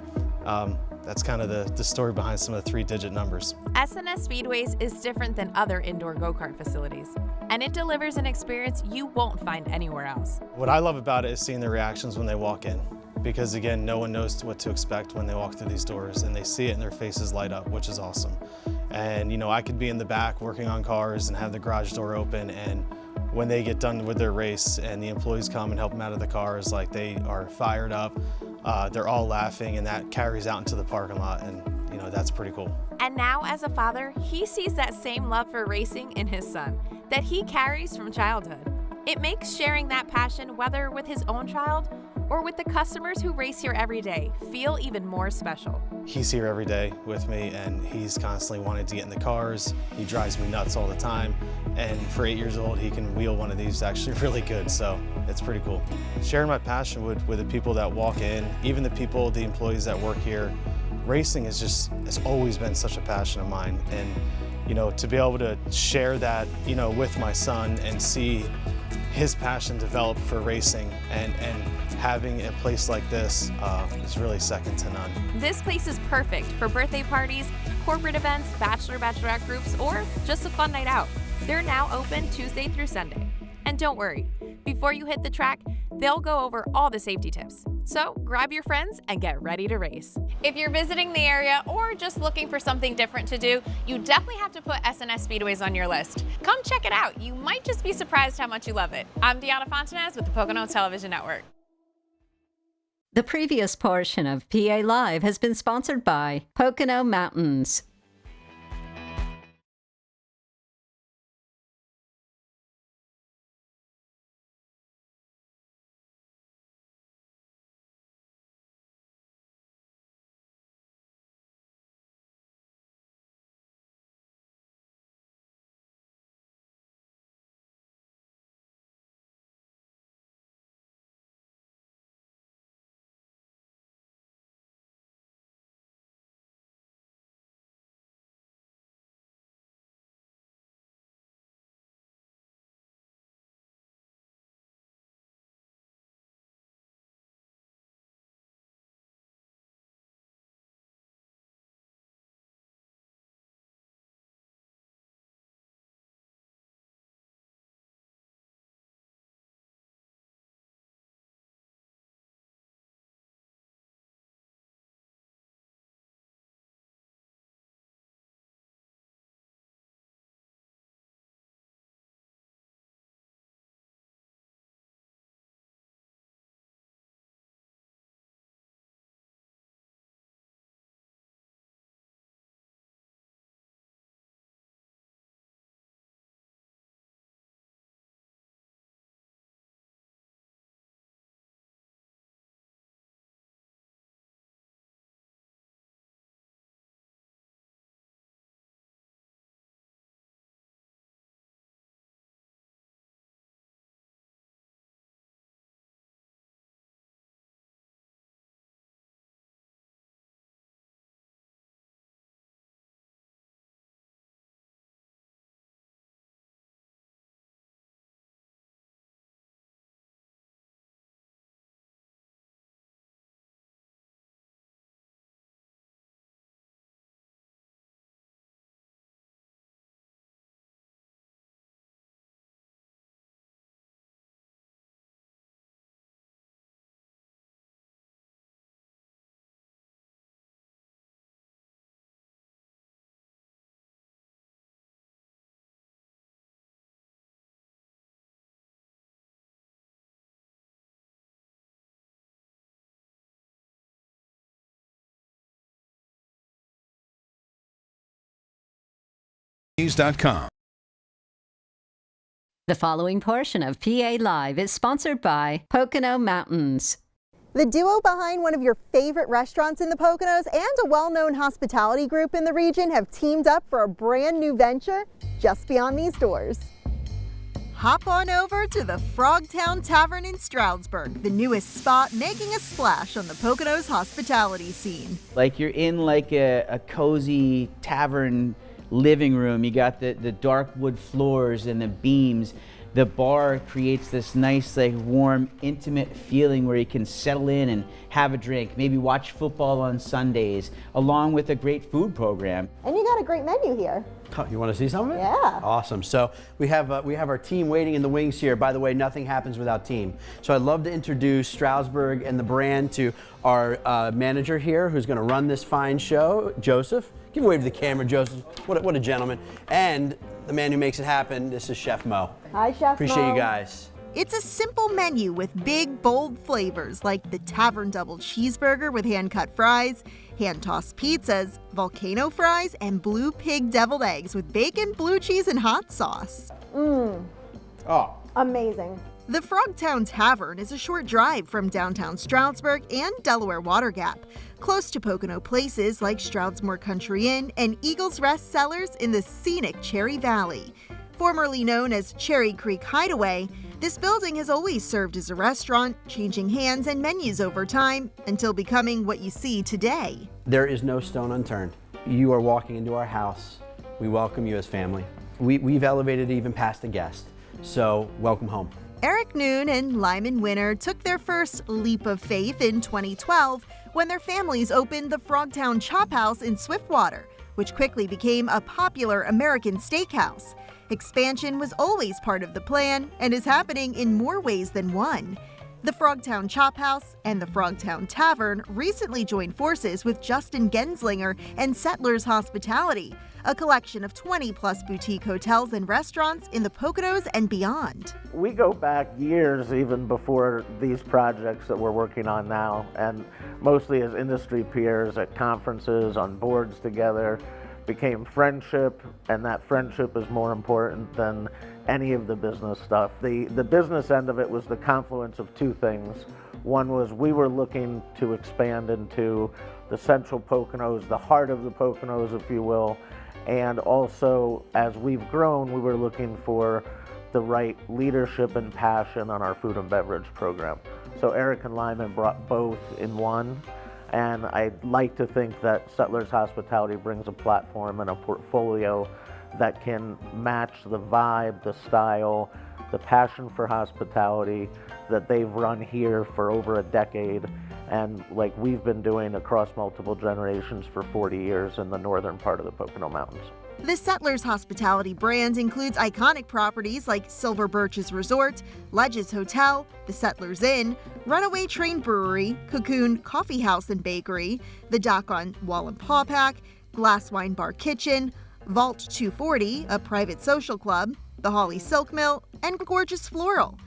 that's kind of the story behind some of the 3-digit numbers. S&S Speedways is different than other indoor go-kart facilities, and it delivers an experience you won't find anywhere else. What I love about it is seeing their reactions when they walk in, because again, no one knows what to expect when they walk through these doors, and they see it and their faces light up, which is awesome. And you know, I could be in the back working on cars and have the garage door open, and when they get done with their race and the employees come and help them out of the cars, like they are fired up, they're all laughing, and that carries out into the parking lot, and you know, that's pretty cool. And now as a father, he sees that same love for racing in his son that he carries from childhood. It makes sharing that passion, whether with his own child or with the customers who race here every day, feel even more special. He's here every day with me, and he's constantly wanting to get in the cars. He drives me nuts all the time, and for 8 years old, he can wheel one of these actually really good, so it's pretty cool. Sharing my passion with the people that walk in, even the employees that work here, racing has always been such a passion of mine, and you know, to be able to share that, you know, with my son and see his passion develop for racing and having a place like this is really second to none. This place is perfect for birthday parties, corporate events, bachelorette groups, or just a fun night out. They're now open Tuesday through Sunday. And don't worry, before you hit the track, they'll go over all the safety tips. So grab your friends and get ready to race. If you're visiting the area or just looking for something different to do, you definitely have to put S&S Speedways on your list. Come check it out. You might just be surprised how much you love it. I'm Deanna Fontanez with the Pocono Television Network. The previous portion of PA Live has been sponsored by Pocono Mountains. News.com. The following portion of PA Live is sponsored by Pocono Mountains. The duo behind one of your favorite restaurants in the Poconos and a well-known hospitality group in the region have teamed up for a brand new venture just beyond these doors. Hop on over to the Frogtown Tavern in Stroudsburg, the newest spot making a splash on the Poconos hospitality scene. Like you're in like a cozy tavern living room. You got the dark wood floors and the beams. The bar creates this nice, like, warm, intimate feeling where you can settle in and have a drink, maybe watch football on Sundays, along with a great food program. And you got a great menu here. Oh, you want to see some of it? Yeah. Awesome. So we have our team waiting in the wings here. By the way, nothing happens without team. So I'd love to introduce Stroudsburg and the brand to our manager here, who's going to run this fine show, Joseph. Give a wave to the camera, Joseph. What a gentleman. And the man who makes it happen, this is Chef Mo. Hi, Chef Appreciate Mo. you guys. It's a simple menu with big, bold flavors like the Tavern Double Cheeseburger with hand-cut fries, hand-tossed pizzas, volcano fries, and blue pig deviled eggs with bacon, blue cheese, and hot sauce. Oh. Amazing. The Frogtown Tavern is a short drive from downtown Stroudsburg and Delaware Water Gap, close to Pocono places like Stroudsmore Country Inn and Eagles Rest Cellars in the scenic Cherry Valley. Formerly known as Cherry Creek Hideaway, this building has always served as a restaurant, changing hands and menus over time until becoming what you see today. There is no stone unturned. You are walking into our house. We welcome you as family. We've elevated even past a guest. So welcome home. Eric Noon and Lyman Winter took their first leap of faith in 2012 when their families opened the Frogtown Chop House in Swiftwater, which quickly became a popular American steakhouse. Expansion was always part of the plan and is happening in more ways than one. The Frogtown Chop House and the Frogtown Tavern recently joined forces with Justin Genslinger and Settlers Hospitality, a collection of 20-plus boutique hotels and restaurants in the Poconos and beyond. We go back years even before these projects that we're working on now, and mostly as industry peers at conferences, on boards together, became friendship, and that friendship is more important than any of the business stuff. The business end of it was the confluence of two things. One was we were looking to expand into the central Poconos, the heart of the Poconos, if you will, and also as we've grown, we were looking for the right leadership and passion on our food and beverage program. So Eric and Lyman brought both in one. And I'd like to think that Settlers Hospitality brings a platform and a portfolio that can match the vibe, the style, the passion for hospitality that they've run here for over a decade, and like we've been doing across multiple generations for 40 years in the northern part of the Pocono Mountains. The Settlers Hospitality brand includes iconic properties like Silver Birches Resort, Ledges Hotel, the Settlers Inn, Runaway Train Brewery, Cocoon Coffee House and Bakery, the Dock on Wallenpaupack, Glass Wine Bar Kitchen, Vault 240, a private social club, the Holly Silk Mill, and Gorgeous Floral.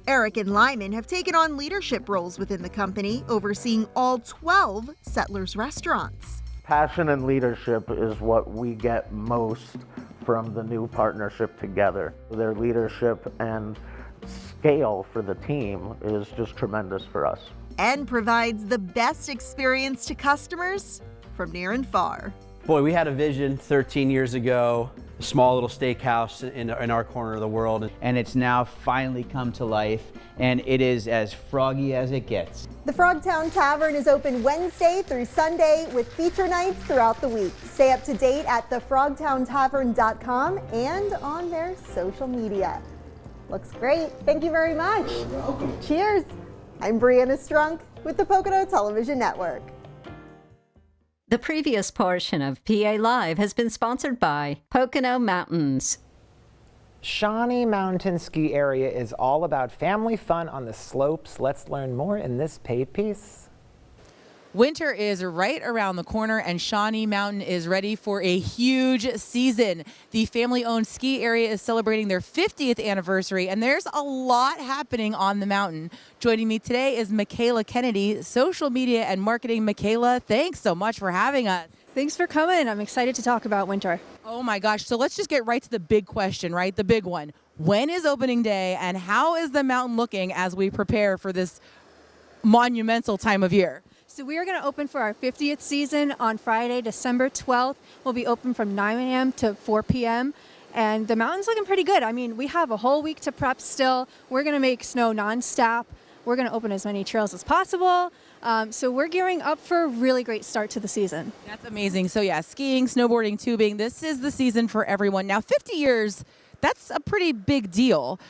Eric and Lyman have taken on leadership roles within the company, overseeing all 12 Settlers restaurants. Passion and leadership is what we get most from the new partnership together. Their leadership and scale for the team is just tremendous for us. And provides the best experience to customers from near and far. Boy, we had a vision 13 years ago, a small little steakhouse in our corner of the world. And it's now finally come to life, and it is as froggy as it gets. The Frogtown Tavern is open Wednesday through Sunday with feature nights throughout the week. Stay up to date at thefrogtowntavern.com and on their social media. Looks great. Thank you very much. You're welcome. Cheers. I'm Brianna Strunk with the Pocono Television Network. The previous portion of PA Live has been sponsored by Pocono Mountains. Shawnee Mountain Ski Area is all about family fun on the slopes. Let's learn more in this paid piece. Winter is right around the corner, and Shawnee Mountain is ready for a huge season. The family-owned ski area is celebrating their 50th anniversary, and there's a lot happening on the mountain. Joining me today is Michaela Kennedy, social media and marketing. Michaela, thanks so much for having us. Thanks for coming. I'm excited to talk about winter. Oh my gosh. So let's just get right to the big question, right? The big one. When is opening day and how is the mountain looking as we prepare for this monumental time of year? So we are going to open for our 50th season on Friday, December 12th. We'll be open from 9 a.m. to 4 p.m. And the mountain's looking pretty good. I mean, we have a whole week to prep still. We're going to make snow nonstop. We're going to open as many trails as possible. So we're gearing up for a really great start to the season. That's amazing. So yeah, skiing, snowboarding, tubing, this is the season for everyone. Now 50 years, that's a pretty big deal.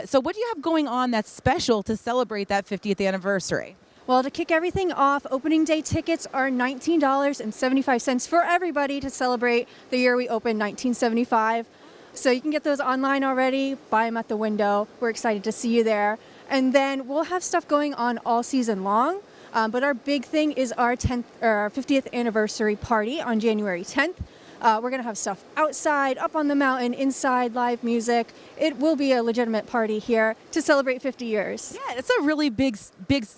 So what do you have going on that's special to celebrate that 50th anniversary? Well, to kick everything off, opening day tickets are $19.75 for everybody to celebrate the year we opened, 1975. So you can get those online already, buy them at the window. We're excited to see you there. And then we'll have stuff going on all season long. But our big thing is our 50th anniversary party on January 10th. We're going to have stuff outside, up on the mountain, inside, live music. It will be a legitimate party here to celebrate 50 years. Yeah, it's a really big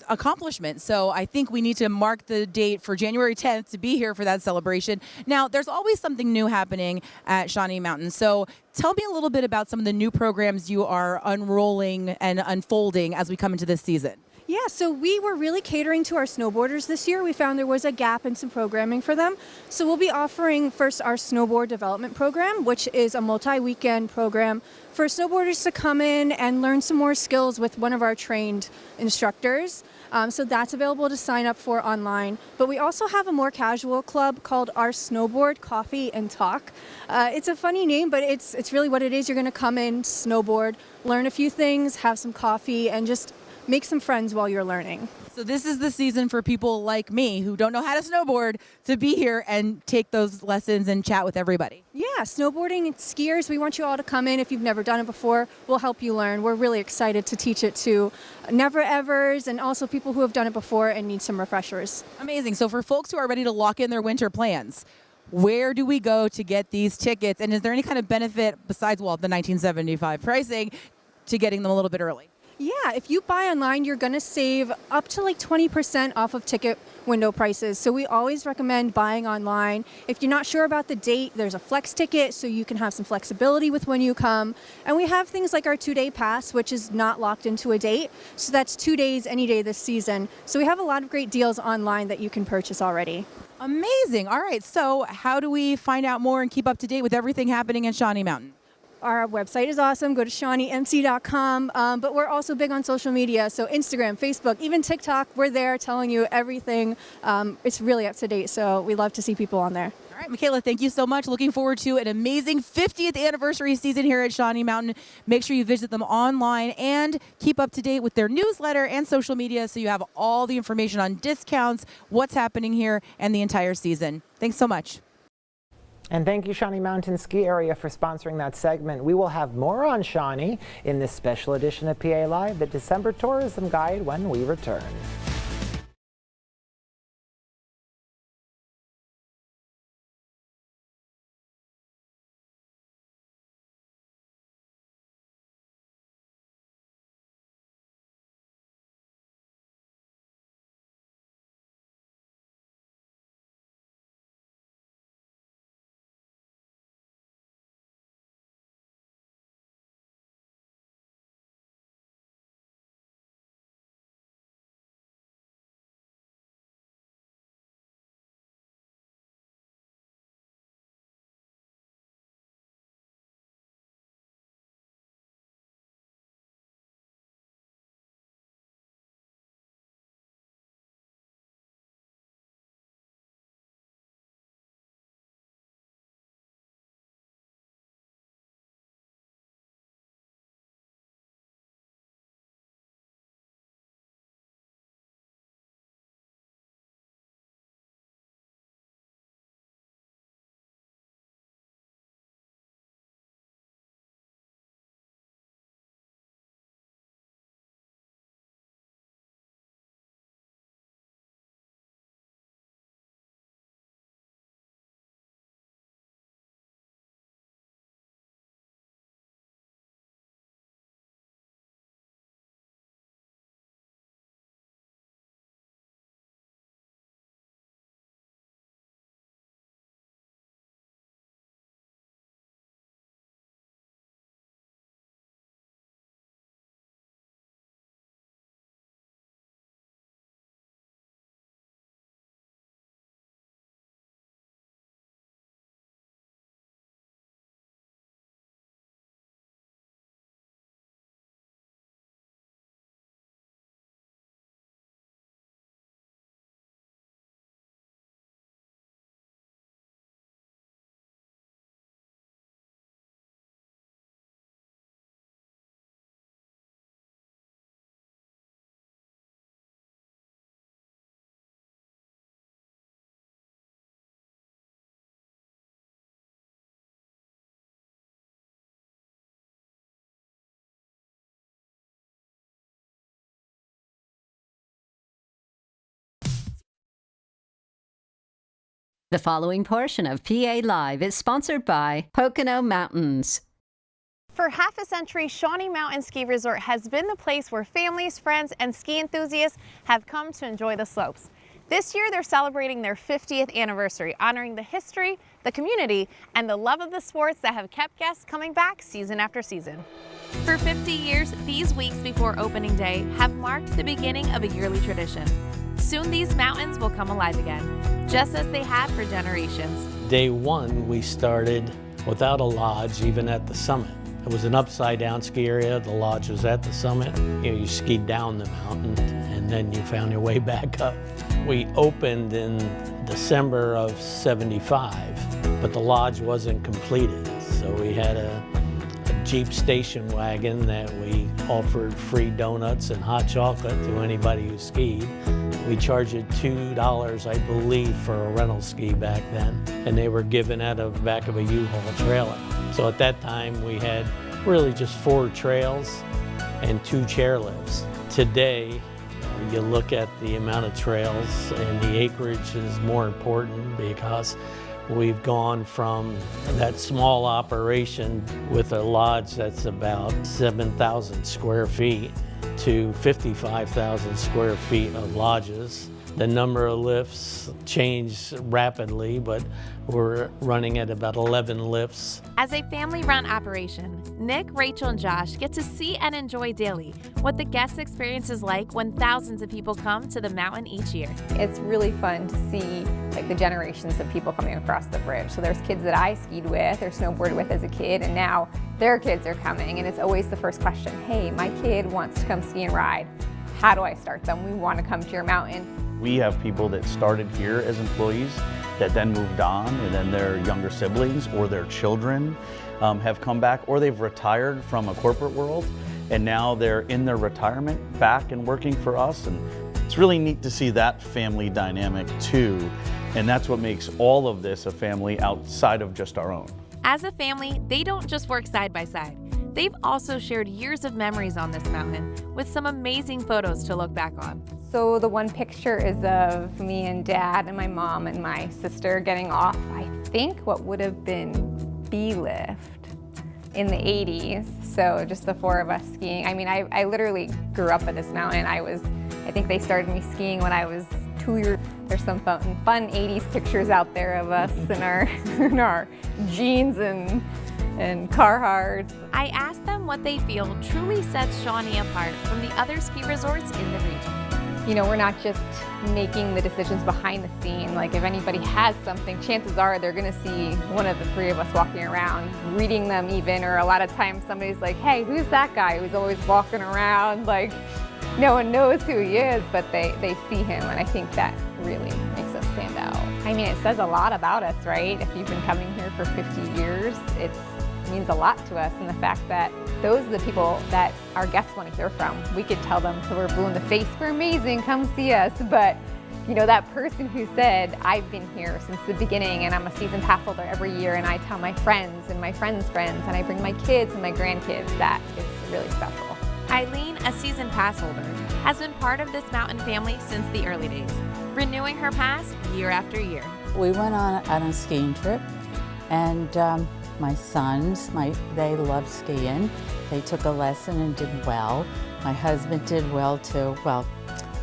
accomplishment. So I think we need to mark the date for January 10th to be here for that celebration. Now, there's always something new happening at Shawnee Mountain. So tell me a little bit about some of the new programs you are unrolling and unfolding as we come into this season. Yeah, so we were really catering to our snowboarders this year. We found there was a gap in some programming for them. So we'll be offering first our snowboard development program, which is a multi-weekend program for snowboarders to come in and learn some more skills with one of our trained instructors. So that's available to sign up for online. But we also have a more casual club called our Snowboard Coffee and Talk. It's a funny name, but it's really what it is. You're going to come in, snowboard, learn a few things, have some coffee, and just make some friends while you're learning. So this is the season for people like me who don't know how to snowboard to be here and take those lessons and chat with everybody. Yeah, snowboarding and skiers, we want you all to come in. If you've never done it before, we'll help you learn. We're really excited to teach it to never-evers and also people who have done it before and need some refreshers. Amazing. So for folks who are ready to lock in their winter plans, where do we go to get these tickets? And is there any kind of benefit besides, well, the 1975 pricing to getting them a little bit early? Yeah, if you buy online, you're going to save up to like 20% off of ticket window prices. So we always recommend buying online. If you're not sure about the date, there's a flex ticket so you can have some flexibility with when you come. And we have things like our 2-day pass, which is not locked into a date. So that's 2 days any day this season. So we have a lot of great deals online that you can purchase already. Amazing. All right. So how do we find out more and keep up to date with everything happening in Shawnee Mountain? Our website is awesome. Go to ShawneeMC.com. But we're also big on social media. So Instagram, Facebook, even TikTok, we're there telling you everything. It's really up to date. So we love to see people on there. All right, Michaela, thank you so much. Looking forward to an amazing 50th anniversary season here at Shawnee Mountain. Make sure you visit them online and keep up to date with their newsletter and social media so you have all the information on discounts, what's happening here, and the entire season. Thanks so much. And thank you, Shawnee Mountain Ski Area, for sponsoring that segment. We will have more on Shawnee in this special edition of PA Live, the December Tourism Guide, when we return. The following portion of PA Live is sponsored by Pocono Mountains. For half a century, Shawnee Mountain Ski Resort has been the place where families, friends, and ski enthusiasts have come to enjoy the slopes. This year, they're celebrating their 50th anniversary, honoring the history, the community, and the love of the sports that have kept guests coming back season after season. For 50 years, these weeks before opening day have marked the beginning of a yearly tradition. Soon these mountains will come alive again, just as they have for generations. Day one, we started without a lodge, even at the summit. It was an upside down ski area. The lodge was at the summit. You skied down the mountain and then you found your way back up. We opened in December of '75, but the lodge wasn't completed. So we had a Jeep station wagon that we offered free donuts and hot chocolate to anybody who skied. We charged $2, I believe, for a rental ski back then, and they were given out of the back of a U-Haul trailer. So at that time, we had really just 4 trails and 2 chairlifts. Today, you look at the amount of trails, and the acreage is more important because we've gone from that small operation with a lodge that's about 7,000 square feet to 55,000 square feet of lodges. The number of lifts changed rapidly, but we're running at about 11 lifts. As a family-run operation, Nick, Rachel, and Josh get to see and enjoy daily what the guest experience is like when thousands of people come to the mountain each year. It's really fun to see like the generations of people coming across the bridge. So there's kids that I skied with or snowboarded with as a kid, and now their kids are coming, and it's always the first question, hey, my kid wants to come ski and ride. How do I start them? We want to come to your mountain. We have people that started here as employees that then moved on, and then their younger siblings or their children have come back, or they've retired from a corporate world and now they're in their retirement back and working for us. And it's really neat to see that family dynamic too. And that's what makes all of this a family outside of just our own. As a family, they don't just work side by side. They've also shared years of memories on this mountain with some amazing photos to look back on. So the one picture is of me and Dad and my mom and my sister getting off, I think what would have been B-lift in the 80s. So just the 4 of us skiing. I mean, I literally grew up at this mountain. I think they started me skiing when I was 2 years. There's some fun 80s pictures out there of us in our jeans and Carhartts. I asked them what they feel truly sets Shawnee apart from the other ski resorts in the region. You know, we're not just making the decisions behind the scene. Like if anybody has something, chances are they're gonna see one of the 3 of us walking around, reading them even, or a lot of times somebody's like, hey, who's that guy who's always walking around? Like, no one knows who he is, but they see him, and I think that really makes us stand out. I mean, it says a lot about us, right? If you've been coming here for 50 years, it means a lot to us, and the fact that those are the people that our guests want to hear from. We could tell them till we're blue in the face, we're amazing, come see us, but you know, that person who said, I've been here since the beginning and I'm a season pass holder every year, and I tell my friends and my friends' friends, and I bring my kids and my grandkids, that is really special. Eileen, a season pass holder, has been part of this mountain family since the early days, renewing her pass year after year. We went on a skiing trip, and my sons, they love skiing. They took a lesson and did well. My husband did well too. Well,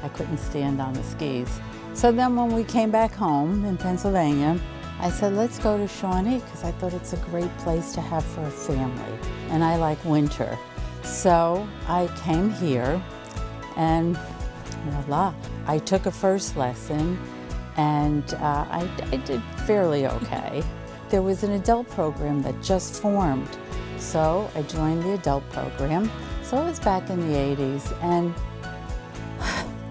I couldn't stand on the skis. So then when we came back home in Pennsylvania, I said, let's go to Shawnee, because I thought it's a great place to have for a family. And I like winter. So I came here, and voila, I took a first lesson, and I did fairly okay. There was an adult program that just formed, so I joined the adult program. So it was back in the 80s, and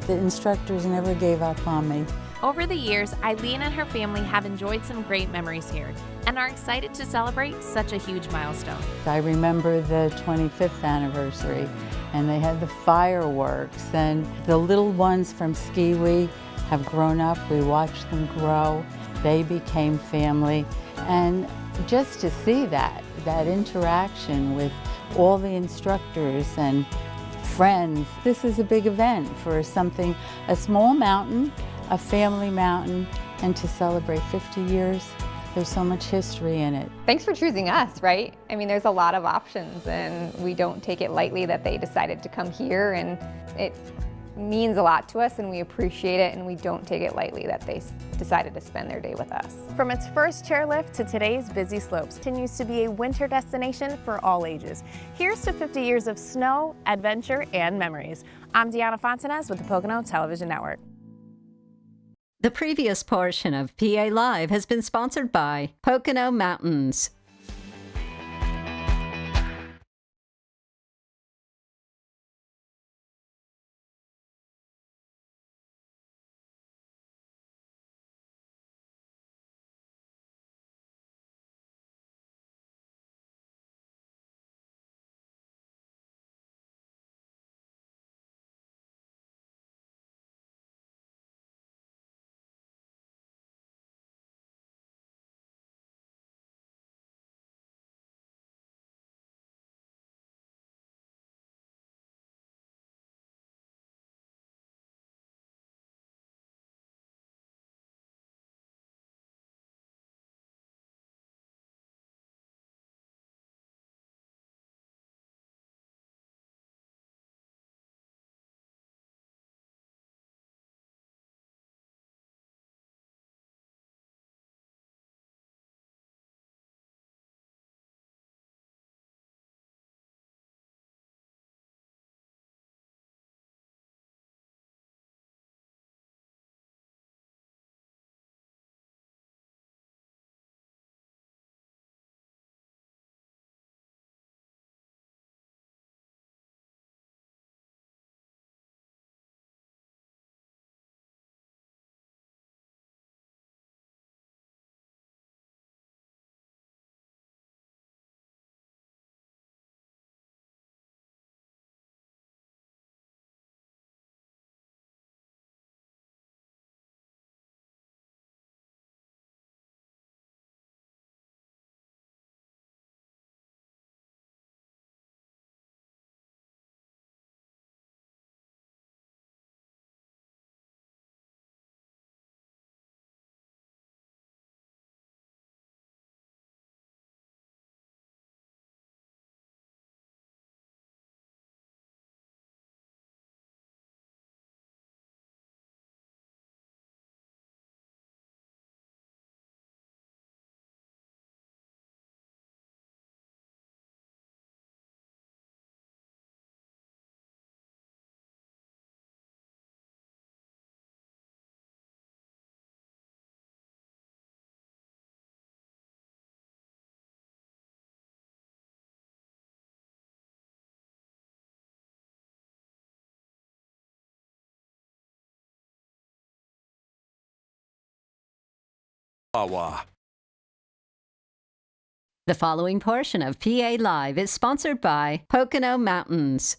the instructors never gave up on me. Over the years, Eileen and her family have enjoyed some great memories here and are excited to celebrate such a huge milestone. I remember the 25th anniversary, and they had the fireworks, and the little ones from Skiwee have grown up. We watched them grow. They became family. And just to see that interaction with all the instructors and friends, this is a big event for something, a small mountain, a family mountain, and to celebrate 50 years. There's so much history in it. Thanks for choosing us, right? I mean, there's a lot of options, and we don't take it lightly that they decided to come here, and it means a lot to us, and we appreciate it, and we don't take it lightly that they decided to spend their day with us. From its first chairlift to today's busy slopes, continues to be a winter destination for all ages. Here's to 50 years of snow, adventure, and memories. I'm Deanna Fontanez with the Pocono Television Network. The previous portion of PA Live has been sponsored by Pocono Mountains. The following portion of PA Live is sponsored by Pocono Mountains.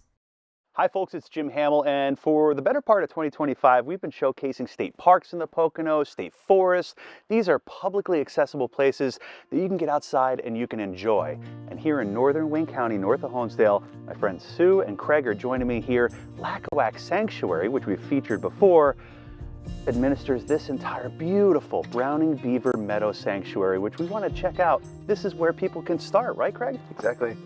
Hi folks, it's Jim Hamill, and for the better part of 2025, we've been showcasing state parks in the Poconos, state forests. These are publicly accessible places that you can get outside and you can enjoy. And here in northern Wayne County, north of Honesdale, my friends Sue and Craig are joining me here. Lackawanna Sanctuary, which we've featured before, administers this entire beautiful Browning Beaver Meadow Sanctuary, which we want to check out. This is where people can start, right, Craig? Exactly.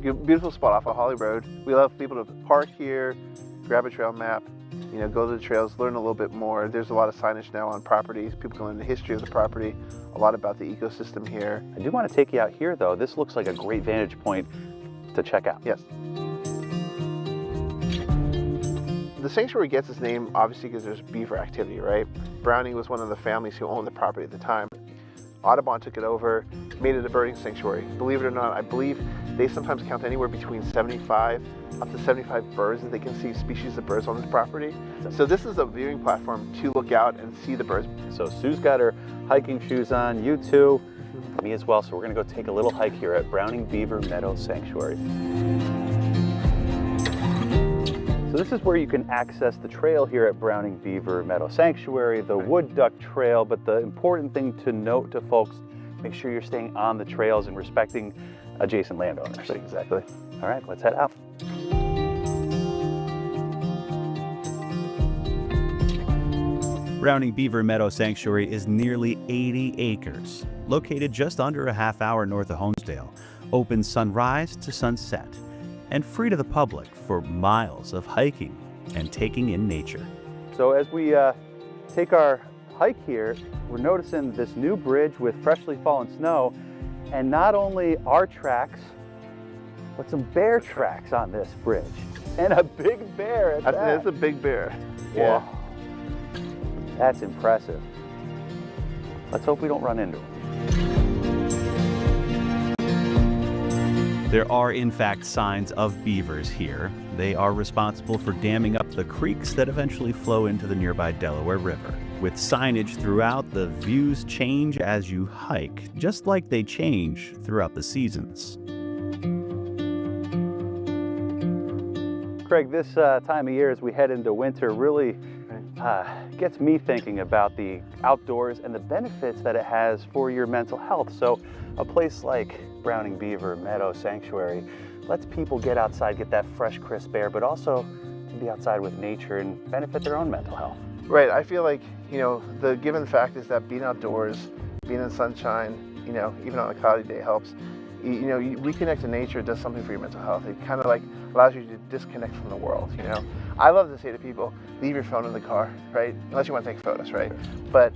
Beautiful spot off of Holly Road. We love people to park here, grab a trail map, go to the trails, learn a little bit more. There's a lot of signage now on properties. People can learn the history of the property, a lot about the ecosystem here. I do want to take you out here, though. This looks like a great vantage point to check out. Yes. The sanctuary gets its name obviously because there's beaver activity, right? Browning was one of the families who owned the property at the time. Audubon took it over, made it a birding sanctuary. Believe it or not, I believe they sometimes count anywhere between 75 up to 75 birds that they can see, species of birds on this property. So this is a viewing platform to look out and see the birds. So Sue's got her hiking shoes on, you too, me as well. So we're gonna go take a little hike here at Browning Beaver Meadow Sanctuary. So this is where you can access the trail here at Browning Beaver Meadow Sanctuary, the Wood Duck Trail, but the important thing to note to folks, make sure you're staying on the trails and respecting adjacent landowners. Exactly. All right, let's head out. Browning Beaver Meadow Sanctuary is nearly 80 acres, located just under a half-hour north of Honesdale, open sunrise to sunset, and free to the public for miles of hiking and taking in nature. So as we take our hike here, we're noticing this new bridge with freshly fallen snow, and not only our tracks, but some bear tracks on this bridge. And a big bear at that. That's a big bear. Yeah. Whoa. That's impressive. Let's hope we don't run into him. There are, in fact, signs of beavers here. They are responsible for damming up the creeks that eventually flow into the nearby Delaware River. With signage throughout, the views change as you hike, just like they change throughout the seasons. Craig, this time of year as we head into winter really gets me thinking about the outdoors and the benefits that it has for your mental health. So a place like Browning Beaver Meadow Sanctuary lets people get outside, get that fresh, crisp air, but also to be outside with nature and benefit their own mental health. Right, I feel like, you know, the given fact is that being outdoors, being in sunshine, you know, even on a cloudy day helps. You know, you reconnect to nature, does something for your mental health. It kind of like allows you to disconnect from the world, you know. I love to say to people, leave your phone in the car, right? Unless you want to take photos, right? But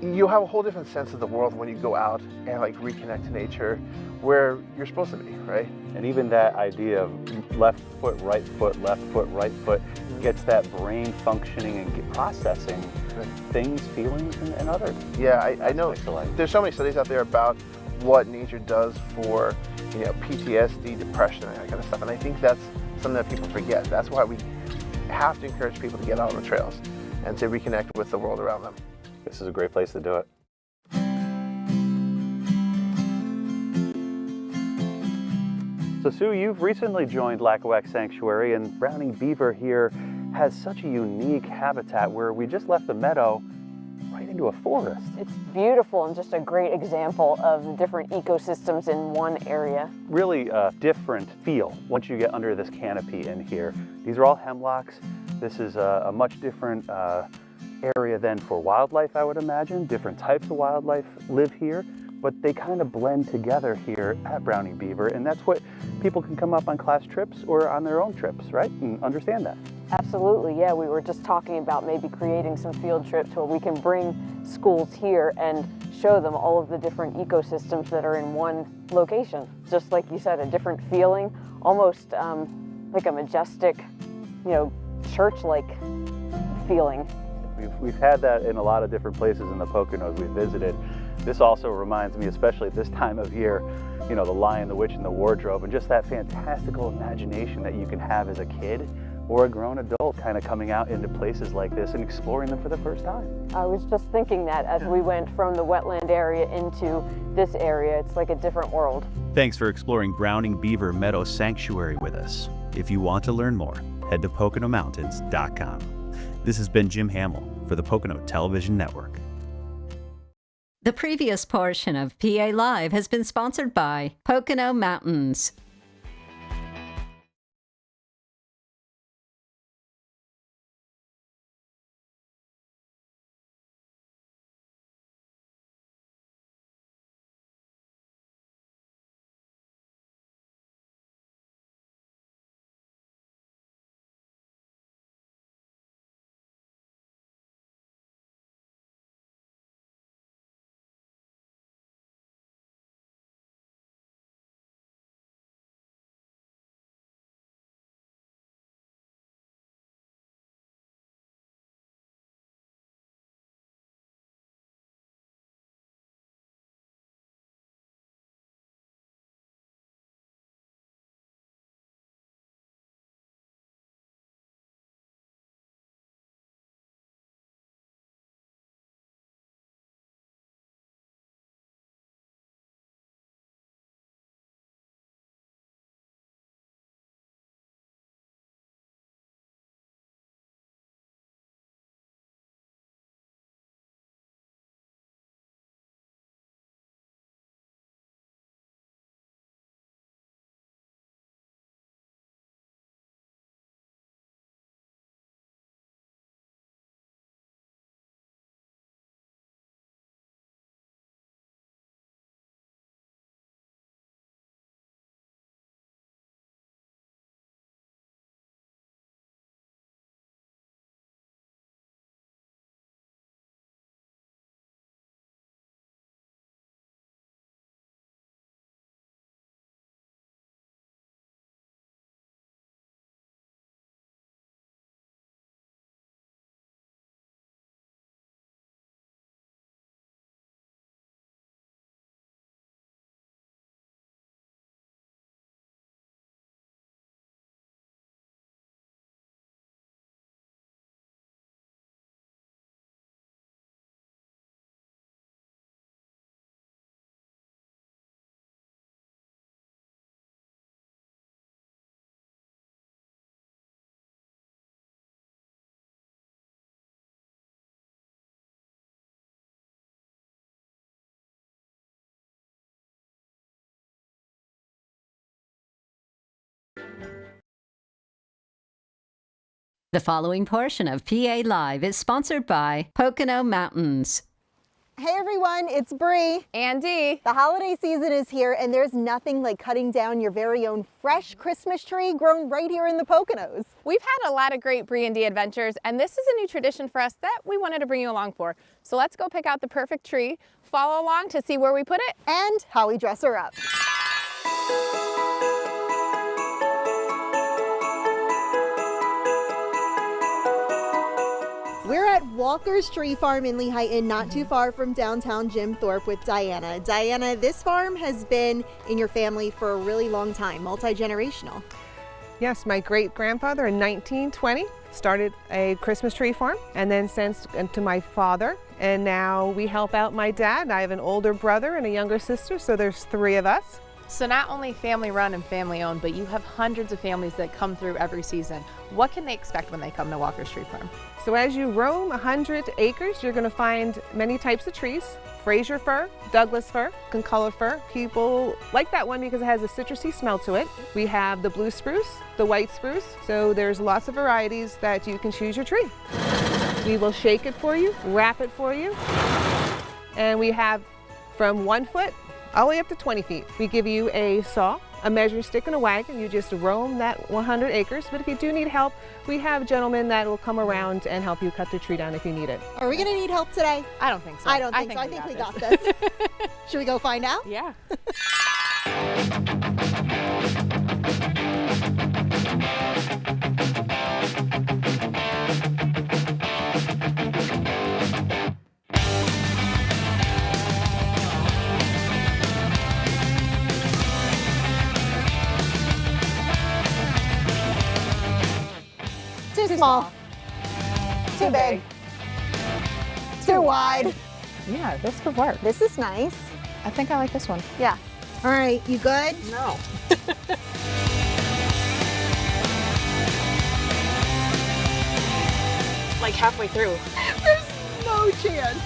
you'll have a whole different sense of the world when you go out and like reconnect to nature where you're supposed to be, right? And even that idea of left foot, right foot, left foot, right foot gets that brain functioning and processing things, feelings, and other. Yeah, I know. There's so many studies out there about what nature does for, you know, PTSD, depression, and that kind of stuff. And I think that's something that people forget. That's why we have to encourage people to get out on the trails and to reconnect with the world around them. This is a great place to do it. So Sue, you've recently joined Lackawanna Sanctuary, and Browning Beaver here has such a unique habitat where we just left the meadow right into a forest. It's beautiful and just a great example of the different ecosystems in one area. Really a different feel once you get under this canopy in here. These are all hemlocks. This is a much different area than for wildlife, I would imagine. Different types of wildlife live here, but they kind of blend together here at Browning Beaver, and that's what people can come up on class trips or on their own trips, right? And understand that. Absolutely, yeah. We were just talking about maybe creating some field trips where we can bring schools here and show them all of the different ecosystems that are in one location. Just like you said, a different feeling, almost like a majestic, you know, church-like feeling. We've had that in a lot of different places in the Poconos we've visited. This also reminds me, especially at this time of year, you know, the Lion, the Witch, and the Wardrobe, and just that fantastical imagination that you can have as a kid or a grown adult kind of coming out into places like this and exploring them for the first time. I was just thinking that as we went from the wetland area into this area, it's like a different world. Thanks for exploring Browning Beaver Meadow Sanctuary with us. If you want to learn more, head to PoconoMountains.com. This has been Jim Hamill for the Pocono Television Network. The previous portion of PA Live has been sponsored by Pocono Mountains. The following portion of PA Live is sponsored by Pocono Mountains. Hey everyone, it's Bree. Andy. The holiday season is here and there's nothing like cutting down your very own fresh Christmas tree grown right here in the Poconos. We've had a lot of great Bree and Dee adventures, and this is a new tradition for us that we wanted to bring you along for. So let's go pick out the perfect tree, follow along to see where we put it, and how we dress her up. We're at Walker's Tree Farm in Lehighton, not too far from downtown Jim Thorpe with Diana. Diana, this farm has been in your family for a really long time, multi-generational. Yes, my great-grandfather in 1920 started a Christmas tree farm and then sent to my father, and now we help out my dad. I have an older brother and a younger sister, so there's 3 of us. So not only family run and family owned, but you have hundreds of families that come through every season. What can they expect when they come to Walker's Tree Farm? So as you roam 100 acres, you're going to find many types of trees. Fraser fir, Douglas fir, concolor fir. People like that one because it has a citrusy smell to it. We have the blue spruce, the white spruce. So there's lots of varieties that you can choose your tree. We will shake it for you, wrap it for you. And we have from 1 foot all the way up to 20 feet. We give you a saw, a measuring stick, and a wagon. You just roam that 100 acres. But if you do need help, we have gentlemen that will come around and help you cut the tree down if you need it. Are we gonna need help today? I don't think so. I don't think so. I think we got this. Should we go find out? Yeah. Too small. Too big. Too wide. Yeah, this could work. This is nice. I think I like this one. Yeah. All right, you good? No. Like halfway through. There's no chance.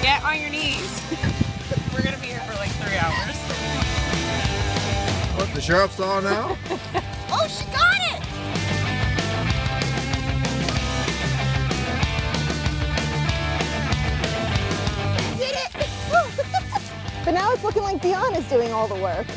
Get on your knees. We're gonna be here for like 3 hours. What, the sheriff's on now? Oh, she got it! Did it! But now it's looking like Dion is doing all the work.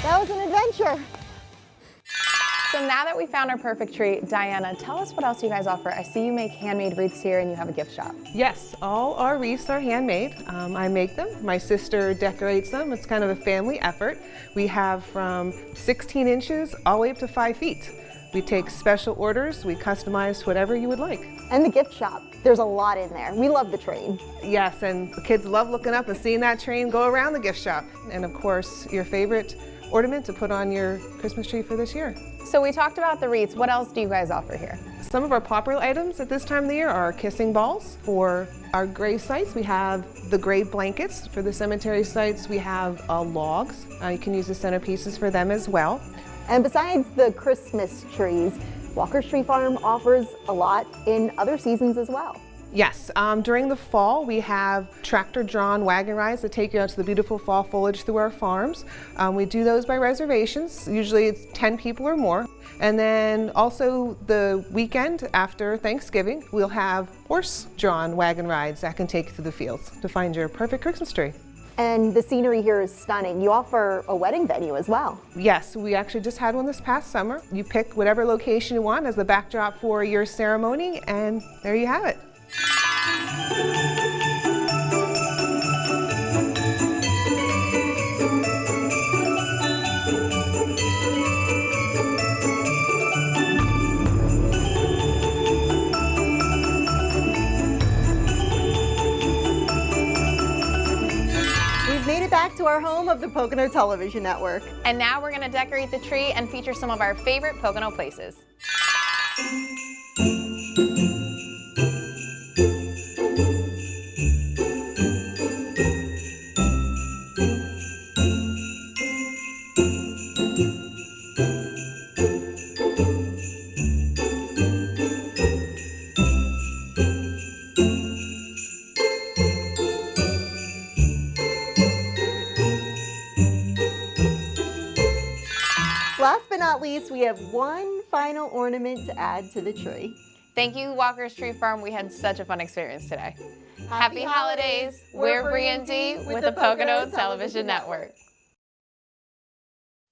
That was an adventure. So now that we found our perfect tree, Diana, tell us what else you guys offer. I see you make handmade wreaths here and you have a gift shop. Yes, all our wreaths are handmade. I make them. My sister decorates them. It's kind of a family effort. We have from 16 inches all the way up to 5 feet. We take special orders. We customize whatever you would like. And the gift shop. There's a lot in there. We love the train. Yes, and the kids love looking up and seeing that train go around the gift shop. And of course, your favorite ornament to put on your Christmas tree for this year. So we talked about the wreaths. What else do you guys offer here? Some of our popular items at this time of the year are kissing balls. For our grave sites, we have the grave blankets. For the cemetery sites, we have logs. You can use the centerpieces for them as well. And besides the Christmas trees, Walker's Tree Farm offers a lot in other seasons as well. Yes, during the fall we have tractor-drawn wagon rides that take you out to the beautiful fall foliage through our farms. We do those by reservations. Usually it's 10 people or more. And then also the weekend after Thanksgiving, we'll have horse-drawn wagon rides that can take you through the fields to find your perfect Christmas tree. And the scenery here is stunning. You offer a wedding venue as well. Yes, we actually just had one this past summer. You pick whatever location you want as the backdrop for your ceremony, and there you have it. We've made it back to our home of the Pocono Television Network. And now we're going to decorate the tree and feature some of our favorite Pocono places. last but not least, we have one final ornament to add to the tree. Thank you, Walker's Tree Farm. We had such a fun experience today. Happy holidays. We're Bree and Dee with the Pocono Television Network.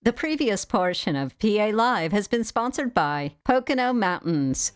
The previous portion of PA Live has been sponsored by Pocono Mountains.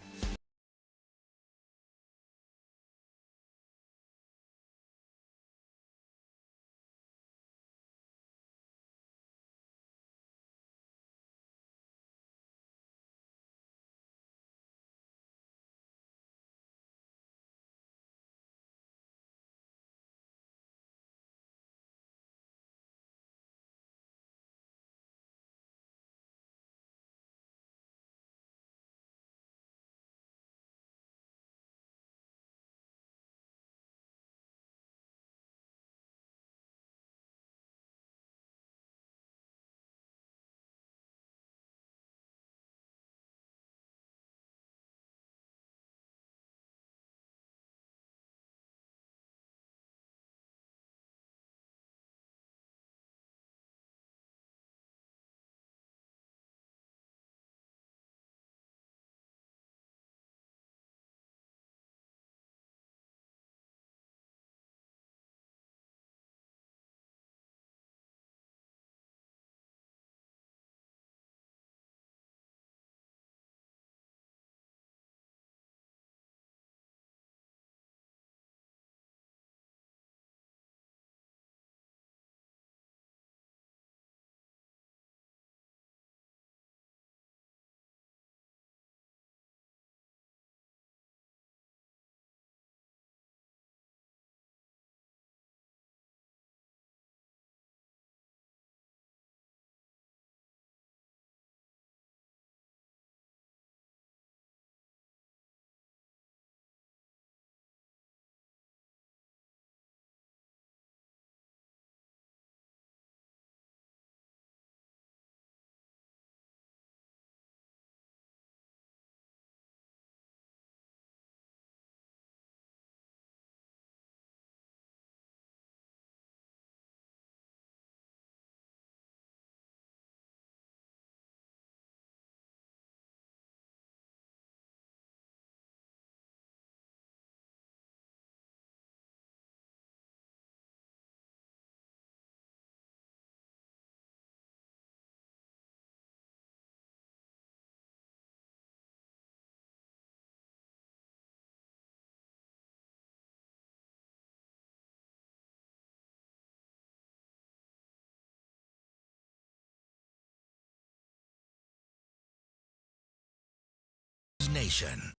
Nation.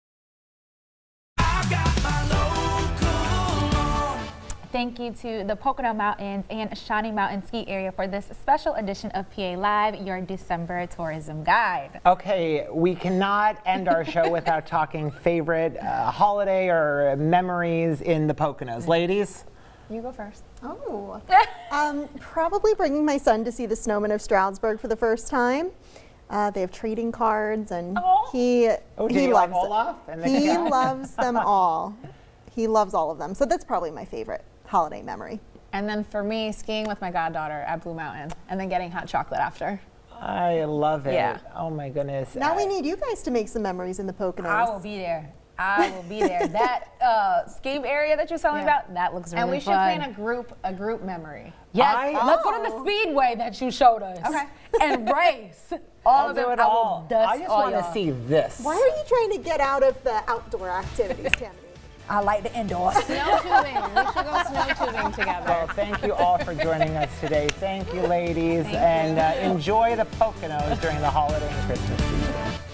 Thank you to the Pocono Mountains and Shawnee Mountain Ski Area for this special edition of PA Live, your December tourism guide. Okay, we cannot end our show without talking favorite holiday or memories in the Poconos. Ladies? You go first. Oh, probably bringing my son to see the Snowmen of Stroudsburg for the first time. They have trading cards, and he loves Olaf it. He loves them all. He loves all of them. So that's probably my favorite holiday memory. And then for me, skiing with my goddaughter at Blue Mountain, and then getting hot chocolate after. I love it. Yeah. Oh my goodness. Now we need you guys to make some memories in the Poconos. I will be there. I will be there. That scheme area that you're telling about, that looks really fun. And we should plan a group memory. Yes, let's go to the speedway that you showed us. Okay. And race. All of them. Do it all. I just want to see this. Why are you trying to get out of the outdoor activities, Tammany? I like the indoors. Snow tubing. We should go snow tubing together. Well, thank you all for joining us today. Thank you, ladies. Enjoy the Poconos during the holiday and Christmas season.